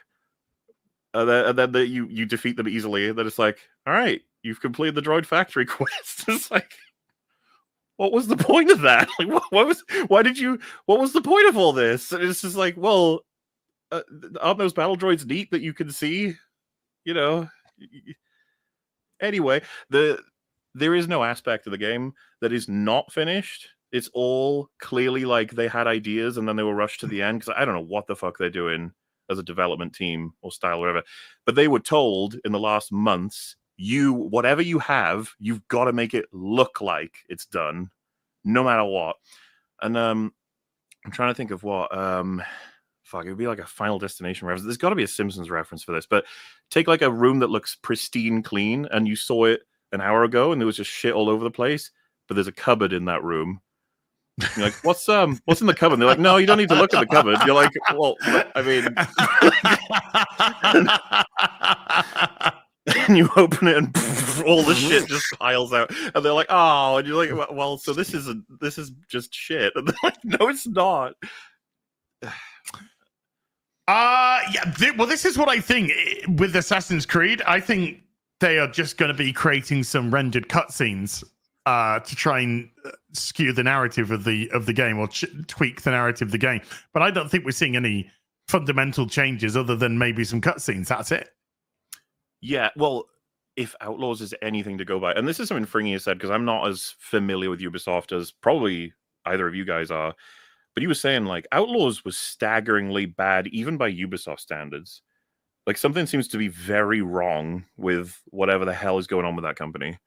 Speaker 4: And then you defeat them easily, and then it's like, all right, you've completed the droid factory quest. It's like, what was the point of that? Like, what was the point of all this? And it's just like, well, aren't those battle droids neat that you can see? Anyway, there is no aspect of the game that is not finished. It's all clearly like they had ideas and then they were rushed to the end, because I don't know what the fuck they're doing as a development team or style, whatever. But they were told in the last months, whatever you have, you've got to make it look like it's done, no matter what. And I'm trying to think of what fuck, it would be like a Final Destination reference. There's got to be a Simpsons reference for this, but take like a room that looks pristine clean and you saw it an hour ago and there was just shit all over the place, but there's a cupboard in that room. You're like, what's in the cupboard? And they're like, no, you don't need to look at the cupboard. You're like, well, I mean, and you open it and all the shit just piles out, and they're like, oh, and you're like, well, so this is just shit. And they're like, no, it's not.
Speaker 3: Well, this is what I think with Assassin's Creed. I think they are just going to be creating some rendered cutscenes to try and skew the narrative of the game, or tweak the narrative of the game. But I don't think we're seeing any fundamental changes other than maybe some cutscenes. That's it.
Speaker 4: Yeah, well, if Outlaws is anything to go by, and this is something Fringy has said, because I'm not as familiar with Ubisoft as probably either of you guys are, But you were saying like Outlaws was staggeringly bad, even by Ubisoft standards. Like something seems to be very wrong with whatever the hell is going on with that company.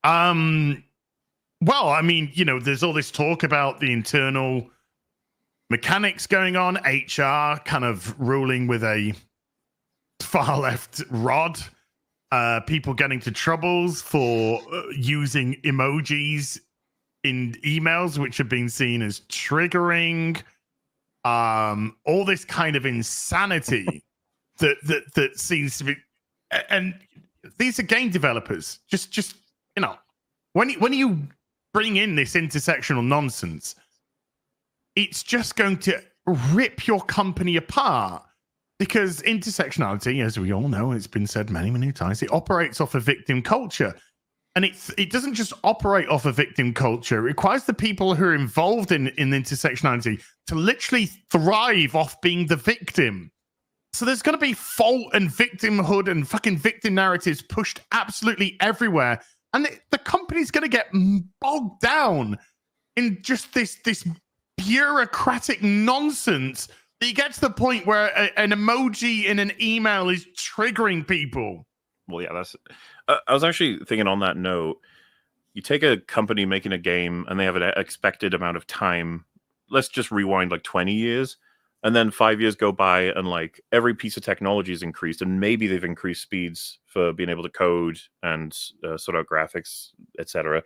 Speaker 3: Well, I mean, there's all this talk about the internal mechanics going on, HR kind of ruling with a far left rod, people getting into troubles for using emojis in emails, which have been seen as triggering, all this kind of insanity that seems to be, and these are game developers. Just when you bring in this intersectional nonsense, it's just going to rip your company apart, because intersectionality, as we all know, it's been said many, many times, it operates off of victim culture. And it doesn't just operate off of victim culture. It requires the people who are involved in intersectionality to literally thrive off being the victim. So there's going to be fault and victimhood and fucking victim narratives pushed absolutely everywhere. And the company's going to get bogged down in just this bureaucratic nonsense that you get to the point where an emoji in an email is triggering people.
Speaker 4: Well, yeah, that's. I was actually thinking on that note, you take a company making a game and they have an expected amount of time. Let's just rewind like 20 years. And then 5 years go by and like every piece of technology is increased, and maybe they've increased speeds for being able to code and sort out graphics, etc.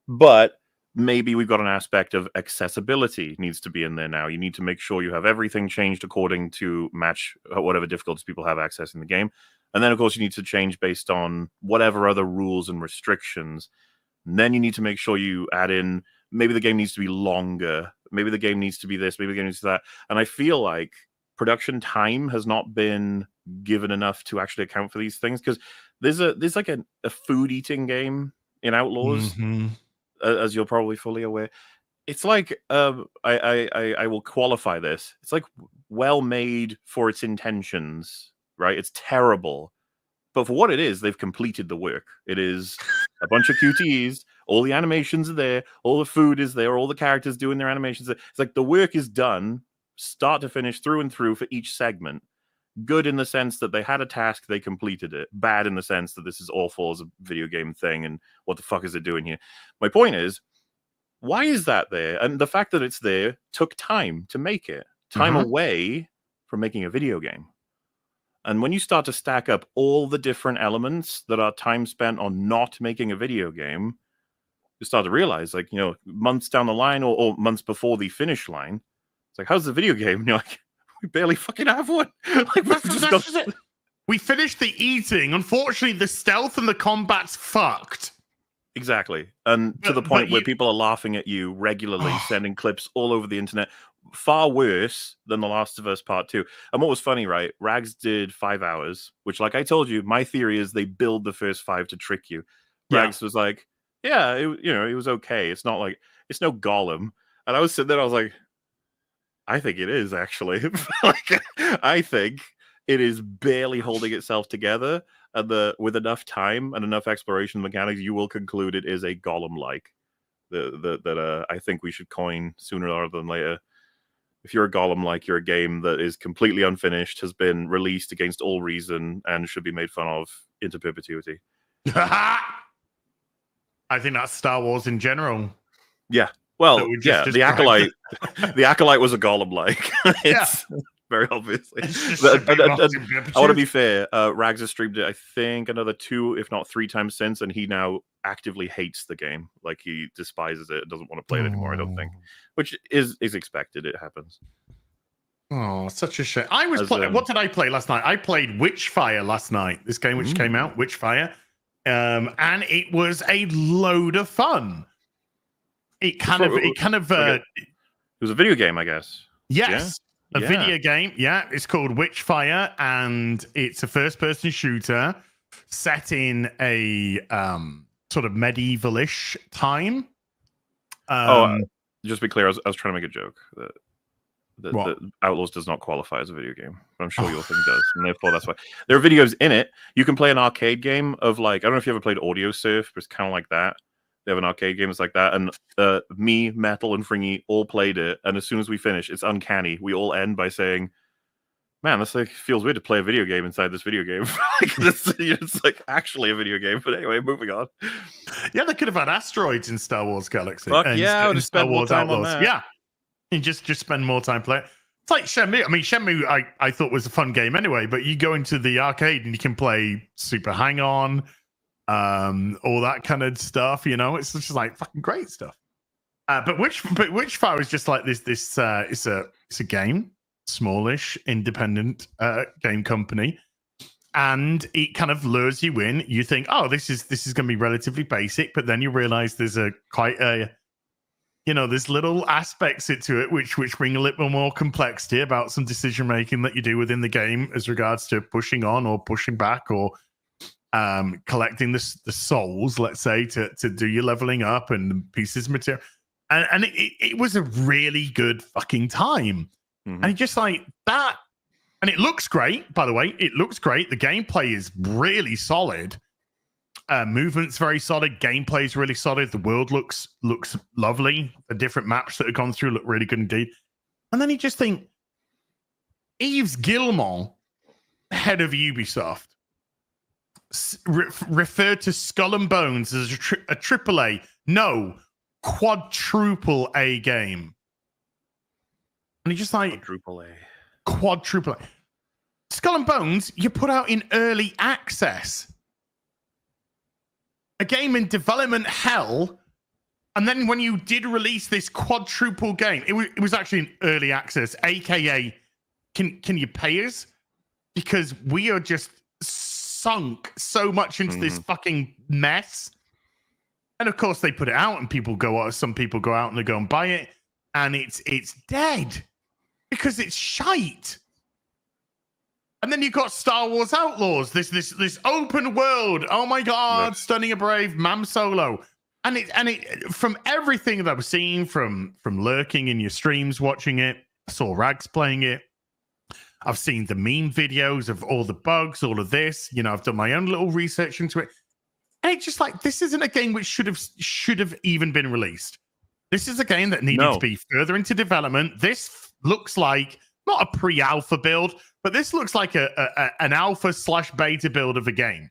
Speaker 4: But maybe we've got an aspect of accessibility needs to be in there now. You need to make sure you have everything changed according to match whatever difficulties people have accessing the game. And then, of course, you need to change based on whatever other rules and restrictions. And then you need to make sure you add in, maybe the game needs to be longer. Maybe the game needs to be this. Maybe the game needs to that. And I feel like production time has not been given enough to actually account for these things. Because there's like a food eating game in Outlaws, as you're probably fully aware. It's like, I will qualify this. It's like well made for its intentions. Right, it's terrible, but for what it is, they've completed the work. It is a bunch of QTEs. All the animations are there. All the food is there. All the characters doing their animations. It's like the work is done, start to finish, through and through for each segment. Good in the sense that they had a task, they completed it. Bad in the sense that this is awful as a video game thing, and what the fuck is it doing here? My point is, why is that there? And the fact that it's there took time to make it. Time away from making a video game. And when you start to stack up all the different elements that are time spent on not making a video game, you start to realize, like, months down the line or months before the finish line, it's like, how's the video game? And you're like, we barely fucking have one. Like,
Speaker 3: we finished the eating. Unfortunately, the stealth and the combat's fucked.
Speaker 4: Exactly. And to the point where people are laughing at you regularly, sending clips all over the internet. Far worse than The Last of Us Part 2. And what was funny, right? Rags did 5 hours, which, like I told you, my theory is they build the first 5 to trick you. Rags was like, yeah, it was okay. It's not like, it's no Gollum. And I was sitting there, I was like, I think it is, actually. Like, I think it is barely holding itself together. And with enough time and enough exploration mechanics, you will conclude it is a Gollum-like. That I think we should coin sooner rather than later. If you're a Gollum-like, you're a game that is completely unfinished, has been released against all reason, and should be made fun of into perpetuity.
Speaker 3: I think that's Star Wars in general.
Speaker 4: Yeah. Well, the Acolyte. The Acolyte was a Gollum-like. It's very obviously. I want to be fair. Rags has streamed it, I think, another 2, if not 3 times since, and he now actively hates the game. Like, he despises it, doesn't want to play it anymore, I don't think. Which is expected. It happens.
Speaker 3: Oh, such a shame. I was playing. What did I play last night? I played Witchfire last night. This game which came out, Witchfire, and it was a load of fun. It
Speaker 4: was a video game, I guess.
Speaker 3: Yes, a video game. Yeah, it's called Witchfire, and it's a first-person shooter set in a sort of medievalish time.
Speaker 4: Just to be clear, I was trying to make a joke that Outlaws does not qualify as a video game, but I'm sure your thing does, and therefore that's why there are videos in it. You can play an arcade game of, like, I don't know if you ever played Audio Surf, but it's kind of like that, They have an arcade game that's like that, and me, Metal, and Fringy all played it. And as soon as we finish, it's uncanny. We all end by saying, "Man, this like feels weird to play a video game inside this video game." It's like actually a video game. But anyway, moving on.
Speaker 3: Yeah, they could have had asteroids in Star Wars Galaxy.
Speaker 4: Fuck yeah, I would
Speaker 3: in
Speaker 4: have spent more time on that.
Speaker 3: Yeah, and just spend more time playing. It's like Shenmue. I mean, Shenmue I thought was a fun game anyway, but you go into the arcade and you can play Super Hang-On, all that kind of stuff. You know, it's just like fucking great stuff. But Witchfire is just like this. It's a game, smallish, independent game company, and it kind of lures you in. You think, oh, this is going to be relatively basic, but then you realize there's there's little aspects to it which bring a little more complexity about some decision making that you do within the game as regards to pushing on or pushing back or collecting the souls, let's say, to do your leveling up and pieces of material. And it was a really good fucking time.
Speaker 4: Mm-hmm.
Speaker 3: And just like that, and it looks great, by the way. It looks great. The gameplay is really solid. Movement's very solid. Gameplay is really solid. The world looks lovely. The different maps that have gone through look really good indeed. And then you just think, Yves Guillemot, head of Ubisoft, referred to Skull and Bones as a AAA, no, quadruple A game. And you're just like, quadruple A. Skull and Bones, you put out in early access. A game in development hell, and then when you did release this quadruple game, it was actually in early access, aka can you pay us? Because we are just sunk so much into this fucking mess. And of course they put it out and some people go out and they go and buy it, and it's dead because it's shite. And then you've got Star Wars Outlaws, this open world. Oh my God, yes. Stunning a Brave, Mam Solo. And it from everything that I've seen from lurking in your streams, watching it, I saw Rags playing it. I've seen the meme videos of all the bugs, all of this. You know, I've done my own little research into it. And it's just like, this isn't a game which should have even been released. This is a game that needed to be further into development. This looks like not a pre-alpha build, but this looks like an alpha/beta build of a game.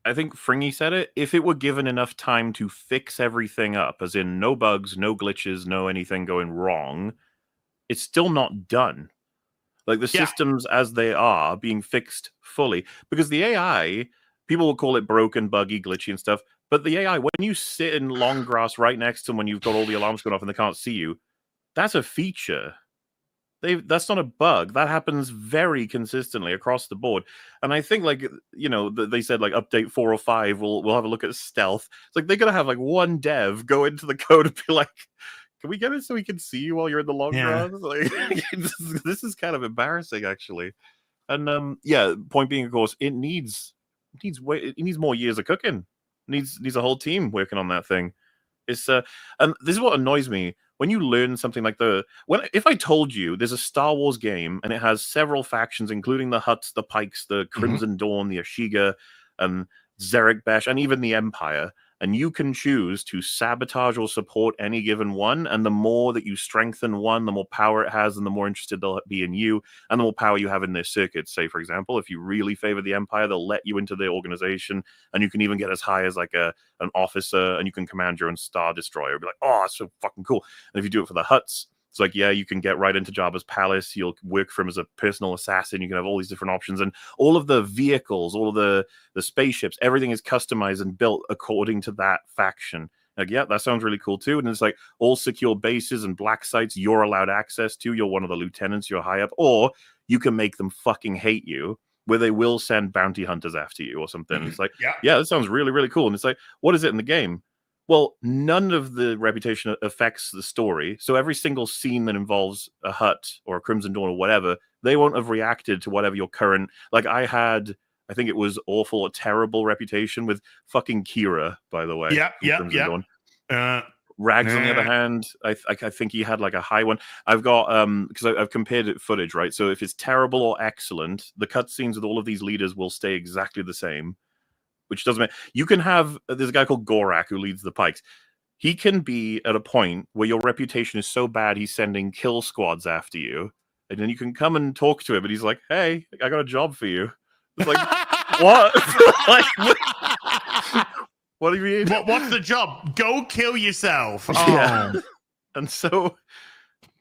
Speaker 4: I think Fringy said it. If it were given enough time to fix everything up, as in no bugs, no glitches, no anything going wrong, it's still not done. Like the systems as they are being fixed fully. Because the AI, people will call it broken, buggy, glitchy and stuff. But the AI, when you sit in long grass right next to them when you've got all the alarms going off and they can't see you, that's a feature. That's not a bug. That happens very consistently across the board. And I think, like, you know, they said, like, update 4 or 5, we'll have a look at stealth. It's like they're going to have, like, one dev go into the code and be like, can we get it so we can see you while you're in the long grass? Like, this is kind of embarrassing, actually. And, point being, of course, it needs more years of cooking. It needs a whole team working on that thing. It's and this is what annoys me. When you learn something like if I told you there's a Star Wars game and it has several factions, including the Hutts, the Pikes, the Crimson Dawn, the Ashiga, and Zerek Besh, and even the Empire, and you can choose to sabotage or support any given one, and the more that you strengthen one, the more power it has, and the more interested they'll be in you, and the more power you have in their circuits. Say, for example, if you really favor the Empire, they'll let you into their organization, and you can even get as high as like an officer, and you can command your own Star Destroyer. Be like, oh, that's so fucking cool. And if you do it for the Hutts, it's like, yeah, you can get right into Jabba's palace. You'll work for him as a personal assassin. You can have all these different options. And all of the vehicles, all of the spaceships, everything is customized and built according to that faction. Like, yeah, that sounds really cool too. And it's like all secure bases and black sites you're allowed access to. You're one of the lieutenants, you're high up. Or you can make them fucking hate you, where they will send bounty hunters after you or something. It's like, yeah, that sounds really, really cool. And it's like, what is it in the game? Well, none of the reputation affects the story. So every single scene that involves a Hutt or a Crimson Dawn or whatever, they won't have reacted to whatever your current... Like, I think it was awful or terrible reputation with fucking Kira, by the way.
Speaker 3: Yeah.
Speaker 4: Rags, on the other hand, I think he had like a high one. I've got, because I've compared it footage, right? So if it's terrible or excellent, the cutscenes with all of these leaders will stay exactly the same. which doesn't matter. You can have, there's a guy called Gorak who leads the Pikes. He can be at a point where your reputation is so bad he's sending kill squads after you, and then you can come and talk to him, and he's like, "Hey, I got a job for you." It's like, what? Like, what do you mean?
Speaker 3: What's the job? Go kill yourself.
Speaker 4: Yeah.
Speaker 3: Oh.
Speaker 4: And so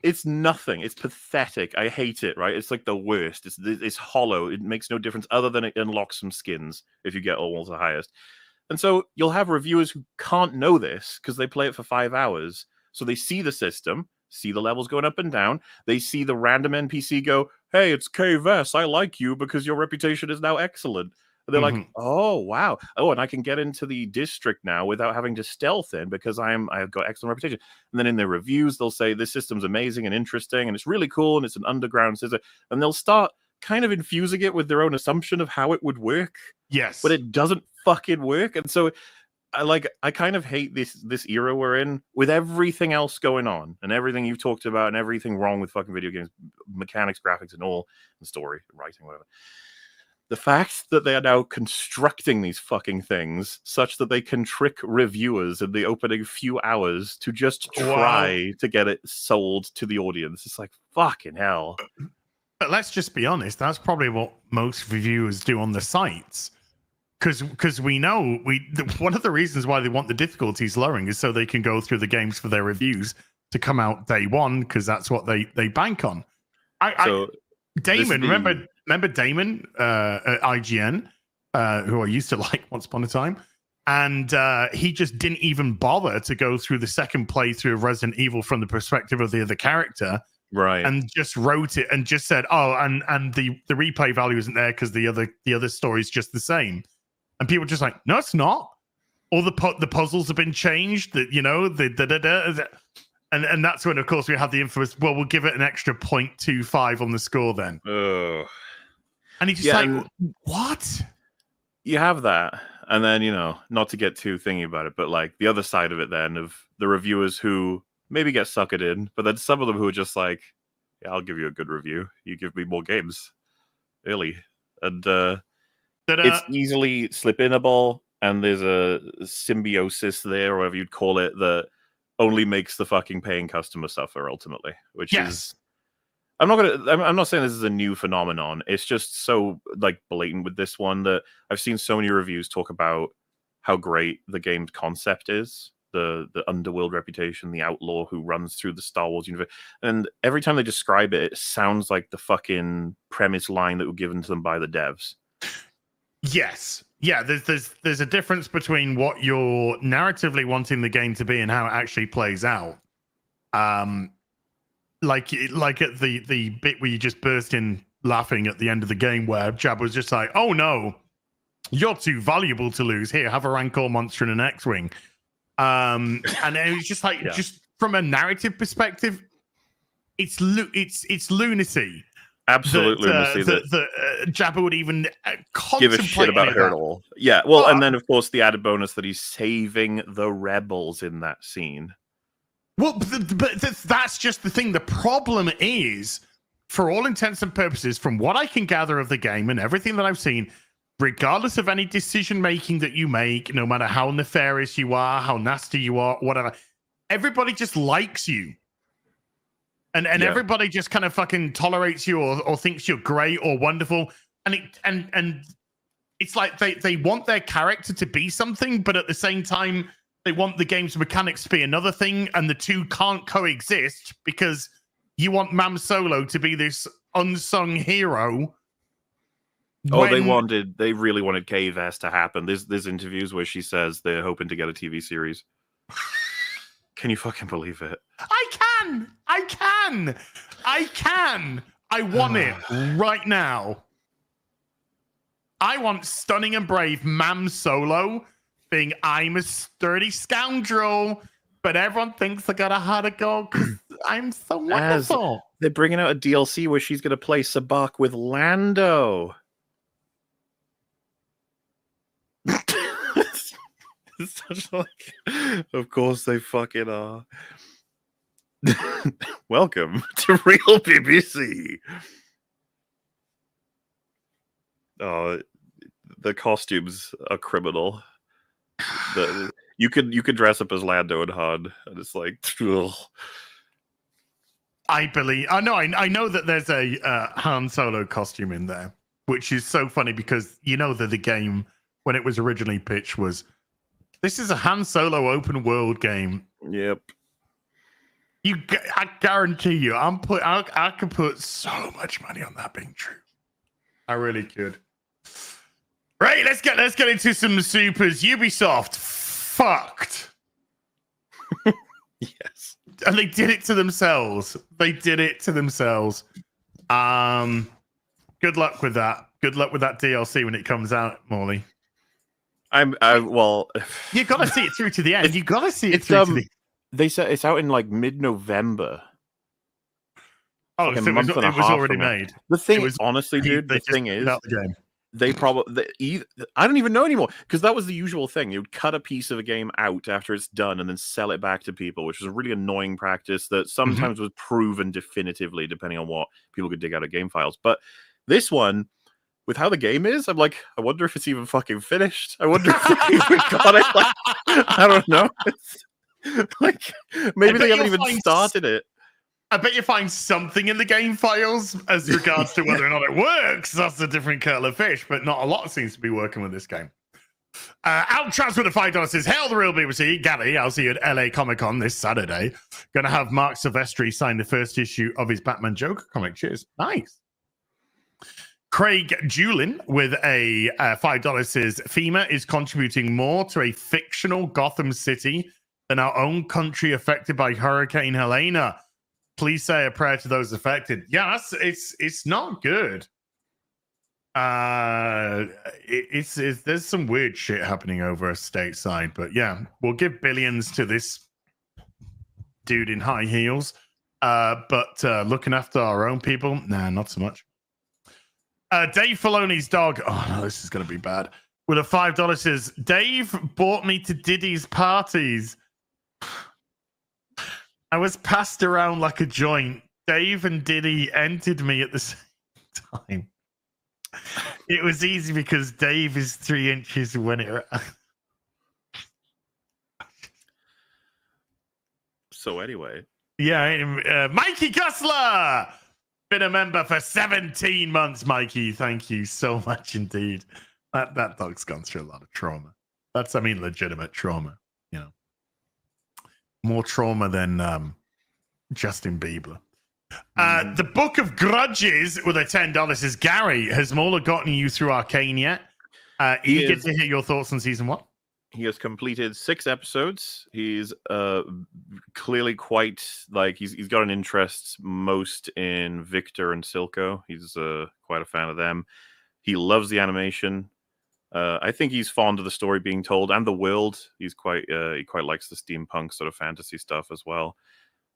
Speaker 4: it's nothing. It's pathetic. I hate it, right? It's like the worst. It's hollow. It makes no difference other than it unlocks some skins if you get all the highest. And so you'll have reviewers who can't know this because they play it for 5 hours. So they see the system, see the levels going up and down. They see the random NPC go, "Hey, it's KVS. I like you because your reputation is now excellent." And they're like, "Oh, wow. Oh, and I can get into the district now without having to stealth in because I've got excellent reputation." And then in their reviews, they'll say, "This system's amazing and interesting, and it's really cool, and it's an underground system." And they'll start kind of infusing it with their own assumption of how it would work.
Speaker 3: Yes.
Speaker 4: But it doesn't fucking work. And so I kind of hate this era we're in with everything else going on and everything you've talked about and everything wrong with fucking video games, mechanics, graphics, and all, and story, writing, whatever. The fact that they are now constructing these fucking things such that they can trick reviewers in the opening few hours to just try to get it sold to the audience. It's like, fucking hell.
Speaker 3: But let's just be honest. That's probably what most reviewers do on the sites. Because we know one of the reasons why they want the difficulties lowering is so they can go through the games for their reviews to come out day one, because that's what they bank on. Damon, remember Damon at IGN, who I used to like once upon a time, and he just didn't even bother to go through the second playthrough of Resident Evil from the perspective of the other character,
Speaker 4: right? And
Speaker 3: just wrote it and just said, "Oh, and the replay value isn't there because the other story's just the same." And people just like, "No, it's not. All the puzzles have been changed. That and that's when, of course, we have the infamous, "Well, we'll give it an extra 0.25 on the score then." And he's just what?
Speaker 4: You have that, and then not to get too thingy about it, but like the other side of it, then of the reviewers who maybe get suckered in, but then some of them who are just like, "Yeah, I'll give you a good review. You give me more games early," and it's easily slippinable, and there's a symbiosis there, or whatever you'd call it, that only makes the fucking paying customer suffer ultimately, which is, I'm not saying this is a new phenomenon. It's just so like blatant with this one that I've seen so many reviews talk about how great the game's concept is, the underworld reputation, the outlaw who runs through the Star Wars universe, and every time they describe it, it sounds like the fucking premise line that was given to them by the devs.
Speaker 3: Yes. Yeah, there's a difference between what you're narratively wanting the game to be and how it actually plays out. Like at the bit where you just burst in laughing at the end of the game where Jab was just like, "Oh no, you're too valuable to lose. Here, have a Rancor monster and an X-Wing." And it was just like, just from a narrative perspective, it's lunacy.
Speaker 4: Absolute lunacy
Speaker 3: that Jabba would even
Speaker 4: give a shit about her at all. Yeah, well, and then of course the added bonus that he's saving the rebels in that scene.
Speaker 3: Well, but that's just the thing. The problem is, for all intents and purposes, from what I can gather of the game and everything that I've seen, regardless of any decision making that you make, no matter how nefarious you are, how nasty you are, whatever, everybody just likes you. And everybody just kind of fucking tolerates you or thinks you're great or wonderful. And it's like they want their character to be something, but at the same time, they want the game's mechanics to be another thing, and the two can't coexist because you want Mam Solo to be this unsung hero.
Speaker 4: They really wanted KVS to happen. There's interviews where she says they're hoping to get a TV series. Can you fucking believe it?
Speaker 3: I want it right now. I want stunning and brave Mam Solo being, "I'm a sturdy scoundrel, but everyone thinks I got a heart of gold because I'm so wonderful."
Speaker 4: They're bringing out a DLC where she's going to play Sabacc with Lando. It's such like, of course they fucking are. Welcome to Real BBC. Oh, the costumes are criminal. You could dress up as Lando and Han, and it's like, ugh.
Speaker 3: I believe. I know that there's a Han Solo costume in there, which is so funny because you know that the game when it was originally pitched was this is a Han Solo open world game.
Speaker 4: Yep.
Speaker 3: I guarantee you, I could put so much money on that being true. I really could. Right, let's get into some supers. Ubisoft fucked.
Speaker 4: Yes.
Speaker 3: And they did it to themselves. Good luck with that. Good luck with that DLC when it comes out, Morley.
Speaker 4: Well,
Speaker 3: you gotta see it through to the end. You gotta see it through to the.
Speaker 4: They said it's out in like mid-November.
Speaker 3: Oh, so it was already made.
Speaker 4: The thing is, honestly, dude, the thing is, they probably I don't even know anymore because that was the usual thing. They would cut a piece of a game out after it's done and then sell it back to people, which was a really annoying practice that sometimes was proven definitively, depending on what people could dig out of game files. But this one, with how the game is, I'm like, I wonder if it's even fucking finished. I wonder if they even got it. Like, I don't know. Like maybe they haven't even started it.
Speaker 3: I bet you find something in the game files as regards to whether or not it works. That's a different kettle of fish, but not a lot seems to be working with this game. Outtrans with the $5 says, "Hail the real BBC, Gary. I'll see you at LA Comic Con this Saturday. Gonna have Mark Silvestri sign the first issue of his Batman Joker comic. Cheers." Nice. Craig Julin with a $5 says, "FEMA is contributing more to a fictional Gotham City than our own country affected by Hurricane Helena. Please say a prayer to those affected." Yeah, it's not good. There's some weird shit happening over stateside, but yeah, we'll give billions to this dude in high heels. But looking after our own people, nah, not so much. Dave Filoni's dog. Oh no, this is gonna be bad. With a $5 says, "Dave brought me to Diddy's parties. I was passed around like a joint. Dave and Diddy entered me at the same time. It was easy because Dave is 3 inches when it."
Speaker 4: So anyway.
Speaker 3: Yeah, Mikey Gusler! Been a member for 17 months, Mikey. Thank you so much indeed. That dog's gone through a lot of trauma. That's, legitimate trauma, you know. More trauma than Justin Bieber. The Book of Grudges with a $10 says, "Gary, has Mola gotten you through Arcane yet? Eager to hear your thoughts on season 1.
Speaker 4: He has completed 6 episodes. He's clearly quite he's got an interest most in Victor and Silco. He's quite a fan of them. He loves the animation. I think he's fond of the story being told and the world. He's quite he quite likes the steampunk sort of fantasy stuff as well.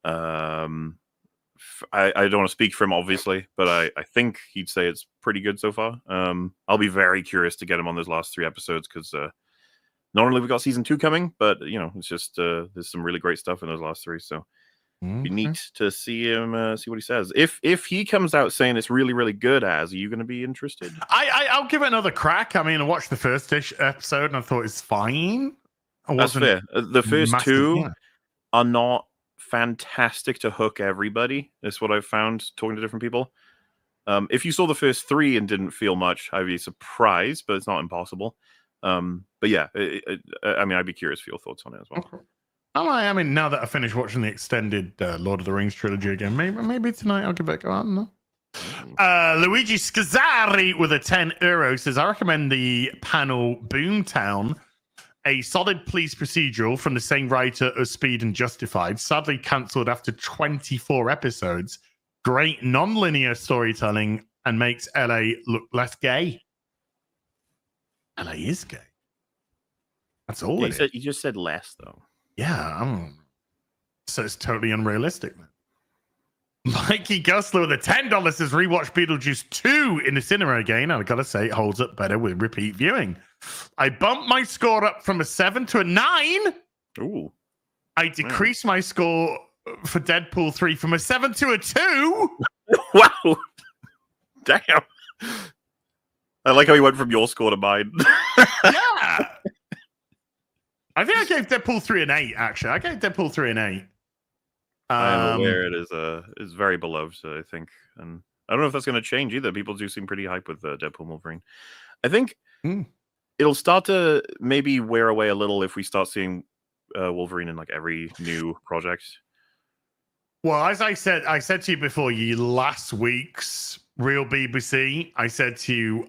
Speaker 4: I don't want to speak for him, obviously, but I think he'd say it's pretty good so far. I'll be very curious to get him on those last 3 episodes because not only we got season 2 coming, but it's just there's some really great stuff in those last 3. So it'd be neat to see him see what he says. If he comes out saying it's really, really good, are you going to be interested?
Speaker 3: I'll give it another crack. I watched the first episode and I thought it's fine.
Speaker 4: That's fair. The first 2 are not fantastic to hook everybody. That's what I've found talking to different people. If you saw the first 3 and didn't feel much, I'd be surprised, but it's not impossible. But yeah, I'd be curious for your thoughts on it as well.
Speaker 3: Okay. Now that I finished watching the extended Lord of the Rings trilogy again, maybe tonight I'll give it a go. I don't know. Luigi Scazzari with a €10 says, "I recommend the panel Boomtown, a solid police procedural from the same writer as Speed and Justified, sadly cancelled after 24 episodes. Great non-linear storytelling and makes LA look less gay." LA is gay. That's all it is.
Speaker 4: You just said less, though.
Speaker 3: Yeah, so it's totally unrealistic, man. Mikey Gusler with a $10 says, "Rewatch Beetlejuice 2 in the cinema again, and I gotta say it holds up better with repeat viewing. I bumped my score up from a 7 to a 9.
Speaker 4: Ooh.
Speaker 3: I decreased my score for Deadpool 3 from a 7 to a 2.
Speaker 4: Wow. Damn. I like how he went from your score to mine.
Speaker 3: Yeah. I think I gave Deadpool 3 an 8, actually. I gave Deadpool 3 an 8.
Speaker 4: I am aware it is very beloved, I think. And I don't know if that's going to change either. People do seem pretty hype with Deadpool and Wolverine. I think it'll start to maybe wear away a little if we start seeing Wolverine in like every new project.
Speaker 3: Well, as I said to you before, last week's Real BBC, I said to you,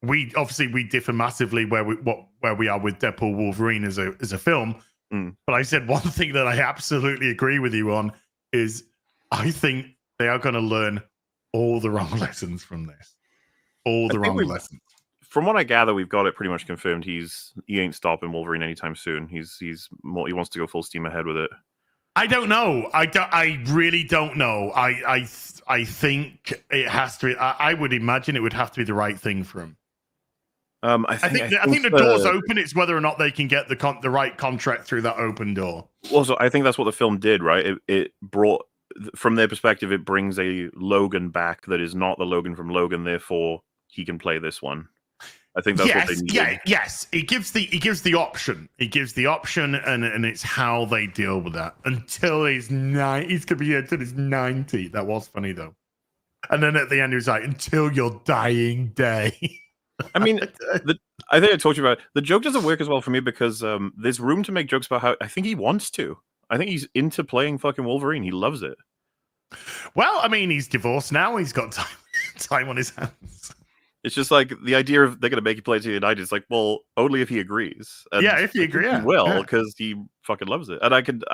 Speaker 3: we differ massively where we are with Deadpool Wolverine as a film. But I said one thing that I absolutely agree with you on is I think they are going to learn all the wrong lessons from this. All the wrong lessons.
Speaker 4: From what I gather, we've got it pretty much confirmed. He ain't stopping Wolverine anytime soon. He wants to go full steam ahead with it.
Speaker 3: I don't know. I really don't know. I think it has to be. I would imagine it would have to be the right thing for him. I think the door's open. It's whether or not they can get the right contract through that open door.
Speaker 4: Also, I think that's what the film did, right? It brought, from their perspective, it brings a Logan back that is not the Logan from Logan. Therefore, he can play this one. I think that's what they need.
Speaker 3: Yes. It gives the option. It gives the option, and it's how they deal with that until he's he's gonna be here until he's 90. That was funny though. And then at the end, he was like, "Until your dying day."
Speaker 4: I mean, I think I told you about it. The joke doesn't work as well for me because there's room to make jokes about how I think he wants to. I think he's into playing fucking Wolverine. He loves it.
Speaker 3: Well, I mean, he's divorced now. He's got time on his hands.
Speaker 4: It's just like the idea of they're going to make you play to United. It's like, well, only if he agrees. And
Speaker 3: if he agrees,
Speaker 4: he will, because he fucking loves it. And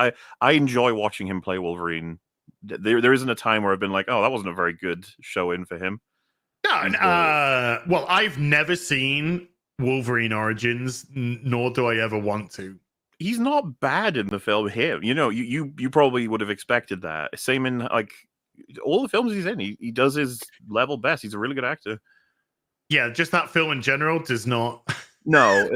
Speaker 4: I enjoy watching him play Wolverine. There isn't a time where I've been like, oh, that wasn't a very good show in for him.
Speaker 3: No, well, I've never seen Wolverine Origins, nor do I ever want to.
Speaker 4: He's not bad in the film here. You know, you probably would have expected that. Same in like all the films he's in. He does his level best. He's a really good actor.
Speaker 3: Yeah, just that film in general does not.
Speaker 4: No,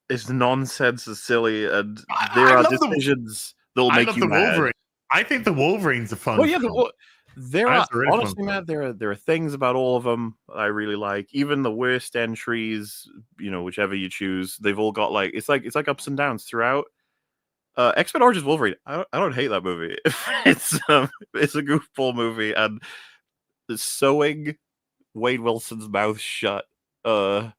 Speaker 4: it's nonsense. It's silly, and there are decisions that'll make you mad.
Speaker 3: Wolverine. I think the Wolverine's a fun.
Speaker 4: Well, yeah,
Speaker 3: film.
Speaker 4: there are honestly, Matt. There are things about all of them I really like. Even the worst entries, you know, whichever you choose, they've all got like it's like ups and downs throughout. X-Men Origins Wolverine. I don't hate that movie. It's a goofball movie, and the sewing Wade Wilson's mouth shut. Wow.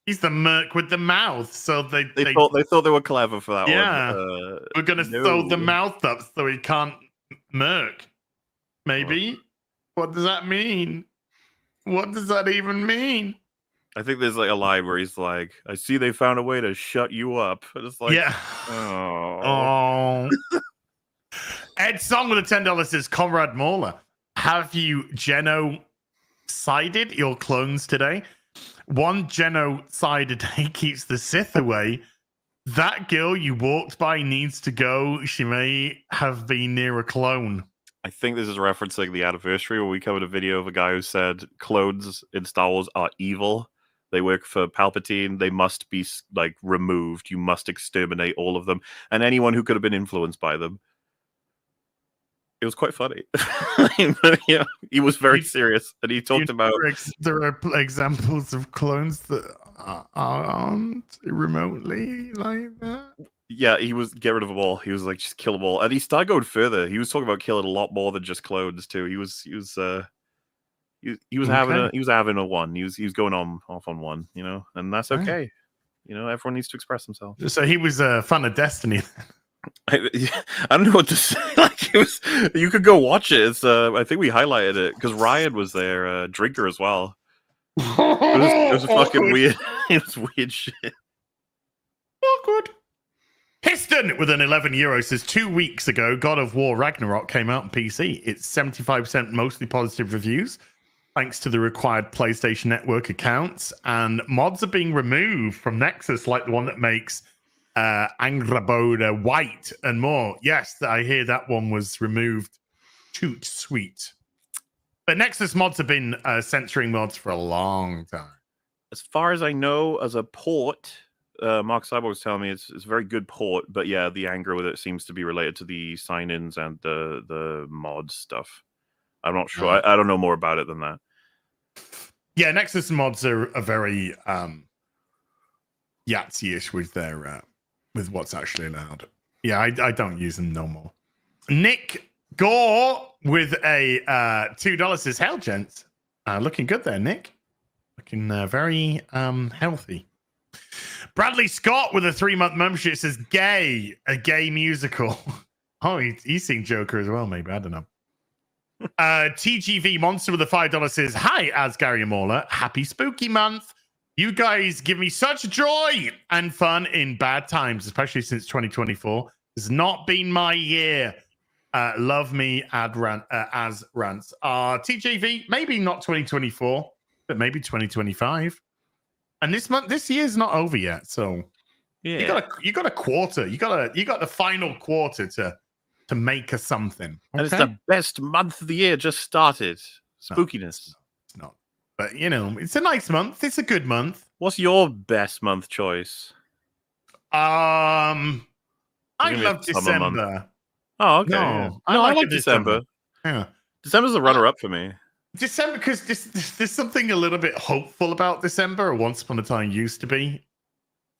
Speaker 3: He's the merc with the mouth. So they
Speaker 4: thought they were clever for that one.
Speaker 3: Yeah. We're gonna sew the mouth up so he can't merc. Maybe. What does that mean? What does that even mean?
Speaker 4: I think there's like a line where he's like, I see they found a way to shut you up. And it's like,
Speaker 3: oh. Ed Song with a $10 says, Conrad Mauler, have you genocided your clones today? One genocide a day keeps the Sith away. That girl you walked by needs to go. She may have been near a clone.
Speaker 4: I think this is referencing the anniversary where we covered a video of a guy who said clones in Star Wars are evil. They work for Palpatine. They must be like removed. You must exterminate all of them and anyone who could have been influenced by them. It was quite funny. Yeah, he was very serious, and he talked about
Speaker 3: there are examples of clones that aren't remotely like that.
Speaker 4: Yeah, he was get rid of them all. He was like, just kill them all, and he started going further. He was talking about killing a lot more than just clones too. He was having a one. He was going off on one, you know, and that's okay. Right. You know, everyone needs to express themselves.
Speaker 3: So he was a fan of Destiny.
Speaker 4: I don't know what to say. Like, it was, you could go watch it. It's I think we highlighted it because Ryan was there, drinker as well. It was fucking weird. It was weird shit.
Speaker 3: Awkward. Piston with an €11 says 2 weeks ago, God of War Ragnarok came out on PC. It's 75% mostly positive reviews, thanks to the required PlayStation Network accounts, and mods are being removed from Nexus, like the one that makes Angraboda White and more. Yes, I hear that one was removed. Toot sweet. But Nexus mods have been censoring mods for a long time.
Speaker 4: As far as I know, as a port, Mark Cyborg was telling me it's a very good port, but yeah, the anger with it seems to be related to the sign-ins and the mod stuff. I'm not sure. I don't know more about it than that.
Speaker 3: Yeah, Nexus mods are very Yahtzee-ish with their with what's actually allowed. Yeah, I don't use them no more. Nick Gore with a $2 says, "Hell, gents, looking good there, Nick. Looking very healthy." Bradley Scott with a 3-month membership says, "Gay, a gay musical." Oh, he's seen Joker as well, maybe. I don't know. TGV Monster with a $5 says, "Hi, as Gary and Mauler. Happy spooky month. You guys give me such joy and fun in bad times, especially since 2024 has not been my year. Love me as rants. TGV, maybe not 2024, but maybe 2025. And this year's not over yet, so
Speaker 4: Yeah.
Speaker 3: you got a quarter. You got the final quarter to make us something.
Speaker 4: And it's the best month of the year just started. Spookiness.
Speaker 3: It's not. But it's a nice month. It's a good month.
Speaker 4: What's your best month choice?
Speaker 3: I love
Speaker 4: December.
Speaker 3: December.
Speaker 4: Oh, okay.
Speaker 3: No,
Speaker 4: Yeah.
Speaker 3: I
Speaker 4: No, I
Speaker 3: like
Speaker 4: like
Speaker 3: December.
Speaker 4: December.
Speaker 3: Yeah.
Speaker 4: December's a runner-up for me.
Speaker 3: December, because there's something a little bit hopeful about December, or once upon a time used to be.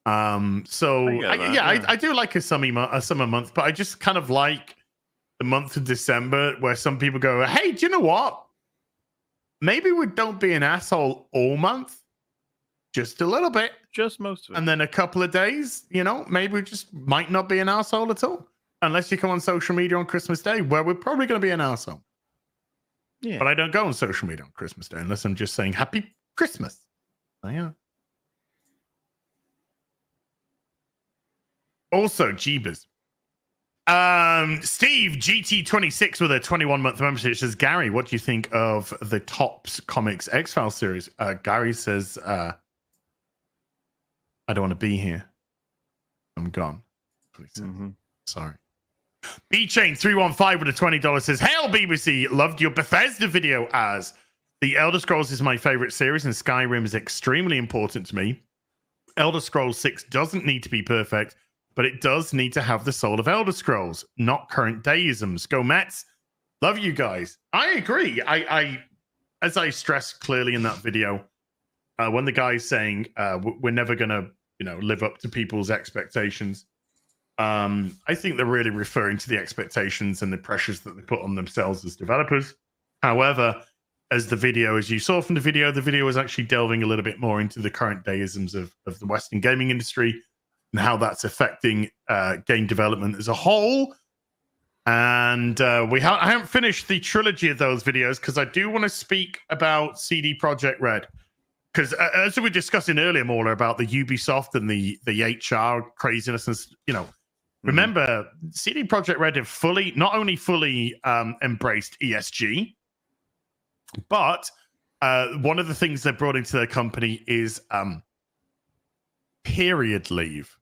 Speaker 3: So I do like a summer month, but I just kind of like the month of December where some people go, "Hey, do you know what? Maybe we don't be an asshole all month, just a little bit,
Speaker 4: just most of it,
Speaker 3: and then a couple of days, maybe we just might not be an asshole at all, unless you come on social media on Christmas Day, where we're probably going to be an asshole."
Speaker 4: Yeah.
Speaker 3: But I don't go on social media on Christmas Day unless I'm just saying Happy Christmas. Oh, yeah. Also, Jeebus. Steve GT26 with a 21-month membership says, "Gary, what do you think of the Topps Comics X-Files series?" Gary says, "I don't want to be here. I'm gone." Sorry. B-Chain 315 with a $20 says, "Hail BBC, loved your Bethesda video as The Elder Scrolls is my favorite series and Skyrim is extremely important to me. Elder Scrolls 6 doesn't need to be perfect, but it does need to have the soul of Elder Scrolls, not current deisms. Go Mets. Love you guys." I agree. I as I stressed clearly in that video, when the guy's saying we're never going to live up to people's expectations, I think they're really referring to the expectations and the pressures that they put on themselves as developers. However, as you saw from the video was actually delving a little bit more into the current deisms of the Western gaming industry and how that's affecting game development as a whole. And I haven't finished the trilogy of those videos because I do want to speak about CD Projekt Red. Because as we were discussing earlier, Mauler, about the Ubisoft and the HR craziness, and remember, CD Projekt Red have not only fully embraced ESG, but one of the things they brought into their company is period leave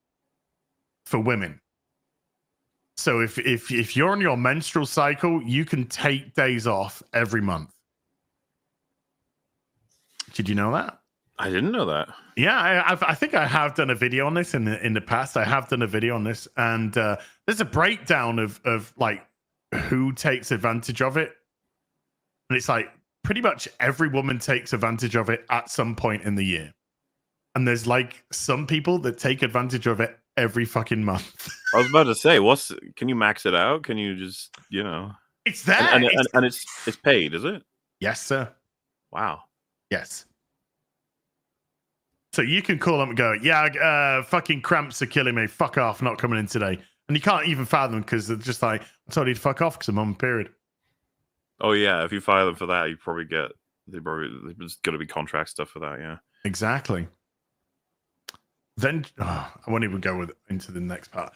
Speaker 3: for women. So if you're on your menstrual cycle, you can take days off every month. Did you know that?
Speaker 4: I didn't know that.
Speaker 3: Yeah, I think I have done a video on this in the past. I have done a video on this, and there's a breakdown of like who takes advantage of it, and it's like pretty much every woman takes advantage of it at some point in the year, and there's like some people that take advantage of it every fucking month.
Speaker 4: I was about to say, can you max it out? Can you just
Speaker 3: It's there,
Speaker 4: and it's paid, is it?
Speaker 3: Yes, sir.
Speaker 4: Wow.
Speaker 3: Yes. So you can call them and go, "Yeah, fucking cramps are killing me. Fuck off, not coming in today." And you can't even file them because they're just like, "I told you to fuck off because I'm on period."
Speaker 4: Oh yeah, if you file them for that, there's going to be contract stuff for that. Yeah,
Speaker 3: exactly. Then I won't even go into the next part.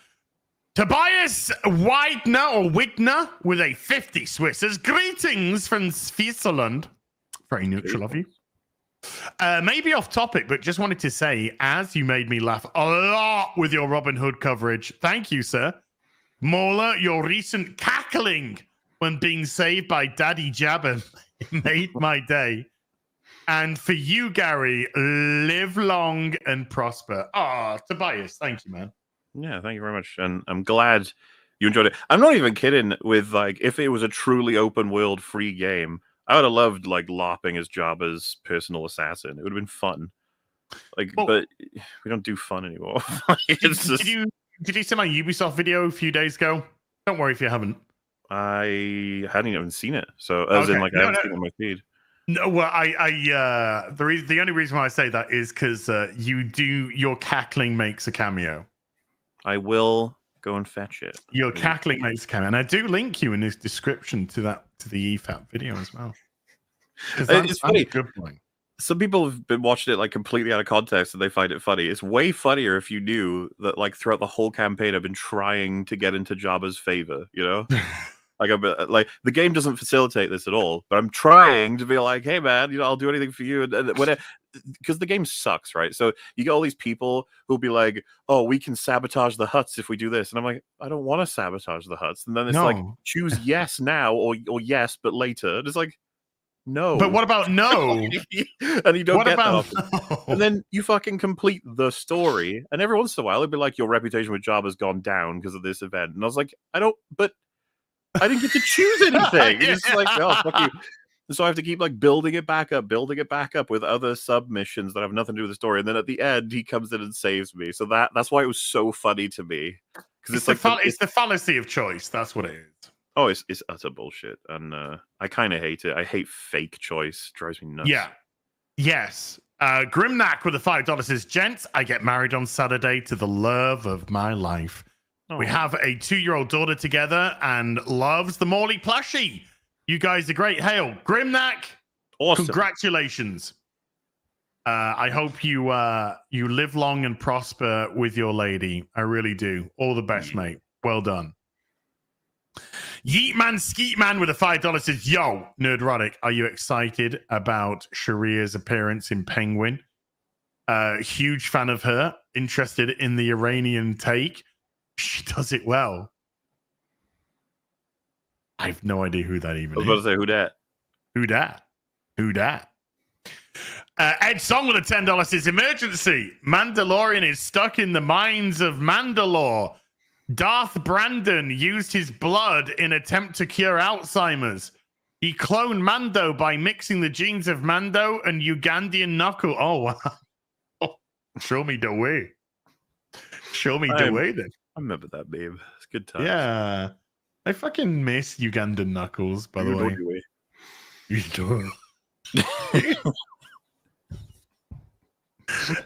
Speaker 3: Tobias Wigner with a 50 Swiss says, "Greetings from Switzerland." Very neutral of you. Maybe off topic, but just wanted to say, as you made me laugh a lot with your Robin Hood coverage. Thank you, sir. Mauler, your recent cackling when being saved by Daddy Jabba made my day. And for you, Gary, live long and prosper. Tobias, thank you, man.
Speaker 4: Yeah, thank you very much. And I'm glad You enjoyed it. I'm not even kidding with like if it was a truly open world free game, I would have loved like LARPing as Jabba's personal assassin. It would have been fun. Like,
Speaker 3: Well-
Speaker 4: but we don't do fun anymore. It's just
Speaker 3: Did you see my Ubisoft video a few days ago? Don't worry if you haven't.
Speaker 4: I hadn't even seen it. So as in
Speaker 3: Okay.
Speaker 4: like I haven't seen it on my feed.
Speaker 3: No, well, the only reason why I say that is because your cackling makes a cameo.
Speaker 4: I will go and fetch it.
Speaker 3: Your cackling makes a cameo, and I do link you in this description to the EFAP video as well. 'Cause
Speaker 4: It's funny.
Speaker 3: a good point.
Speaker 4: Some people have been watching it like completely out of context and they find it funny. It's way funnier if you knew that like throughout the whole campaign I've been trying to get into Jabba's favor, you know? Like the game doesn't facilitate this at all, but I'm trying to be like, hey man, I'll do anything for you, and whatever, because the game sucks, right? So you get all these people who'll be like, oh, we can sabotage the huts if we do this, and I'm like, I don't want to sabotage the huts, and then it's like, choose yes now or yes but later, and it's like, no.
Speaker 3: But what about no?
Speaker 4: And you don't
Speaker 3: What
Speaker 4: get
Speaker 3: about
Speaker 4: that.
Speaker 3: no?
Speaker 4: And then you fucking complete the story, and every once in a while it'd be like your reputation with Jabba's gone down because of this event, and I was like, I didn't get to choose anything. It's just like, oh, fuck you. And so I have to keep like building it back up with other submissions that have nothing to do with the story. And then at the end, he comes in and saves me. So that's why it was so funny to me. Because it's like
Speaker 3: it's the fallacy of choice. That's what it is.
Speaker 4: Oh, it's utter bullshit. And I kind of hate it. I hate fake choice. It drives me nuts.
Speaker 3: Yeah. Yes. Grimnack with the $5 says, gents, I get married on Saturday to the love of my life. We have a 2-year-old daughter together and loves the Morley plushie. You guys are great. Hail, Grimnack.
Speaker 4: Awesome.
Speaker 3: Congratulations. I hope you live long and prosper with your lady. I really do. All the best, mate. Well done. Yeetman Skeetman with a $5 says, yo, Nerdrotic, are you excited about Sharia's appearance in Penguin? Huge fan of her. Interested in the Iranian take. She does it well. I have no idea who that even
Speaker 4: I was
Speaker 3: is.
Speaker 4: about to say, who dat?
Speaker 3: Who dat? Who dat? Ed Song with a $10 says, emergency. Mandalorian is stuck in the mines of Mandalore. Darth Brandon used his blood in attempt to cure Alzheimer's. He cloned Mando by mixing the genes of Mando and Ugandan Knuckle. Oh, wow. Show me the way. Show me the way then.
Speaker 4: I remember that, babe. It's good time.
Speaker 3: Yeah. I fucking miss Ugandan Knuckles, by the way. You don't.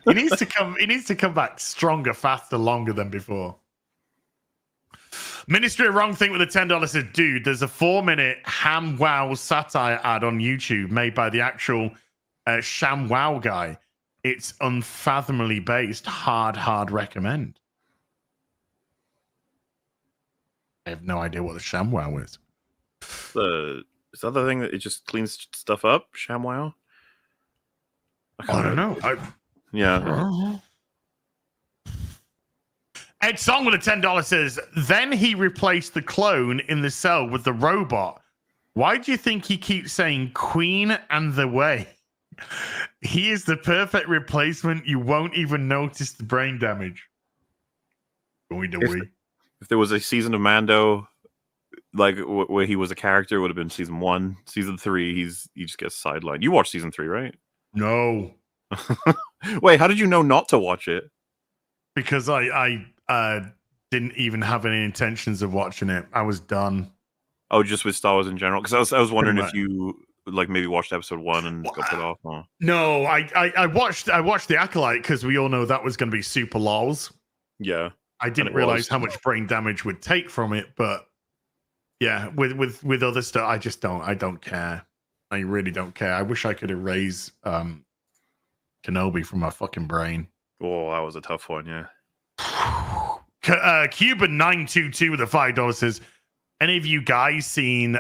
Speaker 3: He needs to come back stronger, faster, longer than before. Ministry of Wrong Thing with a $10 says, dude, there's a 4-minute Ham Wow satire ad on YouTube made by the actual Sham Wow guy. It's unfathomably based. Hard recommend. I have no idea what the ShamWow is.
Speaker 4: Is that the thing that it just cleans stuff up? ShamWow?
Speaker 3: I don't know.
Speaker 4: Yeah.
Speaker 3: Ed Song with a $10 says, then he replaced the clone in the cell with the robot. Why do you think he keeps saying Queen and the Way? He is the perfect replacement. You won't even notice the brain damage. Going the way.
Speaker 4: If there was a season of Mando, like where he was a character, it would have been season 1. Season 3, he just gets sidelined. You watched season 3, right?
Speaker 3: No.
Speaker 4: Wait, how did you know not to watch it?
Speaker 3: Because I didn't even have any intentions of watching it. I was done.
Speaker 4: Oh, just with Star Wars in general? Because I was wondering if you like maybe watched episode 1 and got put off. Or...
Speaker 3: No, I watched The Acolyte because we all know that was going to be super lols.
Speaker 4: Yeah.
Speaker 3: I didn't realize how much brain damage would take from it, but yeah, with other stuff, I don't care. I really don't care. I wish I could erase Kenobi from my fucking brain.
Speaker 4: Oh, that was a tough one, yeah.
Speaker 3: Cuban 922 with a $5 says, any of you guys see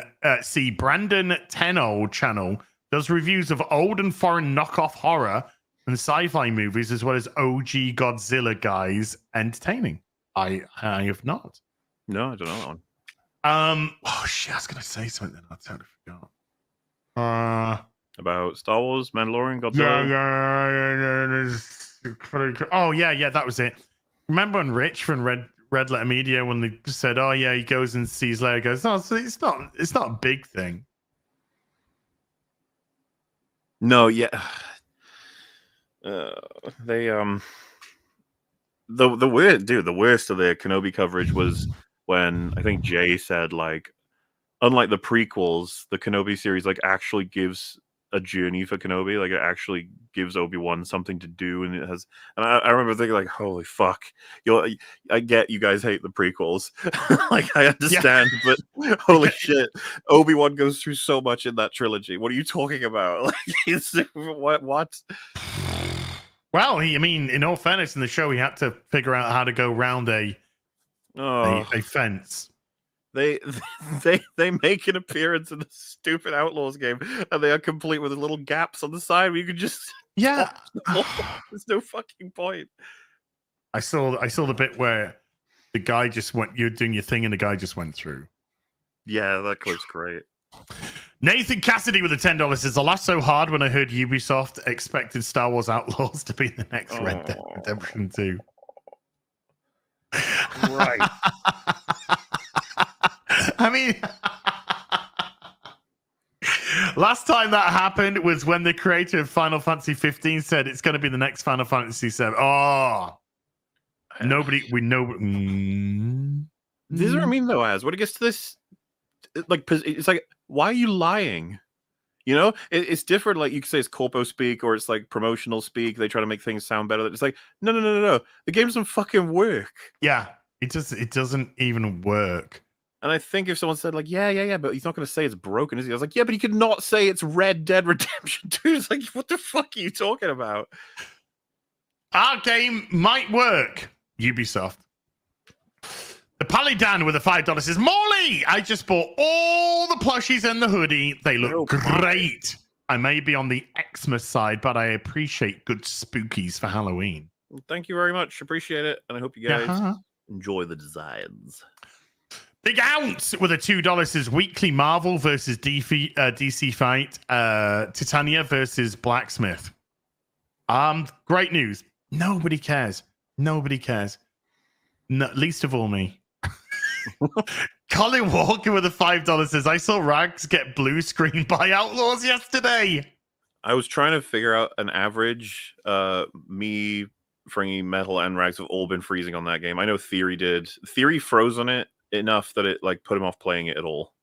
Speaker 3: Brandon Teno channel does reviews of old and foreign knockoff horror and sci-fi movies as well as OG Godzilla guys entertaining? I have not.
Speaker 4: No, I don't know that one.
Speaker 3: Oh shit, I was gonna say something then I totally forgot.
Speaker 4: About Star Wars, Mandalorian, Godzilla.
Speaker 3: Yeah. Oh yeah, that was it. Remember when Rich from Red Red Letter Media when they said, "Oh yeah, he goes and sees Leia." Goes, "No, it's not a big thing."
Speaker 4: No, yeah. They the worst of the Kenobi coverage was when I think Jay said, like, unlike the prequels, the Kenobi series like actually gives a journey for Kenobi. Like, it actually gives Obi-Wan something to do, and it has. And I remember thinking, like, holy fuck! I get you guys hate the prequels, like, I understand, but holy shit, Obi-Wan goes through so much in that trilogy. What are you talking about? Like, what?
Speaker 3: Well, I mean, in all fairness, in the show, he had to figure out how to go around a fence.
Speaker 4: They make an appearance in the stupid Outlaws game, and they are complete with little gaps on the side where you can just There's no fucking point.
Speaker 3: I saw the bit where the guy just went. You're doing your thing, and the guy just went through.
Speaker 4: Yeah, that clip's great.
Speaker 3: Nathan Cassidy with the $10 says, "I laughed so hard when I heard Ubisoft expected Star Wars Outlaws to be the next Red Dead Redemption 2."
Speaker 4: Right.
Speaker 3: I mean, last time that happened was when the creator of Final Fantasy 15 said it's going to be the next Final Fantasy 7. Oh, we know.
Speaker 4: This is what I mean, though, as when it gets to this, like, it's like, why are you lying? You know, it's different. Like, you could say it's corpo speak or it's like promotional speak. They try to make things sound better. It's like, no. The game doesn't fucking work.
Speaker 3: Yeah, it doesn't even work.
Speaker 4: And I think if someone said, like, yeah, but he's not going to say it's broken, is he? I was like, yeah, but he could not say it's Red Dead Redemption 2. It's like, what the fuck are you talking about?
Speaker 3: Our game might work, Ubisoft. The Palidan with the $5 says, "Molly, I just bought all the plushies and the hoodie. They look great. I may be on the Xmas side, but I appreciate good spookies for Halloween."
Speaker 4: Well, thank you very much. Appreciate it. And I hope you guys enjoy the designs.
Speaker 3: Big Ounce with a $2 says, "Weekly Marvel versus DC fight. Titania versus Blacksmith." Great news. Nobody cares. No, least of all me. Colin Walker with a $5 says, "I saw Rags get blue screened by Outlaws yesterday."
Speaker 4: I was trying to figure out an average. Me, Fringy, Metal, and Rags have all been freezing on that game. I know Theory did. Theory froze on it enough that it like put him off playing it at all.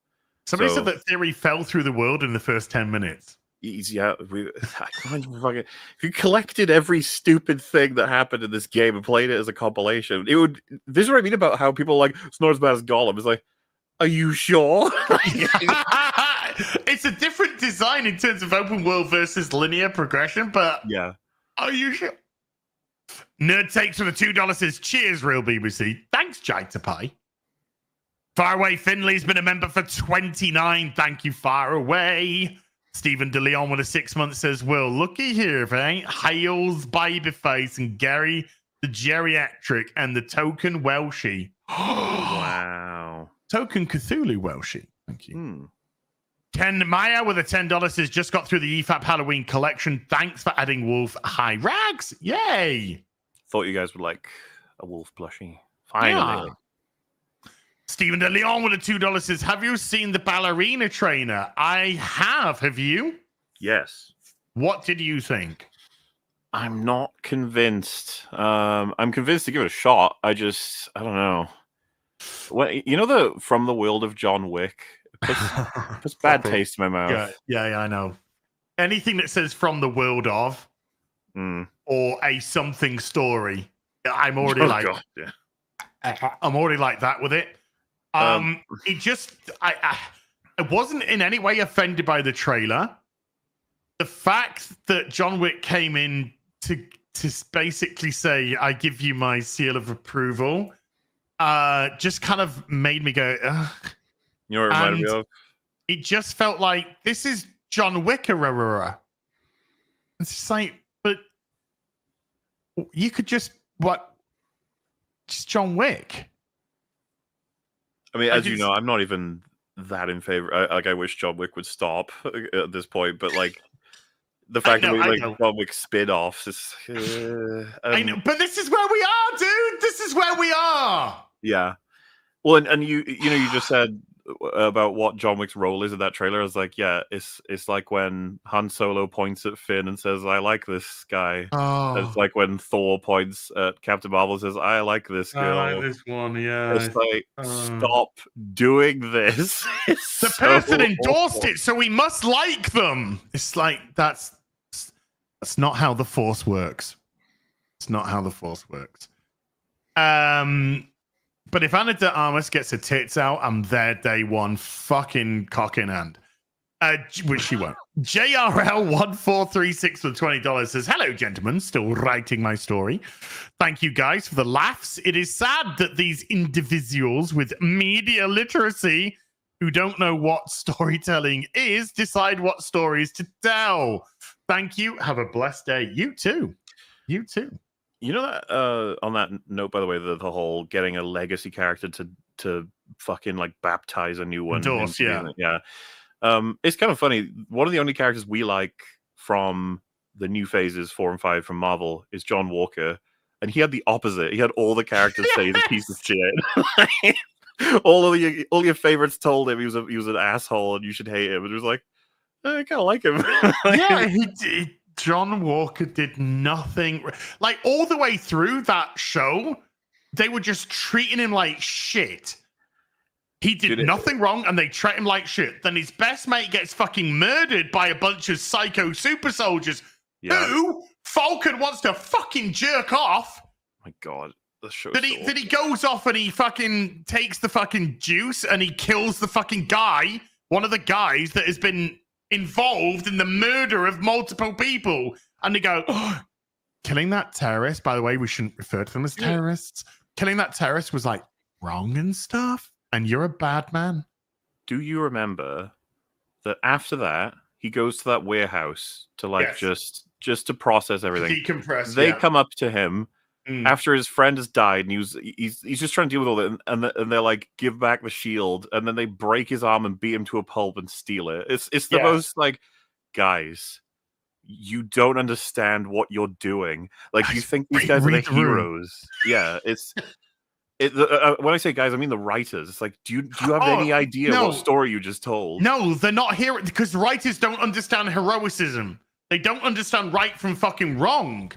Speaker 3: Somebody said that Theory fell through the world in the first 10 minutes.
Speaker 4: Yeah, if you collected every stupid thing that happened in this game and played it as a compilation, it would. This is what I mean about how people like, it's not as bad as Gollum. It's like, are you sure?
Speaker 3: It's a different design in terms of open world versus linear progression, but
Speaker 4: yeah,
Speaker 3: are you sure? Nerd Takes with the $2 says, "Cheers, Real BBC." Thanks, Jaitapai. Faraway Finley's been a member for 29. Thank you, Faraway. Stephen DeLeon with a 6 month says, "Well, looky here if it ain't Hales Babyface and Gary the Geriatric and the Token Welshie."
Speaker 4: Wow.
Speaker 3: Token Cthulhu Welshie. Thank you. Ken Maya with a $10 says, "Just got through the EFAP Halloween collection. Thanks for adding Wolf." Hi, Rags. Yay.
Speaker 4: Thought you guys would like a Wolf plushie. Finally.
Speaker 3: Yeah. Stephen DeLeon with a $2 says, "Have you seen the ballerina trainer?" I have. Have you?
Speaker 4: Yes.
Speaker 3: What did you think?
Speaker 4: I'm not convinced. I'm convinced to give it a shot. I don't know. What, you know, the From the World of John Wick? It puts bad taste in my mouth.
Speaker 3: Yeah, I know. Anything that says "from the world of" or a something story, I'm already I'm already like that with it. It just, I wasn't in any way offended by the trailer. The fact that John Wick came in to basically say, "I give you my seal of approval," just kind of made me go, ugh.
Speaker 4: You know what it reminded me of?
Speaker 3: It just felt like, this is John Wick. It's just like, but you could just John Wick.
Speaker 4: I mean, as you know, I'm not even that in favor. I wish John Wick would stop at this point, but like the fact that we like John Wick spin-offs is.
Speaker 3: I know, but this is where we are, dude. This is where we are.
Speaker 4: Yeah. Well, and you know, you just said about what John Wick's role is in that trailer. I was like, yeah, it's like when Han Solo points at Finn and says, "I like this guy." It's like when Thor points at Captain Marvel and says, "I like this girl."
Speaker 3: I like this one, yeah.
Speaker 4: It's like, stop doing this.
Speaker 3: The person endorsed it, so we must like them. It's like that's not how the Force works. It's not how the Force works. But if Ana de Armas gets her tits out, I'm there day one, fucking cock in hand. Which she won't. JRL1436 for $20 says, "Hello, gentlemen. Still writing my story. Thank you guys for the laughs. It is sad that these individuals with media literacy who don't know what storytelling is decide what stories to tell. Thank you. Have a blessed day. You too. You too."
Speaker 4: You know that on that note, by the way, the whole getting a legacy character to fucking like baptize a new one.
Speaker 3: Endorse, yeah.
Speaker 4: Yeah. It's kind of funny. One of the only characters we like from the new phases 4 and 5 from Marvel is John Walker, and he had the opposite. He had all the characters say he's a piece of shit. all your favorites told him he was an asshole and you should hate him. And it was like, I kind of like him.
Speaker 3: Yeah, he did. John Walker did nothing. Like, all the way through that show, they were just treating him like shit. He did nothing wrong, and they treat him like shit. Then his best mate gets fucking murdered by a bunch of psycho super soldiers who Falcon wants to fucking jerk off.
Speaker 4: Oh my God.
Speaker 3: Then he goes off and he fucking takes the fucking juice and he kills the fucking guy, one of the guys that has been involved in the murder of multiple people. And they go, "Oh, killing that terrorist, by the way, we shouldn't refer to them as terrorists. Killing that terrorist was like wrong and stuff. And you're a bad man."
Speaker 4: Do you remember that after that, he goes to that warehouse to like just to process everything?
Speaker 3: Decompress.
Speaker 4: They come up to him after his friend has died, and he's just trying to deal with all that, and they're like, "Give back the shield," and then they break his arm and beat him to a pulp and steal it. It's the most like, guys, you don't understand what you're doing. Like, you think these guys are the heroes? Yeah, when I say guys, I mean the writers. It's like, do you have any idea what story you just told?
Speaker 3: No, they're not here because writers don't understand heroicism. They don't understand right from fucking wrong.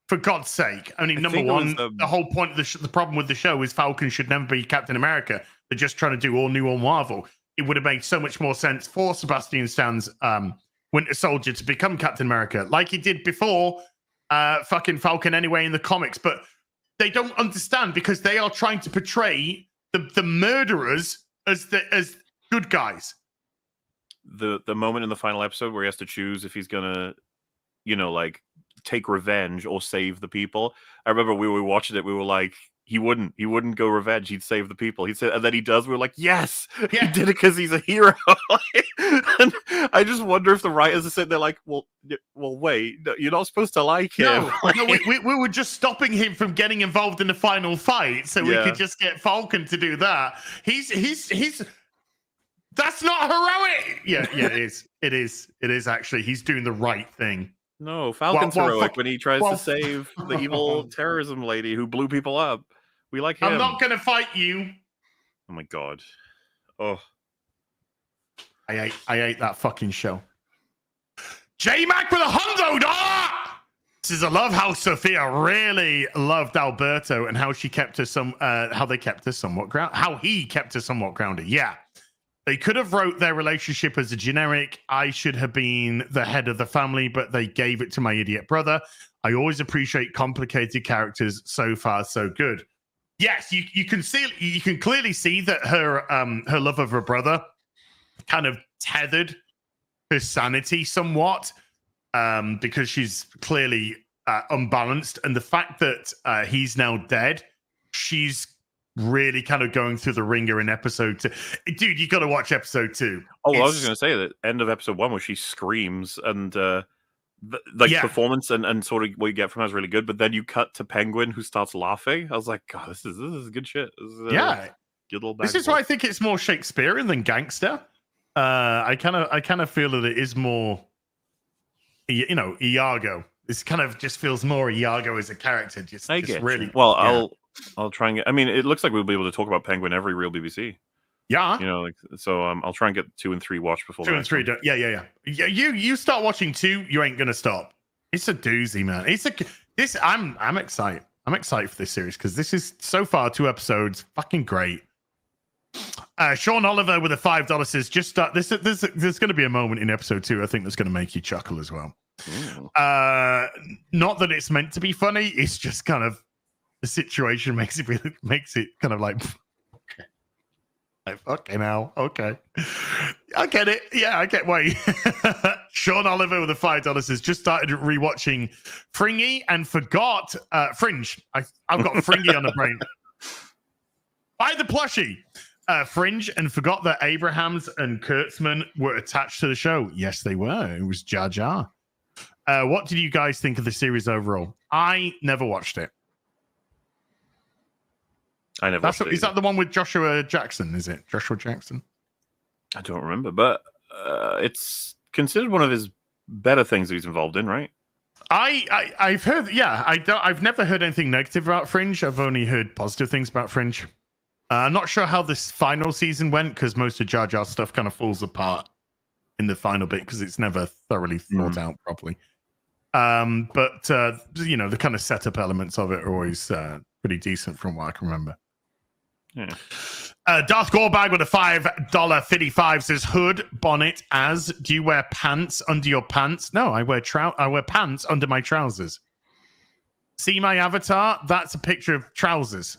Speaker 3: For God's sake. I mean, number one, the whole point of the problem with the show is Falcon should never be Captain America. They're just trying to do all new on Marvel. It would have made so much more sense for Sebastian Stan's Winter Soldier to become Captain America, like he did before fucking Falcon anyway in the comics. But they don't understand because they are trying to portray the murderers as good guys.
Speaker 4: The moment in the final episode where he has to choose if he's gonna, like, take revenge or save the people. I remember we were watching it. We were like, he wouldn't go revenge. He'd save the people. He said, and then he does. We were like, yes, he did it because he's a hero. And I just wonder if the writers are sitting there like, well, wait, no, you're not supposed to like him.
Speaker 3: No, we were just stopping him from getting involved in the final fight, so we could just get Falcon to do that. He's. That's not heroic. Yeah, it is actually. He's doing the right thing.
Speaker 4: No, Falcon's heroic when he tries to save the evil terrorism lady who blew people up. We like him.
Speaker 3: I'm not going to fight you.
Speaker 4: Oh my God. Oh.
Speaker 3: I ate that fucking show. J-Mac with a hundo. This is a love how Sophia really loved Alberto and how she kept her how they kept her somewhat grounded. How he kept her somewhat grounded. Yeah. They could have wrote their relationship as a generic, I should have been the head of the family, but they gave it to my idiot brother. I always appreciate complicated characters. So far, so good. Yes, you can clearly see that her love of her brother kind of tethered her sanity somewhat, because she's clearly unbalanced. And the fact that he's now dead, she's really kind of going through the ringer in episode 2. Dude, you got to watch episode 2.
Speaker 4: Oh, well, I was just going to say that end of episode 1 where she screams and performance and sort of what you get from her is really good. But then you cut to Penguin who starts laughing. I was like, God, this is good shit. Good little
Speaker 3: this is why I think it's more Shakespearean than gangster. I kind of feel that it is more, Iago. This kind of just feels more Iago as a character. Just really.
Speaker 4: Well, I'll try and get. I mean, it looks like we'll be able to talk about Penguin every real BBC.
Speaker 3: Yeah.
Speaker 4: You know, like so. I'll try and get 2 and 3 watched before.
Speaker 3: 2 and 3. Yeah. You start watching 2, you ain't gonna stop. It's a doozy, man. I'm excited. I'm excited for this series because this is so far 2 episodes, fucking great. Sean Oliver with a $5 says, just start. There's going to be a moment in episode 2, I think, that's going to make you chuckle as well. Not that it's meant to be funny. It's just kind of the situation makes it kind of like, okay, now, okay, I get it. Yeah, I get why. Sean Oliver with a $5 says, just started rewatching Fringy and forgot Fringe. I've got Fringy on the brain. Buy the plushie. Fringe and forgot that Abrahams and Kurtzman were attached to the show. Yes, they were. It was Jar Jar. What did you guys think of the series overall? I never watched it.
Speaker 4: I never watched it.
Speaker 3: Is that the one with Joshua Jackson? Is it Joshua Jackson?
Speaker 4: I don't remember, but it's considered one of his better things that he's involved in, right?
Speaker 3: I've heard. Yeah, I've never heard anything negative about Fringe. I've only heard positive things about Fringe. I'm not sure how this final season went because most of Jar Jar stuff kind of falls apart in the final bit because it's never thoroughly thought out properly. But you know, the kind of setup elements of it are always pretty decent from what I can remember.
Speaker 4: Yeah.
Speaker 3: Darth Gorebag with a $5.55 says, hood, bonnet, as do you wear pants under your pants? No, I wear pants under my trousers. See my avatar? That's a picture of trousers.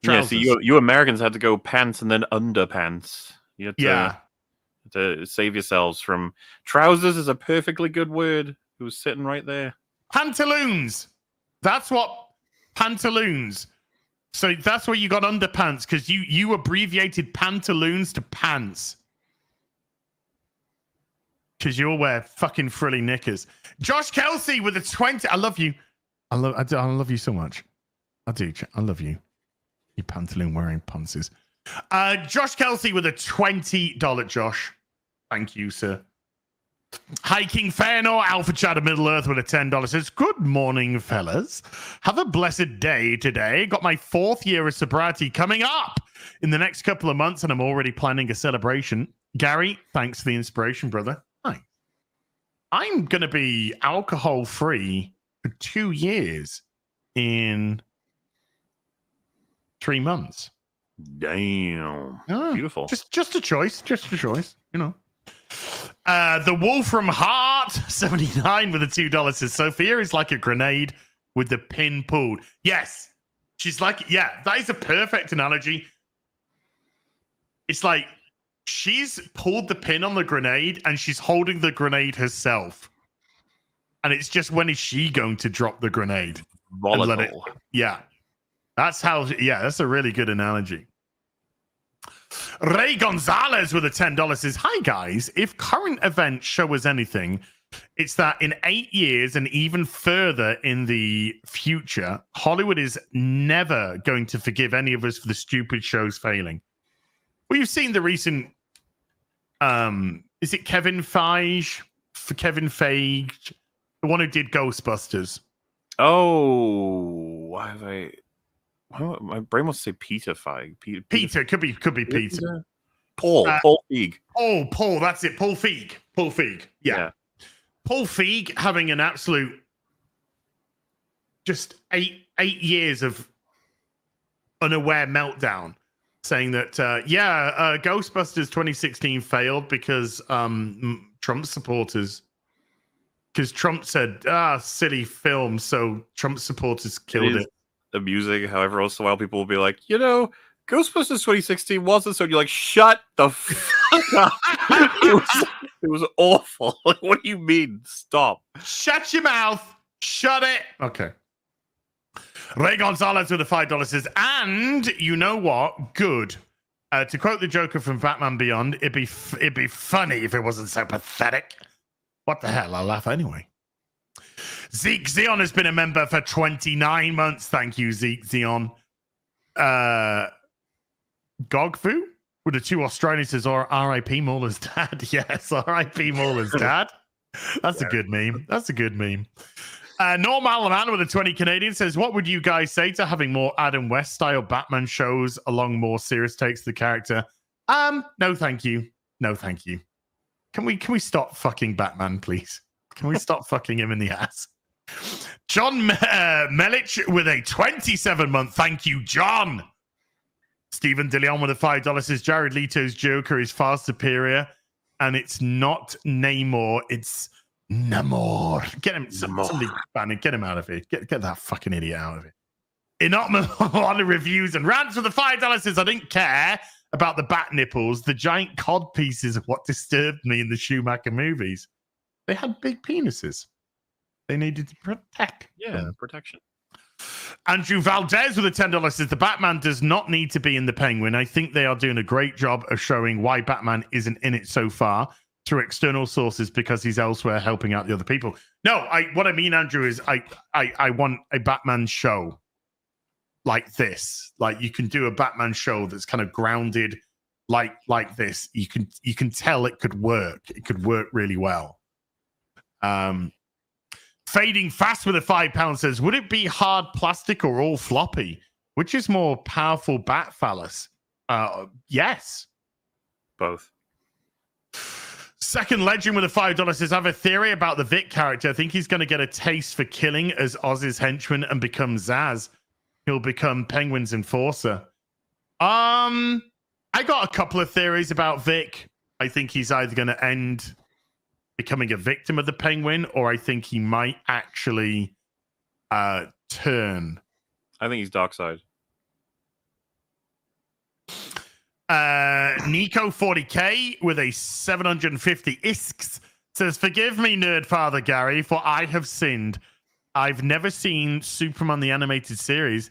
Speaker 4: Yeah, so you Americans had to go pants and then underpants. You had to save yourselves from trousers is a perfectly good word. It was sitting right there.
Speaker 3: Pantaloons. That's what pantaloons. So that's where you got underpants because you abbreviated pantaloons to pants. Because you'll wear fucking frilly knickers. Josh Kelsey with a 20. I love you. I love you so much. I do. I love you. You pantaloon wearing punces. Josh Kelsey with a $20. Josh. Thank you, sir. Hiking Feanor, Alpha Chad of Middle Earth with a $10 says, good morning, fellas. Have a blessed day today. Got my 4th year of sobriety coming up in the next couple of months, and I'm already planning a celebration. Gary, thanks for the inspiration, brother. Hi. I'm going to be alcohol-free for 2 years in 3 months.
Speaker 4: Damn. Beautiful.
Speaker 3: Just a choice. Just a choice, you know. The Wolf from Heart 79 with a $2 says, Sophia is like a grenade with the pin pulled. Yes. She's like, yeah, that is a perfect analogy. It's like she's pulled the pin on the grenade and she's holding the grenade herself. And it's just, when is she going to drop the grenade?
Speaker 4: Volatile.
Speaker 3: Yeah. That's a really good analogy. Ray Gonzalez with a $10 says, hi guys, if current events show us anything, it's that in 8 years and even further in the future, Hollywood is never going to forgive any of us for the stupid shows failing. Well, you've seen the recent, is it Kevin Feige? The one who did Ghostbusters.
Speaker 4: Oh, my brain wants to say Peter Feig.
Speaker 3: Peter could be Peter.
Speaker 4: Paul Feig.
Speaker 3: Oh, Paul, that's it. Paul Feig. Yeah. Paul Feig having an absolute just eight years of unaware meltdown, saying that Ghostbusters 2016 failed because Trump supporters. Because Trump said, silly film, so Trump supporters killed it.
Speaker 4: Amusing, however, also while people will be like, Ghostbusters 2016 wasn't so. You're like, shut the fuck up. It was awful. Like, what do you mean? Stop.
Speaker 3: Shut your mouth. Shut it. Okay. Ray Gonzalez with a $5 says, and you know what? Good. To quote the Joker from Batman Beyond, it'd be funny if it wasn't so pathetic. What the hell? I'll laugh anyway. Zeke Zion has been a member for 29 months. Thank you, Zeke Zion. Gogfu with the 2 Australians says, or R.I.P. Mauler's dad. Yes, R.I.P. Mauler's dad. That's a good meme. Normal Man with a 20 Canadian says, what would you guys say to having more Adam West style Batman shows along more serious takes to the character? No, thank you. No, thank you. Can we stop fucking Batman, please? Can we stop fucking him in the ass? John Melich with a 27-month. Thank you, John. Stephen DeLeon with a $5 says Jared Leto's Joker is far superior, and it's not Namor, it's Namor. Get him, somebody ban it. Get him out of here. Get that fucking idiot out of here. Inoptimal on the reviews and rants with the $5 says I didn't care about the bat nipples. The giant cod pieces are what disturbed me in the Schumacher movies. They had big penises. They needed to protect.
Speaker 4: Yeah, protection.
Speaker 3: Andrew Valdez with a $10 says the Batman does not need to be in the Penguin. I think they are doing a great job of showing why Batman isn't in it so far through external sources because he's elsewhere helping out the other people. No, what I mean, Andrew, is I want a Batman show like this. Like you can do a Batman show that's kind of grounded like this. You can tell it could work. It could work really well. Fading Fast with a £5 says, would it be hard plastic or all floppy? Which is more powerful bat phallus? Yes.
Speaker 4: Both.
Speaker 3: Second Legend with a $5 says, I have a theory about the Vic character. I think he's going to get a taste for killing as Oz's henchman and become Zaz. He'll become Penguin's enforcer. I got a couple of theories about Vic. I think he's either going to end becoming a victim of the Penguin, or I think he might actually turn.
Speaker 4: I think he's Darkseid.
Speaker 3: Nico 40k with a 750 isks says, forgive me, nerd father Gary, for I have sinned. I've never seen Superman the animated series.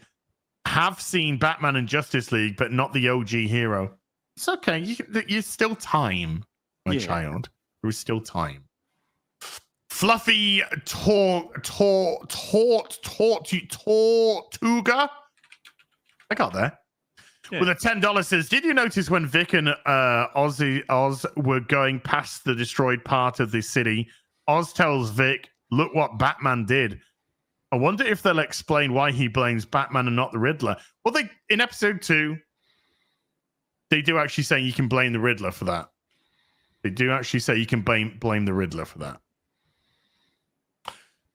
Speaker 3: Have seen Batman and Justice League, but not the OG hero. It's okay. You're still time, my child. There is still time. Fluffy Tortuga. I got there. Yeah. With a $10 says, did you notice when Vic and Oz were going past the destroyed part of the city, Oz tells Vic, look what Batman did. I wonder if they'll explain why he blames Batman and not the Riddler. Well, in episode 2, they do actually say you can blame the Riddler for that. They do actually say you can blame the Riddler for that.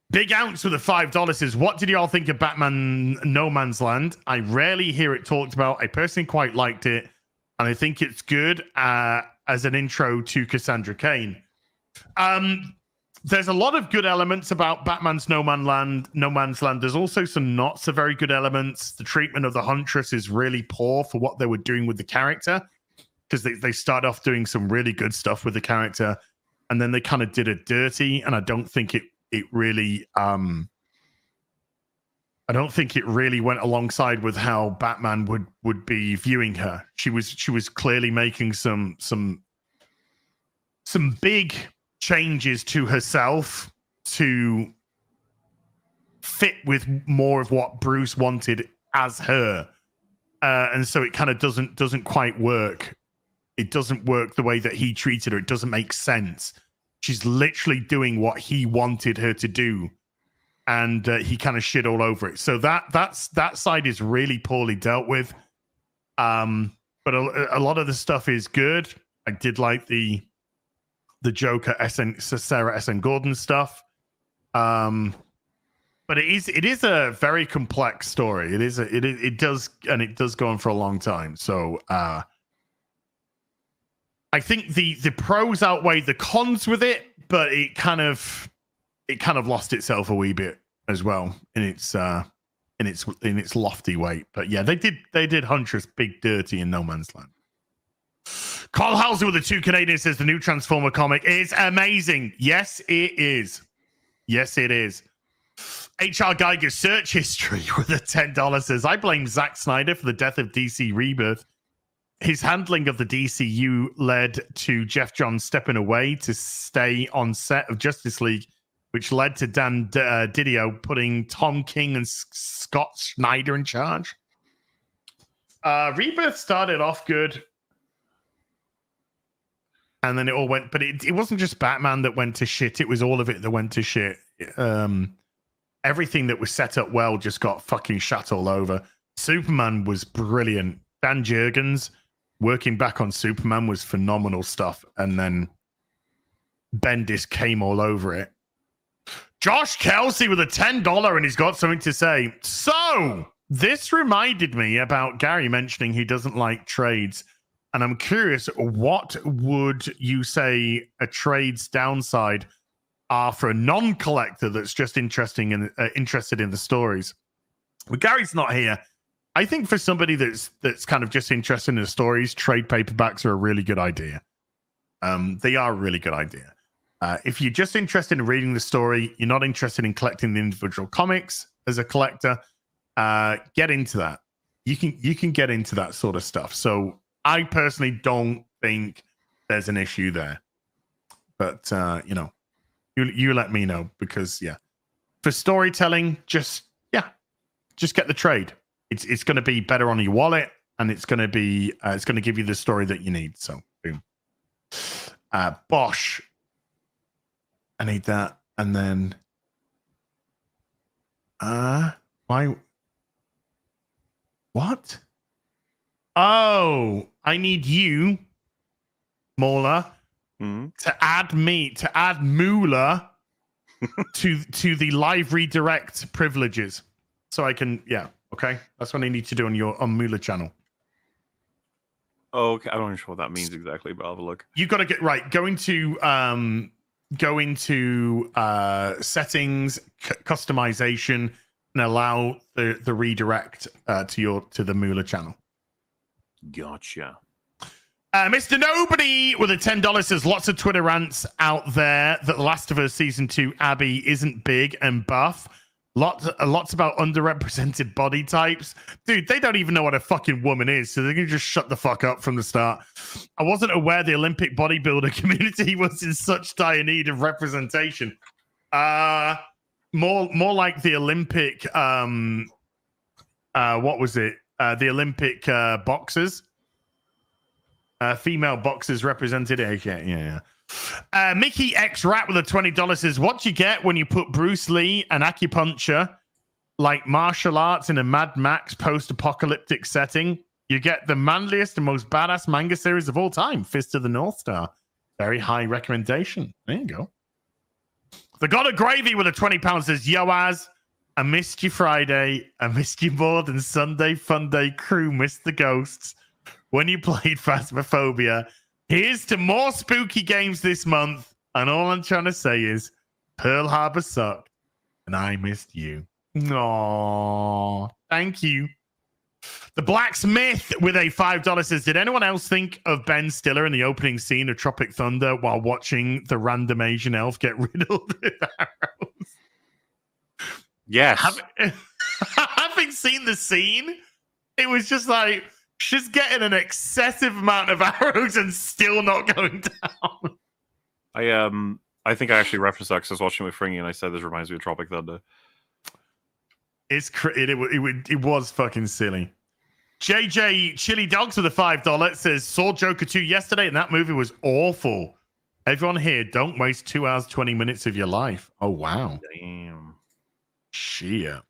Speaker 3: Big Ounce with a $5 says, what did y'all think of Batman No Man's Land? I rarely hear it talked about. I personally quite liked it, and I think it's good as an intro to Cassandra Cain. There's a lot of good elements about Batman's No Man's Land. There's also some not so very good elements. The treatment of the Huntress is really poor for what they were doing with the character, because they start off doing some really good stuff with the character, and then they kind of did it dirty, and I don't think it really went alongside with how Batman would be viewing her. She was clearly making some big changes to herself to fit with more of what Bruce wanted as her, and so it kind of doesn't quite work. It doesn't work the way that he treated her. It doesn't make sense. She's literally doing what he wanted her to do, and he kind of shit all over it. So that side is really poorly dealt with. But a lot of the stuff is good. I did like the Joker Sarah S.N. Gordon stuff. But it is a very complex story. It does go on for a long time. So I think the pros outweigh the cons with it, but it kind of lost itself a wee bit as well in its lofty weight. But yeah, they did Huntress big dirty in No Man's Land. Carl Hauser with the 2 Canadians says the new Transformer comic is amazing. Yes, it is. Yes, it is. HR Geiger's search history with a $10 says, I blame Zack Snyder for the death of DC Rebirth. His handling of the DCU led to Jeff Johns stepping away to stay on set of Justice League, which led to Dan Didio putting Tom King and Scott Snyder in charge. Rebirth started off good, and then it all went, but it wasn't just Batman that went to shit. It was all of it that went to shit. everything that was set up well just got fucking shut all over. Superman was brilliant. Dan Jurgens working back on Superman was phenomenal stuff. And then Bendis came all over it. Josh Kelsey with a $10 and he's got something to say. So this reminded me about Gary mentioning he doesn't like trades. And I'm curious, what would you say a trade's downside are for a non-collector that's just interested in the stories? Well, Gary's not here. I think for somebody that's kind of just interested in the stories, trade paperbacks are a really good idea. They are a really good idea. If you're just interested in reading the story, you're not interested in collecting the individual comics as a collector, get into that. You can get into that sort of stuff. So I personally don't think there's an issue there. But you let me know, because for storytelling, just get the trade. It's going to be better on your wallet, and it's going to give you the story that you need. So boom. Bosch. I need that. And then why? What? Oh, I need you, Mauler, to add Moolah to the live redirect privileges. So I can, okay. That's what I need to do on Moolah channel.
Speaker 4: Okay, I don't know what that means exactly, but I'll have a look.
Speaker 3: You got to get right. Go into settings, customization, and allow the redirect to the Moolah channel.
Speaker 4: Gotcha.
Speaker 3: Mr. Nobody with a $10 says lots of Twitter rants out there that The Last of Us Season 2 Abby isn't big and buff. Lots about underrepresented body types. Dude, they don't even know what a fucking woman is, so they can just shut the fuck up from the start. I wasn't aware the Olympic bodybuilder community was in such dire need of representation. More like the Olympic what was it? The Olympic boxers. Female boxers represented. Yeah. Mickey X Rat with a $20 says, what you get when you put Bruce Lee and acupuncture like martial arts in a Mad Max post-apocalyptic setting? You get the manliest and most badass manga series of all time, Fist of the North Star. Very high recommendation. There you go. The God of Gravy with a £20 says, yo, Az, I missed you Friday. I missed you more than Sunday Fun Day crew missed the ghosts when you played Phasmophobia. Here's to more spooky games this month. And all I'm trying to say is Pearl Harbor sucked and I missed you. Aww. Thank you. The Blacksmith with a $5 says, did anyone else think of Ben Stiller in the opening scene of Tropic Thunder while watching the random Asian elf get riddled with arrows?
Speaker 4: Yes.
Speaker 3: Having seen the scene, it was just like, she's getting an excessive amount of arrows and still not going down.
Speaker 4: I think I actually referenced that because I was watching with Fringy and I said this reminds me of Tropic Thunder.
Speaker 3: It was fucking silly. JJ Chili Dogs with a $5 says, saw Joker 2 yesterday and that movie was awful. Everyone here, don't waste 2 hours, 20 minutes of your life. Oh, wow.
Speaker 4: Damn.
Speaker 3: Shit.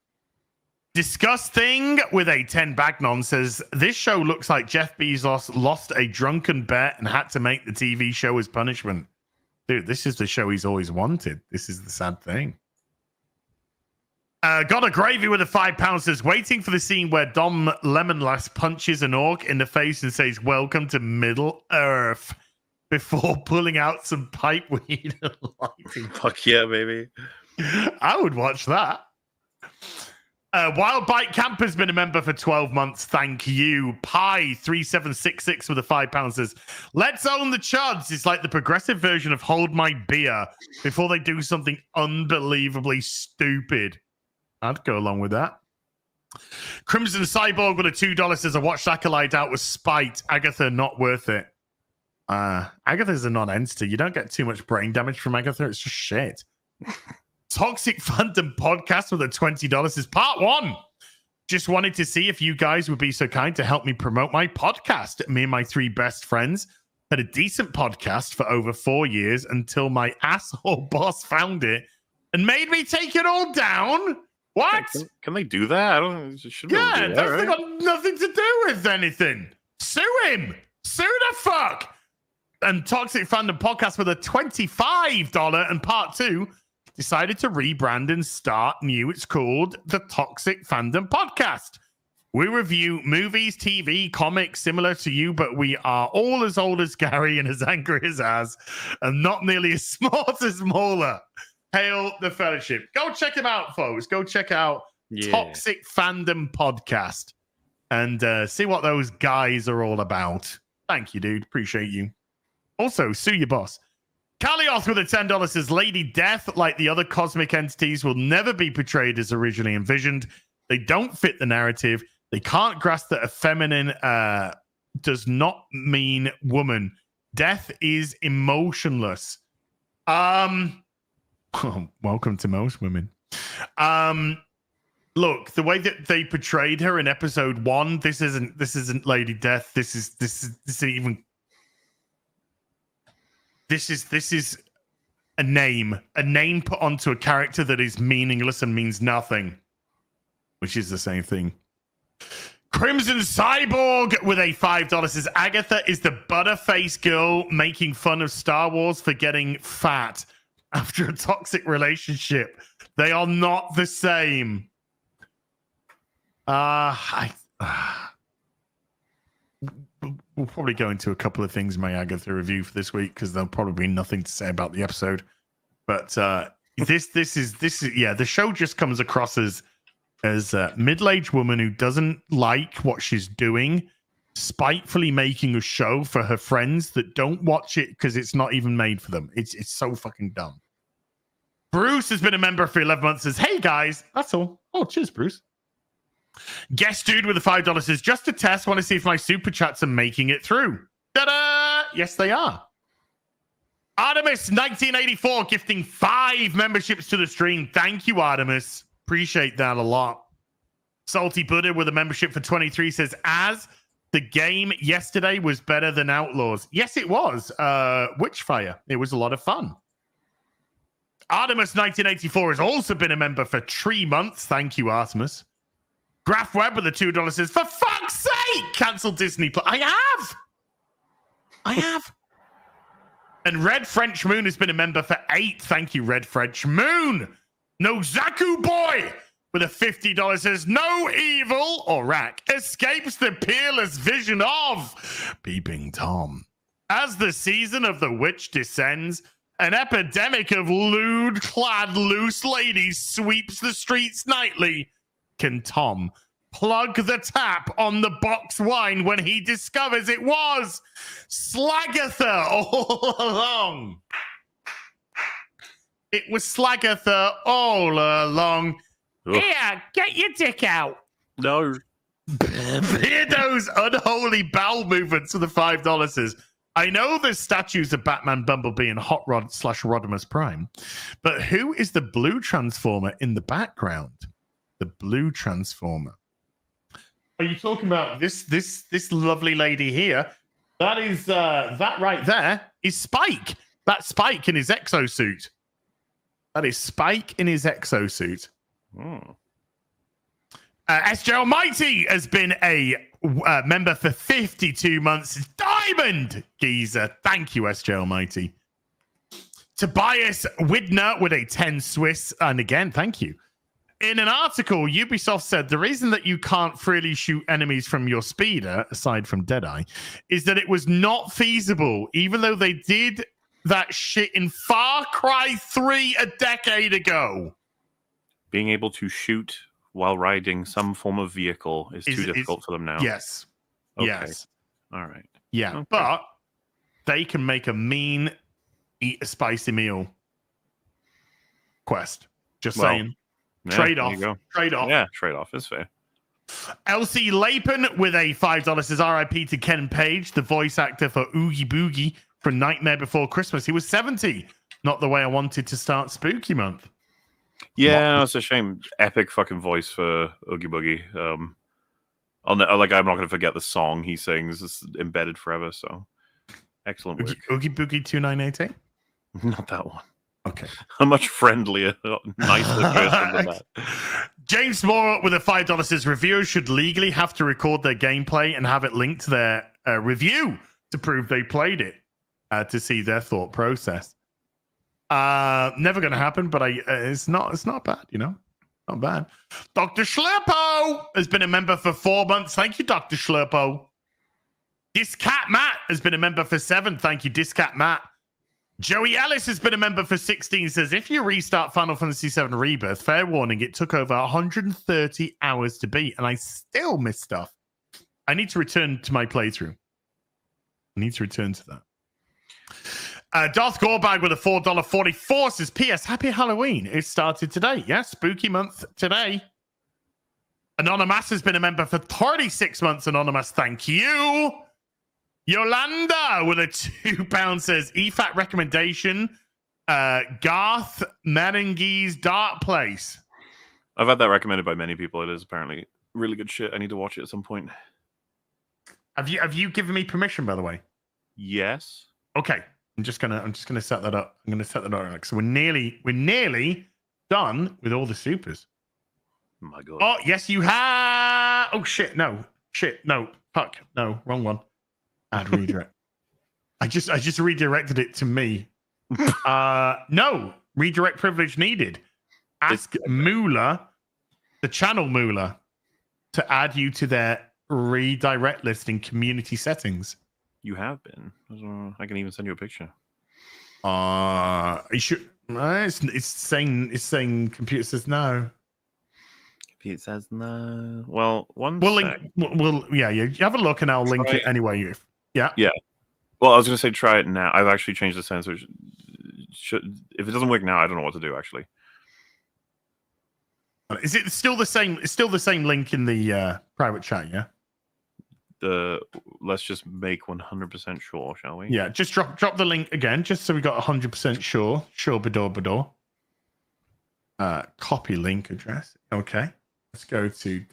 Speaker 3: Disgusting with a 10 Bagnon says, this show looks like Jeff Bezos lost a drunken bet and had to make the TV show as punishment. Dude, this is the show he's always wanted. This is the sad thing. Got a Gravy with a £5 says, waiting for the scene where Dom Lemonlass punches an orc in the face and says, welcome to Middle Earth, before pulling out some pipe weed and lighting.
Speaker 4: Fuck yeah, baby.
Speaker 3: I would watch that. Wild Bite Camp has been a member for 12 months. Thank you. Pie3766 with a £5 says, let's own the chuds. It's like the progressive version of Hold My Beer before they do something unbelievably stupid. I'd go along with that. Crimson Cyborg with a $2 says, I watched Acolyte out with spite. Agatha, not worth it. Agatha's a non-entity. You don't get too much brain damage from Agatha. It's just shit. Toxic Fandom Podcast with a $20 says, part 1. Just wanted to see if you guys would be so kind to help me promote my podcast. Me and my 3 best friends had a decent podcast for over 4 years until my asshole boss found it and made me take it all down. What?
Speaker 4: Can they do that? I don't. Should be able to
Speaker 3: Yeah,
Speaker 4: do
Speaker 3: that's
Speaker 4: that, right?
Speaker 3: got nothing to do with anything. Sue him. Sue the fuck. And Toxic Fandom Podcast with a $25 and part 2 decided to rebrand and start new. It's called the Toxic Fandom Podcast. We review movies, TV, comics, similar to you, but we are all as old as Gary and as angry as Az, and not nearly as smart as Mauler. Hail the Fellowship. Go check him out, folks. Go check out Toxic Fandom Podcast and see what those guys are all about. Thank you, dude. Appreciate you. Also, sue your boss. Kalioth with a $10 says, Lady Death, like the other cosmic entities, will never be portrayed as originally envisioned. They don't fit the narrative. They can't grasp that a feminine does not mean woman. Death is emotionless. Welcome to most women. Look, the way that they portrayed her in episode 1, this isn't Lady Death. This is a name put onto a character that is meaningless and means nothing, which is the same thing. Crimson Cyborg with a $5 says, Agatha is the butterface girl making fun of Star Wars for getting fat after a toxic relationship. They are not the same. We'll probably go into a couple of things in my Agatha review for this week because there'll probably be nothing to say about the episode. But this is the show just comes across as a middle-aged woman who doesn't like what she's doing, spitefully making a show for her friends that don't watch it because it's not even made for them. It's so fucking dumb. Bruce has been a member for 11 months. Says, hey guys, that's all. Oh, cheers, Bruce. Guest dude with the $5 says, just a test. Want to see if my super chats are making it through. Ta-da! Yes, they are. Artemis 1984 gifting 5 memberships to the stream. Thank you, Artemis. Appreciate that a lot. Salty Buddha with a membership for 23 says, as the game yesterday was better than Outlaws. Yes, it was. Witchfire. It was a lot of fun. Artemis 1984 has also been a member for 3 months. Thank you, Artemis. Graph Web with the $2 says, for fuck's sake, cancel Disney Plus. I have. And Red French Moon has been a member for 8. Thank you, Red French Moon. No Zaku Boy with a $50 says, no evil or rack escapes the peerless vision of Peeping Tom. As the season of the witch descends, an epidemic of lewd-clad loose ladies sweeps the streets nightly. Can Tom plug the tap on the box wine when he discovers it was Slagatha all along? It was Slagatha all along.
Speaker 4: Ugh.
Speaker 3: Here, get your dick out.
Speaker 4: No.
Speaker 3: Beardo's unholy bowel movements for the $5 says, I know there's statues of Batman, Bumblebee, and Hot Rod / Rodimus Prime, but who is the blue Transformer in the background? The blue Transformer. Are you talking about this lovely lady here? That is that right there is Spike. That's Spike in his exosuit. That is Spike in his exosuit. SJ Almighty has been a member for 52 months. Diamond Geezer. Thank you, SJ Almighty. Tobias Widner with a 10 Swiss. And again, thank you. In an article, Ubisoft said the reason that you can't freely shoot enemies from your speeder, aside from Deadeye, is that it was not feasible, even though they did that shit in Far Cry 3 a decade ago.
Speaker 4: Being able to shoot while riding some form of vehicle is too difficult for them now.
Speaker 3: Yes.
Speaker 4: Okay.
Speaker 3: Yes.
Speaker 4: All right.
Speaker 3: Yeah.
Speaker 4: Okay.
Speaker 3: But they can make a mean eat a spicy meal quest. Just saying.
Speaker 4: Yeah,
Speaker 3: Trade
Speaker 4: there
Speaker 3: off.
Speaker 4: you go.
Speaker 3: Trade off.
Speaker 4: Yeah, trade off is fair.
Speaker 3: LC Lapin with a $5 says RIP to Ken Page, the voice actor for Oogie Boogie from Nightmare Before Christmas. He was 70. Not the way I wanted to start Spooky Month.
Speaker 4: Yeah, no, it's a shame. Epic fucking voice for Oogie Boogie. I'm not going to forget the song he sings. It's embedded forever. So excellent work.
Speaker 3: Oogie Boogie 2988.
Speaker 4: Not that one.
Speaker 3: Okay.
Speaker 4: A much friendlier, nicer person than that.
Speaker 3: James Moore with a $5 says reviewers should legally have to record their gameplay and have it linked to their review to prove they played it to see their thought process. Never going to happen, but it's not bad, you know, not bad. Dr. Schlurpo has been a member for 4 months. Thank you, Dr. Schlurpo. Discat Matt has been a member for 7. Thank you, Discat Matt. Joey Ellis has been a member for 16. Says, if you restart Final Fantasy VII Rebirth, fair warning, it took over 130 hours to beat, and I still miss stuff. I need to return to my playthrough. I need to return to that. Darth Gorbag with a $4.44 says, P.S. Happy Halloween. It started today. Yeah, spooky month today. Anonymous has been a member for 36 months. Anonymous, thank you. Yolanda with a £2 says, EFAT recommendation, Garth Marenghi's Dark Place.
Speaker 4: I've had that recommended by many people. It is apparently really good shit. I need to watch it at some point.
Speaker 3: Have you given me permission, by the way?
Speaker 4: Yes.
Speaker 3: Okay. I'm just gonna set that up. I'm gonna set that up. So we're nearly done with all the supers.
Speaker 4: My God.
Speaker 3: Oh, yes, you have. Oh shit, no. Fuck. No, wrong one. Add redirect. I just redirected it to me. No, redirect privilege needed. Ask Moolah, the channel Moolah, to add you to their redirect list in community settings.
Speaker 4: You have been. I can even send you a picture.
Speaker 3: You should. It's saying computer says no.
Speaker 4: Computer says no. Well,
Speaker 3: yeah. You have a look and I'll link it anyway. Yeah.
Speaker 4: Well, I was going to say try it now. I've actually changed the sensor. If it doesn't work now, I don't know what to do actually.
Speaker 3: Is it still the same? It's still the same link in the private chat, yeah.
Speaker 4: Let's just make 100% sure, shall we?
Speaker 3: Yeah, just drop the link again, just so we got 100% sure. Sure, Bador. Copy link address. Okay, let's go to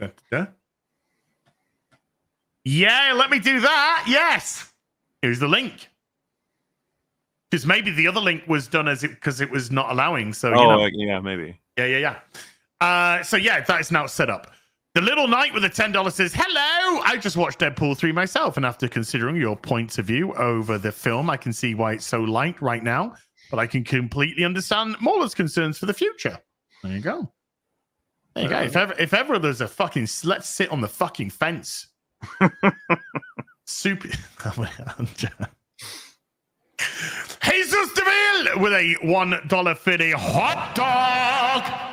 Speaker 3: Yeah, let me do that. Yes, here's the link. Because maybe the other link was done because it was not allowing. So
Speaker 4: yeah, maybe.
Speaker 3: Yeah. So yeah, that is now set up. The Little Knight with a $10 says, hello, I just watched Deadpool 3 myself, and after considering your points of view over the film, I can see why it's so light right now, but I can completely understand Mauler's concerns for the future. There you go. There you go. If ever there's a fucking, let's sit on the fucking fence. Super. Jesus DeVille with a $1.50 hot dog.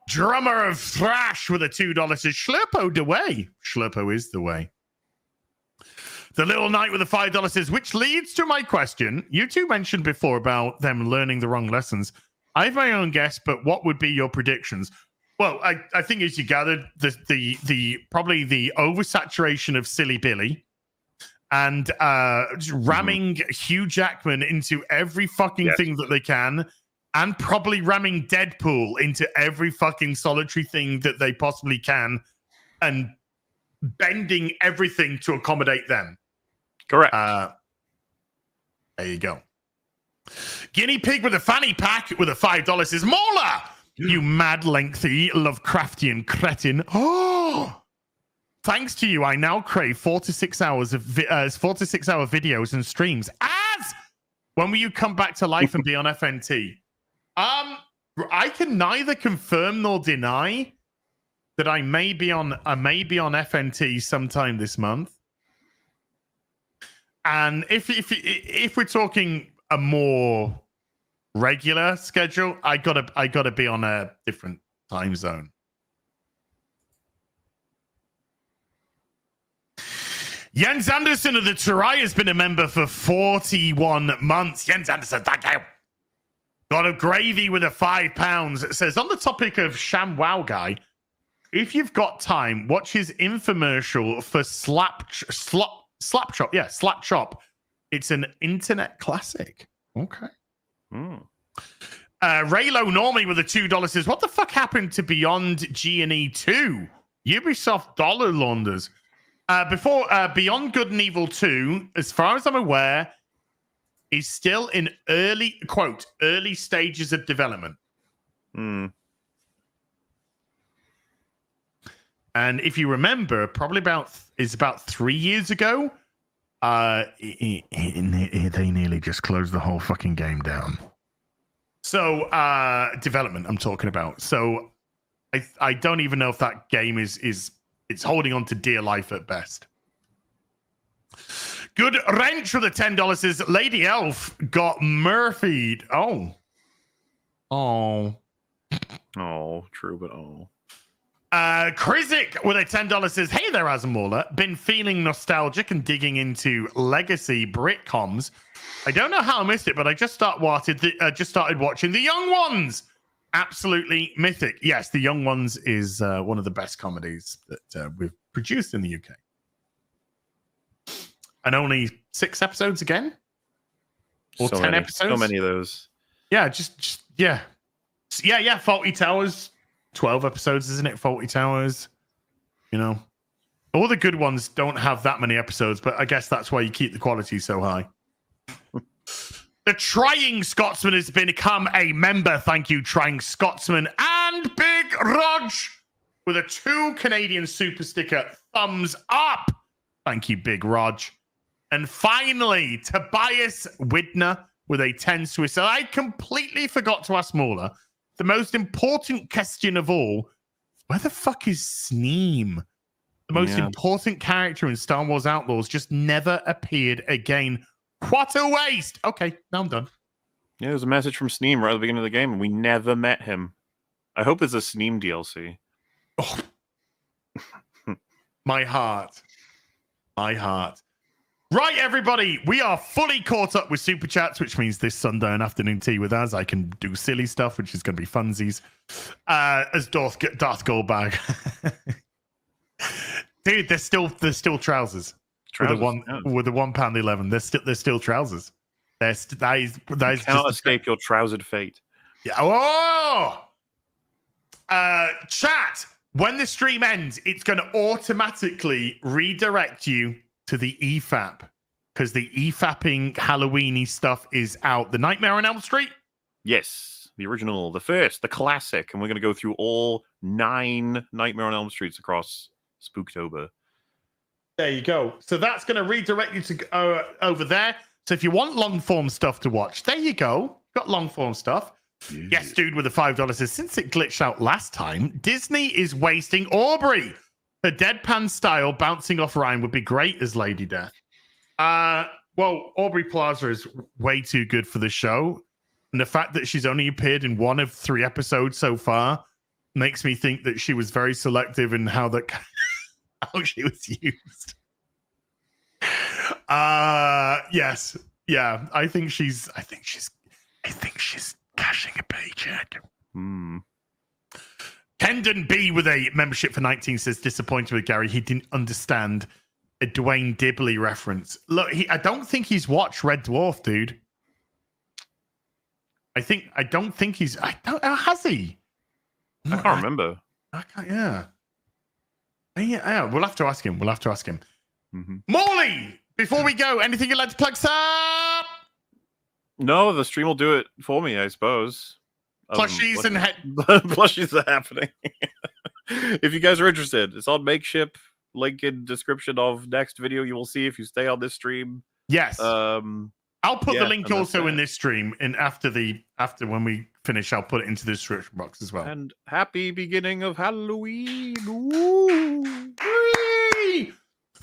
Speaker 3: Drummer of Thrash with a $2 says, Schlurpo the way. Schlurpo is the way. The Little Knight with a $5 says, which leads to my question. You two mentioned before about them learning the wrong lessons. I have my own guess, but what would be your predictions? Well, I think as you gathered, the probably the oversaturation of Silly Billy and ramming Hugh Jackman into every fucking thing that they can, and probably ramming Deadpool into every fucking solitary thing that they possibly can, and bending everything to accommodate them.
Speaker 4: Correct.
Speaker 3: There you go. Guinea Pig with a fanny pack with a $5 says, Mauler, you mad lengthy Lovecraftian cretin. Oh, thanks to you, I now crave 4 to 6 hours of 4 to 6 hour videos and streams. When will you come back to life and be on FNT? I can neither confirm nor deny that I may be on FNT sometime this month. And if we're talking a more regular schedule, I gotta be on a different time zone. Jens Anderson of the Terai has been a member for 41 months. Jens Anderson, thank you. Got a gravy with a £5. It says, on the topic of Sham Wow Guy, if you've got time, watch his infomercial for Slap Chop. Yeah, Slap Chop. It's an internet classic. Okay. Raylo Normie with a $2 says, what the fuck happened to Beyond G&E 2? Ubisoft dollar launders. Before Beyond Good and Evil 2, as far as I'm aware, is still in early stages of development.
Speaker 4: Hmm.
Speaker 3: And if you remember, probably about 3 years ago, they nearly just closed the whole fucking game down. So development, I'm talking about. So I don't even know if that game is it's holding on to dear life at best. Good wrench for the $10 says Lady Elf got Murphy'd. Oh,
Speaker 4: True, but oh.
Speaker 3: Krizik with a $10 says, "Hey there, Asmorla. Been feeling nostalgic and digging into legacy Britcoms. I don't know how I missed it, but I just started watching The Young Ones. Absolutely mythic. Yes, The Young Ones is one of the best comedies that we've produced in the UK. And only 6 episodes again, or
Speaker 4: So
Speaker 3: 10
Speaker 4: many.
Speaker 3: episodes.
Speaker 4: So many of those.
Speaker 3: Yeah, just yeah. Faulty Towers, 12 episodes, isn't it? Faulty Towers. You know, all the good ones don't have that many episodes, but I guess that's why you keep the quality so high. The Trying Scotsman has become a member. Thank you, Trying Scotsman. And Big Rog with a 2 Canadian super sticker. Thumbs up. Thank you, Big Rog. And finally, Tobias Widner with a 10 Swiss. I completely forgot to ask Mauler the most important question of all. Where the fuck is Sneem? The most important character in Star Wars Outlaws just never appeared again. What a waste. Okay, now I'm done.
Speaker 4: Yeah, there's a message from Sneem right at the beginning of the game, and we never met him. I hope it's a Sneem DLC.
Speaker 3: Oh. My heart. Right, everybody, we are fully caught up with Super Chats, which means this Sunday and afternoon tea with us, I can do silly stuff, which is going to be funsies, as Darth Goldbag. Dude, there's still trousers. With the £1.11. There's still trousers. That is
Speaker 4: cannot escape your trousered fate.
Speaker 3: Yeah. Oh! Chat, when the stream ends, it's going to automatically redirect you to the EFAP, because the EFAPing Halloween-y stuff is out. The Nightmare on Elm Street?
Speaker 4: Yes, the original, the first, the classic, and we're going to go through all 9 Nightmare on Elm Streets across Spooktober.
Speaker 3: There you go. So that's going to redirect you to over there. So if you want long-form stuff to watch, there you go. Got long-form stuff. Yeah. Yes, dude, with the $5 says, since it glitched out last time, Disney is wasting Aubrey. Her deadpan style bouncing off Ryan would be great as Lady Death. Well, Aubrey Plaza is way too good for the show. And the fact that she's only appeared in 1 of 3 episodes so far makes me think that she was very selective in how she was used. Yes. Yeah. I think she's cashing a paycheck. Kendon B with a membership for 19 says, disappointed with Gary. He didn't understand a Dwayne Dibley reference. Look, I don't think he's watched Red Dwarf, dude. Has he?
Speaker 4: I can't remember.
Speaker 3: Yeah, we'll have to ask him.
Speaker 4: Mm-hmm.
Speaker 3: Morley, before we go, anything you'd like to plug, sir?
Speaker 4: No, the stream will do it for me, I suppose.
Speaker 3: Plushies and
Speaker 4: plushies are happening. If you guys are interested, it's on Makeship. Link in description of next video. You will see if you stay on this stream.
Speaker 3: Yes. I'll put the link also in this stream, and after when we finish, I'll put it into the description box as well.
Speaker 4: And happy beginning of Halloween. Ooh.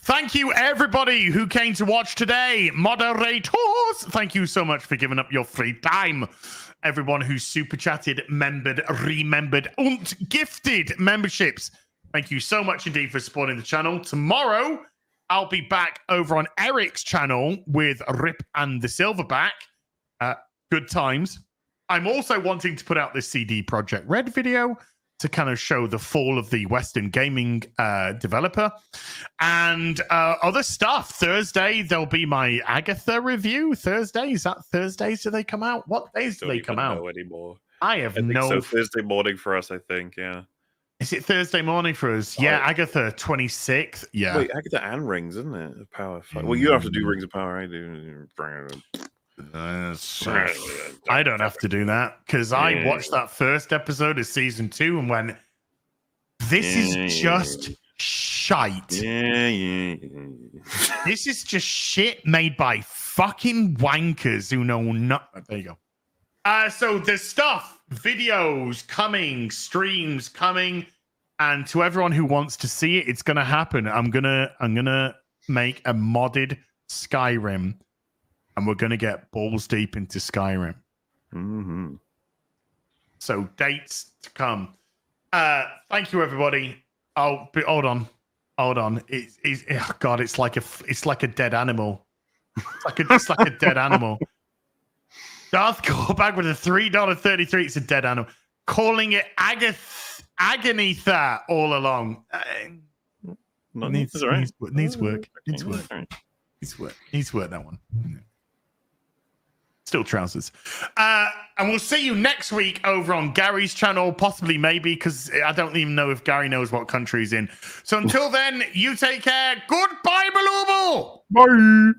Speaker 3: Thank you, everybody who came to watch today. Moderators, thank you so much for giving up your free time. Everyone who super chatted, remembered, and gifted memberships. Thank you so much indeed for supporting the channel. Tomorrow, I'll be back over on Eric's channel with Rip and the Silverback. Good times. I'm also wanting to put out this CD Projekt Red video to kind of show the fall of the Western gaming developer and other stuff. Thursday, there'll be my Agatha review. Thursday, is that Thursdays do they come out? What days do they come out?
Speaker 4: Know anymore.
Speaker 3: I think
Speaker 4: so. Thursday morning for us, I think. Yeah.
Speaker 3: Is it Thursday morning for us? Yeah, Agatha 26th. Yeah.
Speaker 4: Wait, Agatha and Rings, isn't it? Of Power. Well, you have to do Rings of Power. I do.
Speaker 3: I don't have to do that because I watched that first episode of season 2 and went, this is just shite. This is just shit made by fucking wankers who know not. There you go. So there's stuff, videos coming, streams coming, and to everyone who wants to see it, it's gonna happen. I'm gonna make a modded Skyrim, and we're gonna get balls deep into Skyrim.
Speaker 4: Mm-hmm.
Speaker 3: So dates to come. Thank you, everybody. Oh, but hold on. Oh God, it's like a dead animal. It's like a dead animal. Darth Gorbag with a $3.33. It's a dead animal. Calling it Agonitha all along. Needs work. Needs work, that one. Still trousers. And we'll see you next week over on Gary's channel, possibly, maybe, because I don't even know if Gary knows what country he's in. So until then, you take care. Goodbye, Balooble.
Speaker 4: Bye.